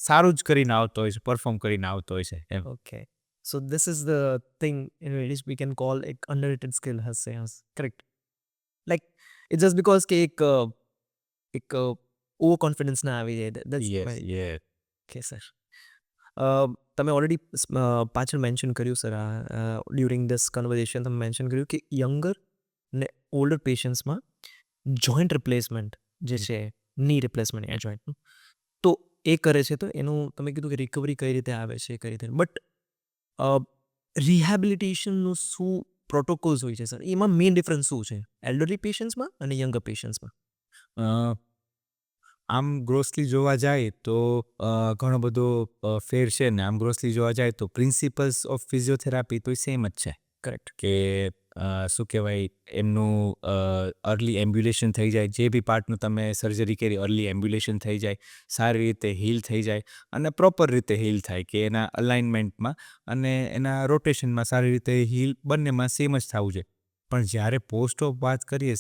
સારું જ કરીને આવતો હોય છે, પરફોર્મ કરીને આવતો હોય છે એમ. Okay. So this is the thing in which we can call એક અંડરરેટેડ સ્કિલ હશે. Correct. Like it just because કે એક ઓવર કોન્ફિડન્સ ના આવી જાય. યસ. Okay sir. તમે ઓલરેડી પાછળ મેન્શન કર્યું સર, ડ્યુરિંગ ધીસ કન્વર્ઝેશન તમે મેન્શન કર્યું કે યંગર ને ઓલ્ડર પેશન્ટ્સમાં જોઈન્ટ રિપ્લેસમેન્ટ જે છે, ની રિપ્લેસમેન્ટ એ જોઈન્ટનું, તો એ કરે છે તો એનું તમે કીધું કે રિકવરી કઈ રીતે આવે છે કઈ રીતે, બટ રિહેબિલિટેશનનું શું પ્રોટોકોલ્સ હોય છે સર? એમાં મેઇન ડિફરન્સ શું છે એલ્ડરલી પેશન્ટ્સમાં અને યંગર પેશન્ટ્સમાં? આમ ગ્રોસલી જોવા જાય તો ઘણો બધો ફેર છે ને આમ ગ્રોસલી જોવા જાય તો પ્રિન્સિપલ્સ ઓફ ફિઝિયોથેરાપી તો સેમ જ છે. કરેક્ટ. કે શું કહેવાય એમનું અર્લી એમ્બ્યુલેશન થઈ જાય, જે બી પાર્ટનું તમે સર્જરી કરી અર્લી એમ્બ્યુલેશન થઈ જાય, સારી રીતે હીલ થઈ જાય અને પ્રોપર રીતે હીલ થાય કે એના અલાઇનમેન્ટમાં અને એના રોટેશનમાં સારી રીતે હીલ બંનેમાં સેમ જ થવું જોઈએ. પણ જ્યારે પોસ્ટ ઓફ વાત કરીએ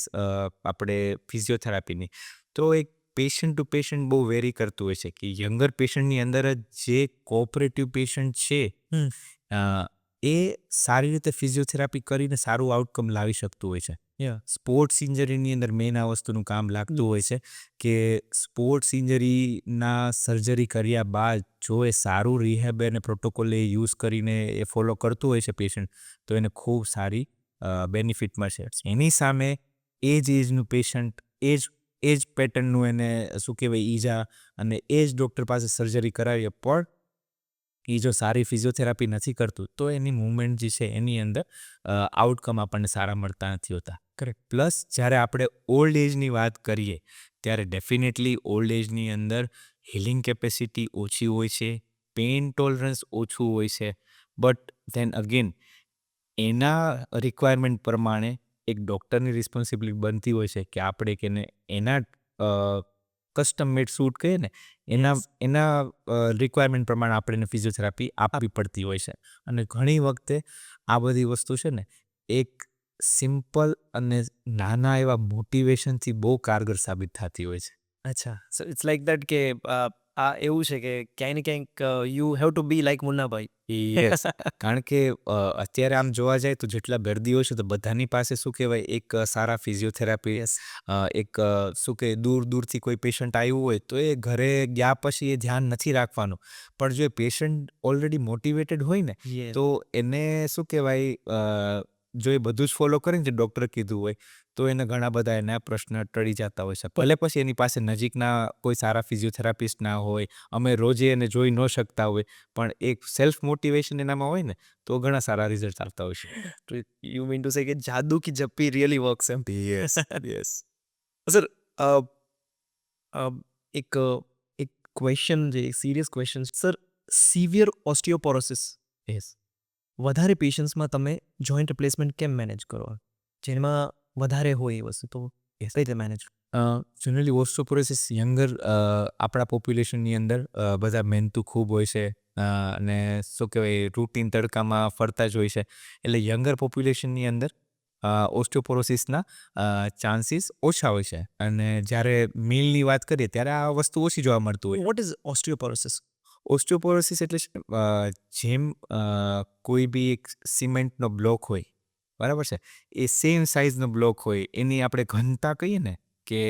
આપણે ફિઝિયોથેરાપીની તો એક પેશન્ટ ટુ પેશન્ટ બહુ વેરી કરતું હોય છે કે યંગર પેશન્ટની અંદર જ જે કોઓપરેટિવ પેશન્ટ છે એ સારી રીતે ફિઝિયોથેરાપી કરીને સારું આઉટકમ લાવી શકતું હોય છે. સ્પોર્ટ્સ ઇન્જરીની અંદર મેઇન આ વસ્તુનું કામ લાગતું હોય છે કે સ્પોર્ટ્સ ઇન્જરીના સર્જરી કર્યા બાદ જો એ સારું રિહેબ અને પ્રોટોકોલ એ યુઝ કરીને એ ફોલો કરતું હોય છે પેશન્ટ તો એને ખૂબ સારી બેનિફિટ મળશે. એની સામે એ જ એજનું પેશન્ટ એ જ પેટર્નનું એને શું કહેવાય ઈજા અને એ જ ડૉક્ટર પાસે સર્જરી કરાવીએ પણ એ જો સારી ફિઝિયોથેરાપી નથી કરતું તો એની મૂવમેન્ટ જે છે એની અંદર આઉટકમ આપણને સારા મળતા નથી હોતા. કરેક્ટ. પ્લસ જ્યારે આપણે ઓલ્ડ એજની વાત કરીએ ત્યારે ડેફિનેટલી ઓલ્ડ એજની અંદર હિલિંગ કેપેસિટી ઓછી હોય છે, પેઇન ટોલરન્સ ઓછું હોય છે, બટ ધેન અગેન એના રિક્વાયરમેન્ટ પ્રમાણે એક ડૉક્ટરની રિસ્પોન્સિબિલિટી બનતી હોય છે કે આપણે કે એના કસ્ટમ મેડ સૂટ કહીએ ને એના રિક્વાયરમેન્ટ પ્રમાણે આપણે એને ફિઝિયોથેરાપી આપવી પડતી હોય છે. અને ઘણી વખતે આ બધી વસ્તુ છે ને એક સિમ્પલ અને નાના એવા મોટિવેશનથી બહુ કારગર સાબિત થતી હોય છે. અચ્છા, સો ઇટ્સ લાઈક દેટ કે આ એવું છે કે ક્યાંય ને ક્યાંક you have to be like Munnabhai. Yes, કારણ કે અત્યારે આમ જોવા જાય તો જેટલા દર્દીઓ છે તો બધાની પાસે શું કહેવાય એક સારા ફિઝિયોથેરાપી યસ, એક શું કે દૂરથી કોઈ પેશન્ટ આવ્યું હોય તો એ ઘરે ગયા પછી એ ધ્યાન નથી રાખવાનું. પણ જો એ પેશન્ટ ઓલરેડી મોટિવેટેડ હોય ને યસ, તો એને શું કહેવાય જો એ બધું જ ફોલો કરે ને જે ડૉક્ટરે કીધું હોય તો એને ઘણા બધા એના પ્રશ્ન ટળી જતા હોય છે. ભલે પછી એની પાસે નજીકના કોઈ સારા ફિઝિયોથેરાપિસ્ટ ના હોય, અમે રોજે એને જોઈ ન શકતા હોય, પણ એક સેલ્ફ મોટિવેશન એનામાં હોય ને તો ઘણા સારા રિઝલ્ટ આવતા હોય છે. તો યુ મીન ટુ સે કે જાદુ કી જપ્પી રિયલી વર્ક્સ એમ. યસ યસ સર એક એક ક્વેશ્ચન છે, એક serious question. Sir, severe osteoporosis yes વધારે પેશન્ટ્સમાં તમે જોઈન્ટ રિપ્લેસમેન્ટ કેમ મેનેજ કરો? જેમાં વધારે હોય એ વસ્તુ તો કઈ રીતે મેનેજ? જનરલી ઓસ્ટિયોપોરોસિસ યંગર આપણા પોપ્યુલેશનની અંદર બધા મહેનતુ ખૂબ હોય છે અને શું કહેવાય રૂટીન તડકામાં ફરતા જ હોય છે. એટલે યંગર પોપ્યુલેશનની અંદર ઓસ્ટિયોપોરોસિસના ચાન્સીસ ઓછા હોય છે. અને જ્યારે મેલની વાત કરીએ ત્યારે આ વસ્તુ ઓછી જોવા મળતું હોય. What is osteoporosis? ઓસ્ટિયોપોરોસિસ એટલે જેમ કોઈ બી એક સિમેન્ટનો બ્લોક હોય, બરાબર છે, એ સેમ સાઇઝનો બ્લોક હોય, એની આપણે ઘનતા કહીએ ને કે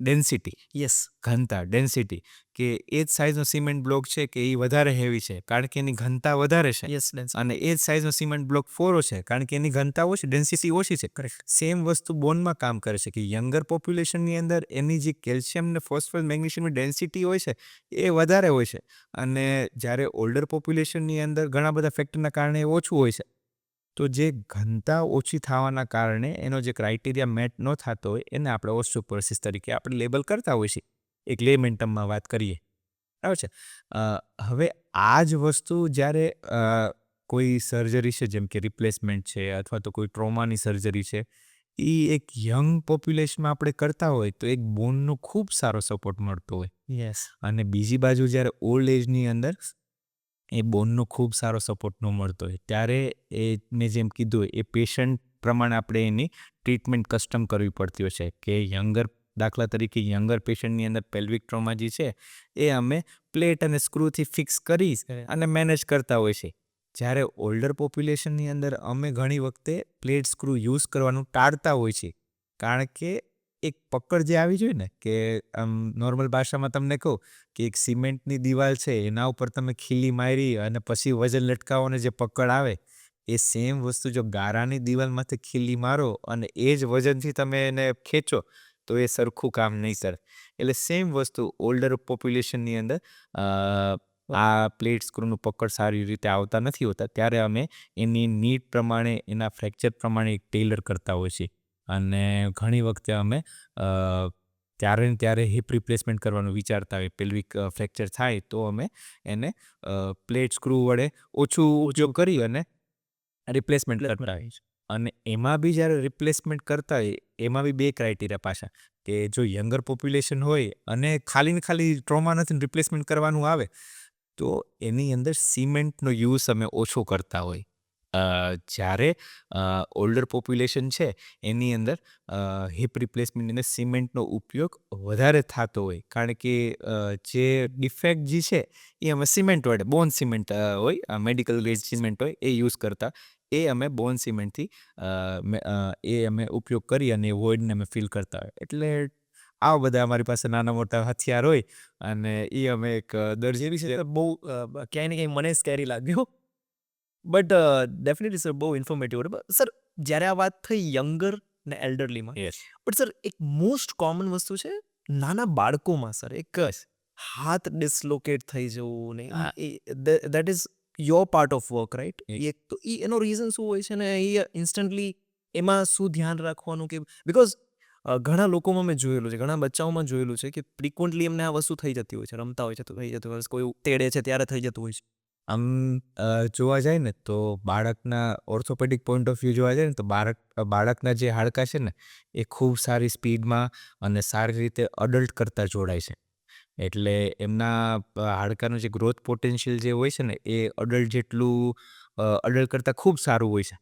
ડેન્સિટી, યસ, ઘનતા ડેન્સિટી, કે એ જ સાઇઝનો સિમેન્ટ બ્લોક છે કે એ વધારે હેવી છે કારણ કે એની ઘનતા વધારે છે. યસ, અને એ જ સાઇઝનો સિમેન્ટ બ્લોક ફોરો છે કારણ કે એની ઘનતા ઓછી, ડેન્સિટી ઓછી છે. કરેક્ટ. સેમ વસ્તુ બોનમાં કામ કરે છે કે યંગર પોપ્યુલેશનની અંદર એની જે કેલ્શિયમ ને ફોસ્ફરસ મેગ્નેશિયમની ડેન્સિટી હોય છે એ વધારે હોય છે. અને જ્યારે ઓલ્ડર પોપ્યુલેશનની અંદર ઘણા બધા ફેક્ટરના કારણે એ ઓછું હોય છે. તો જે ઘનતા ઓછી થવાના કારણે એનો જે ક્રાઇટેરિયા મેટ ન થતો હોય એને આપણે ઓસ્ટિયોપોરોસિસ તરીકે આપણે લેબલ કરતા હોઈએ છીએ, એક લેમેન્ટમમાં વાત કરીએ, બરાબર છે. હવે આ જ વસ્તુ જ્યારે કોઈ સર્જરી છે જેમ કે રિપ્લેસમેન્ટ છે અથવા તો કોઈ ટ્રોમાની સર્જરી છે એ એક યંગ પોપ્યુલેશનમાં આપણે કરતા હોય તો એક બોનનો ખૂબ સારો સપોર્ટ મળતો હોય. યસ, અને બીજી બાજુ જ્યારે ઓલ્ડ એજની અંદર એ બોનનો ખૂબ સારો સપોર્ટ ન મળતો હોય ત્યારે એ મેં જેમ કીધું એ પેશન્ટ પ્રમાણે આપણે એની ટ્રીટમેન્ટ કસ્ટમ કરવી પડતી હોય છે. કે યંગર દાખલા તરીકે યંગર પેશન્ટની અંદર પેલ્વિક ટ્રોમા જે છે એ અમે પ્લેટ અને સ્ક્રૂથી ફિક્સ કરી અને મેનેજ કરતા હોય છે. જ્યારે ઓલ્ડર પોપ્યુલેશનની અંદર અમે ઘણી વખતે પ્લેટ સ્ક્રૂ યુઝ કરવાનું ટાળતા હોય છે કારણ કે એક પકડ જે આવી જોઈએ ને કે નોર્મલ ભાષામાં તમને કહું કે એક સિમેન્ટની દિવાલ છે એના ઉપર તમે ખીલી મારી અને પછી વજન લટકાવોને જે પકડ આવે એ સેમ વસ્તુ જો ગારાની દિવાલમાંથી ખીલી મારો અને એ જ વજનથી તમે એને ખેંચો તો એ સરખું કામ નહીં કરે. એટલે સેમ વસ્તુ ઓલ્ડર પોપ્યુલેશનની અંદર આ પ્લેટ સ્ક્રૂનું પકડ સારી રીતે આવતા નથી હોતા ત્યારે અમે એની નીડ પ્રમાણે એના ફ્રેક્ચર પ્રમાણે એક ટેલર કરતા હોય છે. અને ઘણી વખતે અમે ત્યારે ને ત્યારે હિપ રિપ્લેસમેન્ટ કરવાનું વિચારતા હોય. પેલ્વિક ફ્રેક્ચર થાય તો અમે એને પ્લેટ સ્ક્રૂ વડે ઓછું ઉપયોગ કરી અને રિપ્લેસમેન્ટ કરતા હોય. અને એમાં બી જ્યારે રિપ્લેસમેન્ટ કરતા હોય એમાં બી બે ક્રાઇટેરિયા પાછા કે જો યંગર પોપ્યુલેશન હોય અને ખાલી ને ખાલી ટ્રોમા નથી રિપ્લેસમેન્ટ કરવાનું આવે તો એની અંદર સિમેન્ટનો યુઝ અમે ઓછો કરતા હોય. જ્યારે ઓલ્ડર પોપ્યુલેશન છે એની અંદર હિપ રિપ્લેસમેન્ટ અને સિમેન્ટનો ઉપયોગ વધારે થતો હોય કારણ કે જે ડિફેક્ટ જે છે એ અમે સિમેન્ટ વડે બોન સિમેન્ટ હોય, મેડિકલ ગ્રેડ સિમેન્ટ હોય એ યુઝ કરતા. એ અમે બોન સિમેન્ટથી એ અમે ઉપયોગ કરી અને એ વોઇડને અમે ફિલ કરતા હોય. એટલે આવા બધા અમારી પાસે નાના મોટા હથિયાર હોય અને એ અમે એક દર્દી છે બહુ ક્યાંય ને ક્યાંય મને સ્કેરી લાગ્યો, બટ ડેફિનેટલી સર બહુ ઇન્ફોર્મેટિવ. સર, જ્યારે આ વાત થઈ યંગર ને એલ્ડરલીમાં, બટ સર એક મોસ્ટ કોમન વસ્તુ છે નાના બાળકોમાં સર એક હાથ ડિસલોકેટ થઈ જવું ને that is your part of work, right? એક તો એનો રીઝન શું હોય છે ને એ ઇન્સ્ટન્ટલી એમાં શું ધ્યાન રાખવાનું કે બિકોઝ ઘણા લોકોમાં મેં જોયેલું છે, ઘણા બચ્ચાઓમાં જોયેલું છે કે ફ્રિકવન્ટલી એમને આ વસ્તુ થઈ જતી હોય છે, રમતા હોય છે તો થઈ જતું હોય છે, કોઈ તેડે છે ત્યારે થઈ જતું હોય છે. આમ જોવા જાય ને તો બાળકના ઓર્થોપેડિક પોઈન્ટ ઓફ વ્યૂ જોવા જાય ને તો બાળકના જે હાડકાં છે ને એ ખૂબ સારી સ્પીડમાં અને સારી રીતે અડલ્ટ કરતાં જોડાય છે. એટલે એમના હાડકાનું જે ગ્રોથ પોટેન્શિયલ જે હોય છે ને એ અડલ્ટ જેટલું અડલ્ટ કરતાં ખૂબ સારું હોય છે.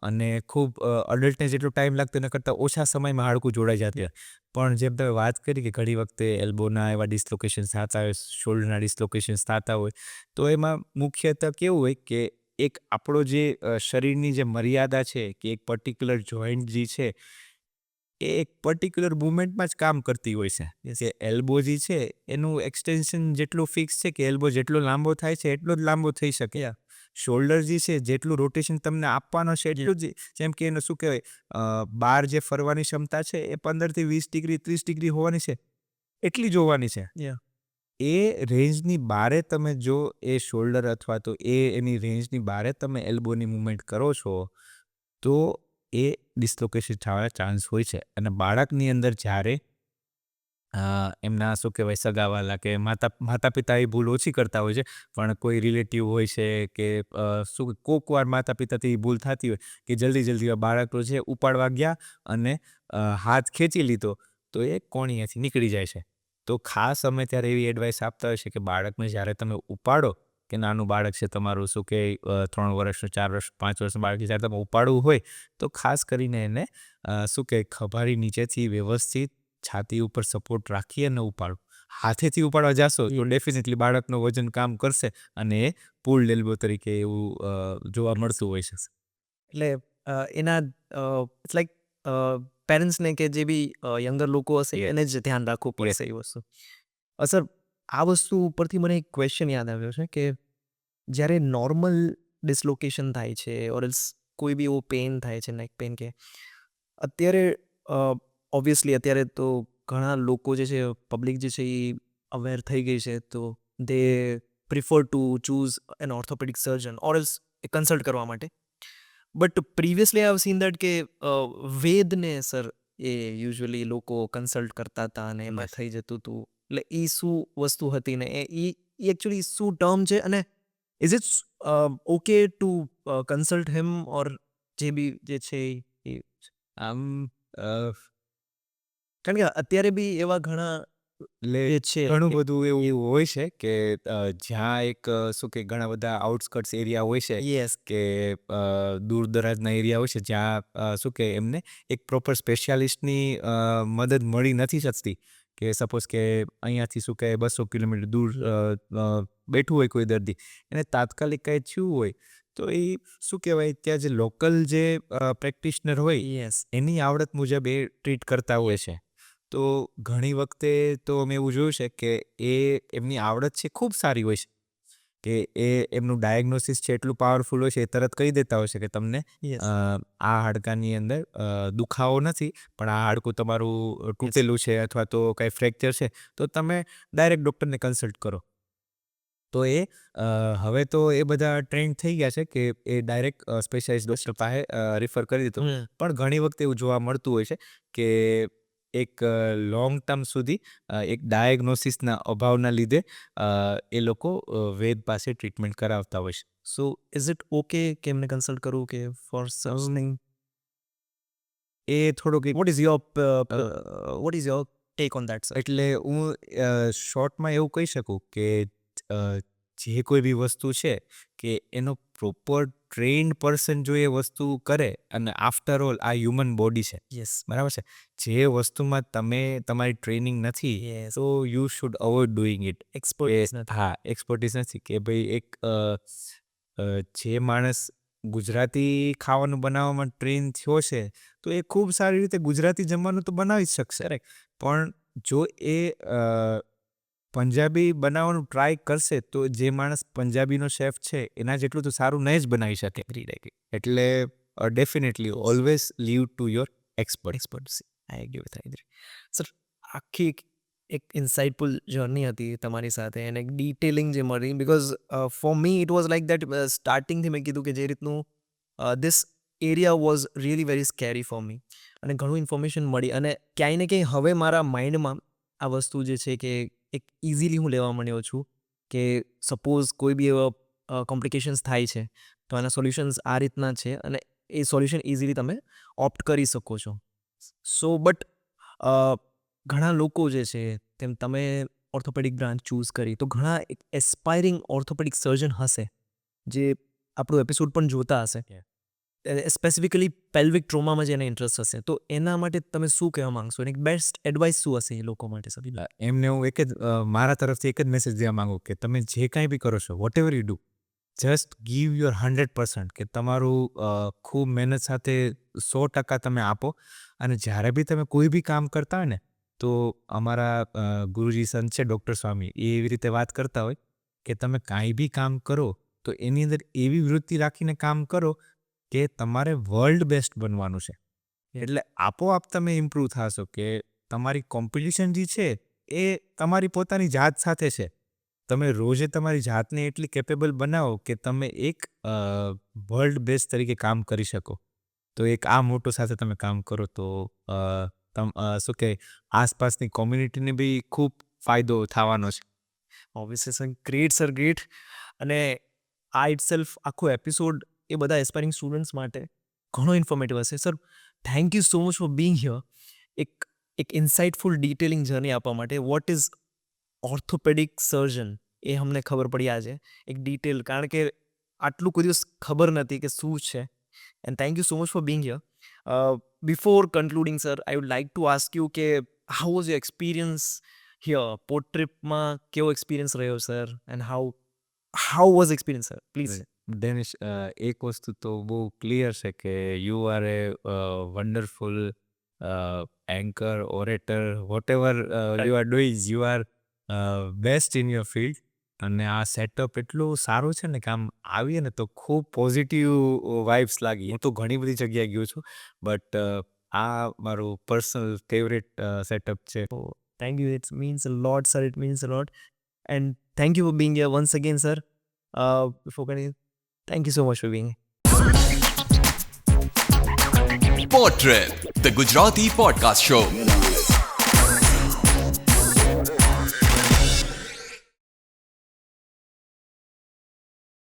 અને ખૂબ અડલ્ટને જેટલો ટાઈમ લાગતો એના કરતાં ઓછા સમયમાં હાડકું જોડાઈ જતું હોય. પણ જેમ તમે વાત કરી કે ઘણી વખતે એલ્બોના એવા ડિસ્લોકેશન્સ થતા હોય, શોલ્ડરના ડિસ્લોકેશન્સ થતા હોય, તો એમાં મુખ્યતઃ કેવું હોય કે એક આપણો જે શરીરની જે મર્યાદા છે કે એક પર્ટિક્યુલર જોઈન્ટ જે છે એ એક પર્ટિક્યુલર મુવમેન્ટમાં જ કામ કરતી હોય છે. કે એલ્બો જે છે એનું એક્સટેન્શન જેટલું ફિક્સ છે કે એલ્બો જેટલો લાંબો થાય છે એટલો જ લાંબો થઈ શકે. શોલ્ડર જે છે જેટલું રોટેશન તમને આપવાનો છે એટલું જ, જેમ કે એનું શું કહેવાય, બાર જે ફરવાની ક્ષમતા છે એ 15 થી 20 ડિગ્રી 30 ડિગ્રી હોવાની છે એટલી જ હોવાની છે. એ રેન્જની બારે તમે જો એ શોલ્ડર અથવા તો એની રેન્જની બારે તમે એલ્બોની મૂવમેન્ટ કરો છો તો એ ડિસ્લોકેશન થવાના ચાન્સ હોય છે. અને બાળકની અંદર જ્યારે એમના શું કહેવાય સગાવાલા કે માતા પિતા એ ભૂલ ઓછી કરતા હોય છે, પણ કોઈ રિલેટિવ હોય છે કે શું કોક વાર માતા પિતાથી ભૂલ થતી હોય કે જલ્દી બાળકો છે ઉપાડવા ગયા અને હાથ ખેંચી લીધો તો એ કોણીયાથી નીકળી જાય છે. તો ખાસ અમે ત્યારે એવી એડવાઇસ આપતા હોય છે કે બાળકને જ્યારે તમે ઉપાડો, કે નાનું બાળક છે તમારું શું કે 3 વર્ષનું 4 વર્ષ 5 વર્ષનું બાળક જ્યારે તમે ઉપાડવું હોય તો ખાસ કરીને એને શું કે ખભારી નીચેથી વ્યવસ્થિત છાતી ઉપર સપોર્ટ રાખી અને ઉપાડો. હાથેથી ઉપાડવા જાશો તો ડેફિનેટલી બાળકનું વજન કામ કરશે અને એ પુલ્ડ એલ્બો તરીકે એવું જોવા મળતું હોય છે. એટલે એના ઇટ્સ લાઈક પેરેન્ટ્સને કે જે બી યંગર લોકો હશે એને જ ધ્યાન રાખવું પડશે એ વસ્તુ. સર, આ વસ્તુ ઉપરથી મને એક ક્વેશ્ચન યાદ આવ્યો છે કે જ્યારે નોર્મલ ડિસ્લોકેશન થાય છે ઓર એલ્સ કોઈ બી એવો પેઇન થાય છે, નેક પેઇન કે, અત્યારે ઓબ્વિયસલી અત્યારે તો ઘણા લોકો જે છે, પબ્લિક જે છે એ અવેર થઈ ગઈ છે, તો they prefer to choose an orthopaedic surgeon or else એ કન્સલ્ટ કરવા માટે. But previously I have seen that કે વેદને સર એ યુઝ્યુઅલી લોકો કન્સલ્ટ કરતા હતા અને એમાં થઈ જતું હતું. એટલે એ શું વસ્તુ હતી ને એ એકચ્યુઅલી શું ટર્મ છે, અને is it okay to consult him or જે બી જે છે એ? આમ કારણ કે અત્યારે બી એવા ઘણા એ છે ઘણું બધું એવું હોય છે કે જ્યાં એક શું કે ઘણા બધા આઉટસ્કર્ટ્સ એરિયા હોય છે યસ કે દૂર દરાજના એરિયા હોય છે જ્યાં શું કે એમને એક પ્રોપર સ્પેશિયાલિસ્ટની મદદ મળી નથી શકતી. કે સપોઝ કે અહીંયાથી શું કે 200 કિલોમીટર દૂર બેઠું હોય કોઈ દર્દી, એને તાત્કાલિક કંઈ થયું હોય તો એ શું કહેવાય ત્યાં જે લોકલ જે પ્રેક્ટિશનર હોય યસ એની આવડત મુજબ એ ટ્રીટ કરતા હોય છે. તો ઘણી વખતે તો મેં એવું જોયું છે કે એમની આવડત છે ખૂબ સારી હોય છે, કે એમનું ડાયગ્નોસિસ છે એટલું પાવરફુલ હોય છે, એ તરત કહી દેતા હોય છે કે તમને યસ આ હાડકાની અંદર દુખાવો નથી, પણ આ હાડકું તમારું તૂટેલું છે અથવા તો કાંઈ ફ્રેક્ચર છે તો તમે ડાયરેક્ટ ડૉક્ટરને કન્સલ્ટ કરો. તો હવે તો એ બધા ટ્રેન્ડ થઈ ગયા છે કે એ ડાયરેક્ટ સ્પેશિયાલિસ્ટ ડૉક્ટર પાસે રિફર કરી દીધું. પણ ઘણી વખતે એવું જોવા મળતું હોય છે કે એક લોંગ ટર્મ સુધી એક ડાયગ્નોસિસના અભાવના લીધે એ લોકો વેદ પાસે ટ્રીટમેન્ટ કરાવતા હોય છે. સો ઇઝ ઇટ ઓકે કે એમને કન્સલ્ટ કરવું કે ફોર સર્જનિંગ? એ થોડુંક vote is your take on that, sir? એટલે હું શોર્ટમાં એવું કહી શકું કે જે કોઈ બી વસ્તુ છે કે એનો પ્રોપર ટ્રેન્ડ પર્સન જો એ વસ્તુ કરે, અને આફ્ટર ઓલ આ હ્યુમન બોડી છે, યસ બરાબર છે, જે વસ્તુમાં તમારી ટ્રેનિંગ નથી યસ તો you should avoid doing it. Expert નથી. હા, એક્સપર્ટીસ નથી કે ભાઈ એક જે માણસ ગુજરાતી ખાવાનું બનાવવામાં ટ્રેન થયો છે તો એ ખૂબ સારી રીતે ગુજરાતી જમવાનું તો બનાવી જ શકશે, પણ જો એ પંજાબી બનાવવાનું ટ્રાય કરશે તો જે માણસ પંજાબીનો શેફ છે એના જેટલું તો સારું નહીં જ બનાવી શકે. એટલે definitely always leave to your expert. I agree with આઈદ્રી. સર, આખી એક ઇન્સાઇટફુલ જર્ની હતી તમારી સાથે અને એક ડિટેલિંગ જે મળી, because for me it was like that સ્ટાર્ટિંગથી મેં કીધું કે જે રીતનું this area was really very scary for me, અને ઘણું ઇન્ફોર્મેશન મળી, અને ક્યાંય ને ક્યાંય હવે મારા માઇન્ડમાં આ વસ્તુ જે છે કે એક ઇઝીલી હું લેવા માંડ્યો છું કે સપોઝ કોઈ બી એવા કોમ્પ્લિકેશન્સ થાય છે તો એના સોલ્યુશન્સ આ રીતના છે અને એ સોલ્યુશન ઇઝીલી તમે ઓપ્ટ કરી શકો છો. સો બટ ઘણા લોકો જે છે તેમ તમે ઓર્થોપેડિક બ્રાન્ચ ચૂઝ કરી તો ઘણા એક એસ્પાયરિંગ ઓર્થોપેડિક સર્જન હશે જે આપણું એપિસોડ પણ જોતા હશે, સ્પેસિફિકલી પેલ્વિક ટ્રોમામાં જેને ઇન્ટરેસ્ટ હશે, તો એના માટે તમે શું કહેવા માંગશો અને એક બેસ્ટ એડવાઇસ શું હશે એ લોકો માટે સબીલ? એમને હું મારા તરફથી એક જ મેસેજ દેવા માંગુ કે તમે જે કાંઈ બી કરો છો, whatever you do, just give your 100%, કે તમારું ખૂબ મહેનત સાથે 100% તમે આપો. અને જ્યારે બી તમે કોઈ બી કામ કરતા હોય ને તો અમારા ગુરુજી સંત છે ડૉક્ટર સ્વામી, એ એવી રીતે વાત કરતા હોય કે તમે કાંઈ બી કામ કરો તો એની અંદર એવી વૃત્તિ રાખીને કામ કરો કે તમારે વર્લ્ડ બેસ્ટ બનવાનું છે. એટલે આપોઆપ તમે ઇમ્પ્રૂવ થશો કે તમારી કોમ્પિટિશન જે છે એ તમારી પોતાની જાત સાથે છે. તમે રોજે તમારી જાતને એટલી કેપેબલ બનાવો કે તમે એક વર્લ્ડ બેસ્ટ તરીકે કામ કરી શકો. તો એક આ મોટો સાથે તમે કામ કરો તો શું કે આસપાસની કોમ્યુનિટીને બી ખૂબ ફાયદો થવાનો છે. Obviously sir, great sir, great. અને આ ઇટ સેલ્ફ આખો એપિસોડ એ બધા એસ્પાયરિંગ સ્ટુડન્ટ્સ માટે ઘણો ઇન્ફોર્મેટિવ હશે. Sir, thank you so much for being here. એક ઇન્સાઇટફુલ ડિટેલિંગ જર્ની આપવા માટે. વોટ ઇઝ ઓર્થોપેડિક સર્જન એ અમને ખબર પડી આજે એક ડિટેલ, કારણ કે આટલું કોઈ દિવસ ખબર નથી કે શું છે. And thank you so much for being here. Before concluding sir, I would like to ask you કે how was your experience here? પોર્ટ ટ્રીપમાં કેવો એક્સપિરિયન્સ રહ્યો sir? And how was experience sir, please? Danish, એક વસ્તુ તો બહુ ક્લિયર છે કે you are a wonderful anchor, orator, whatever you are doing, you are best in your field. અને આ સેટઅપ એટલું સારું છે ને કે આમ આવીએ ને તો ખૂબ પોઝિટિવ વાઇબ્સ લાગી. હું તો ઘણી બધી જગ્યાએ ગયો છું, બટ આ મારું પર્સનલ ફેવરેટ સેટઅપ છે. Thank you. It means a lot, sir. It means a lot. And thank you for being here once again, sir. Before continuing, thank you so much for being here. Pod Trip, the Gujarati podcast show.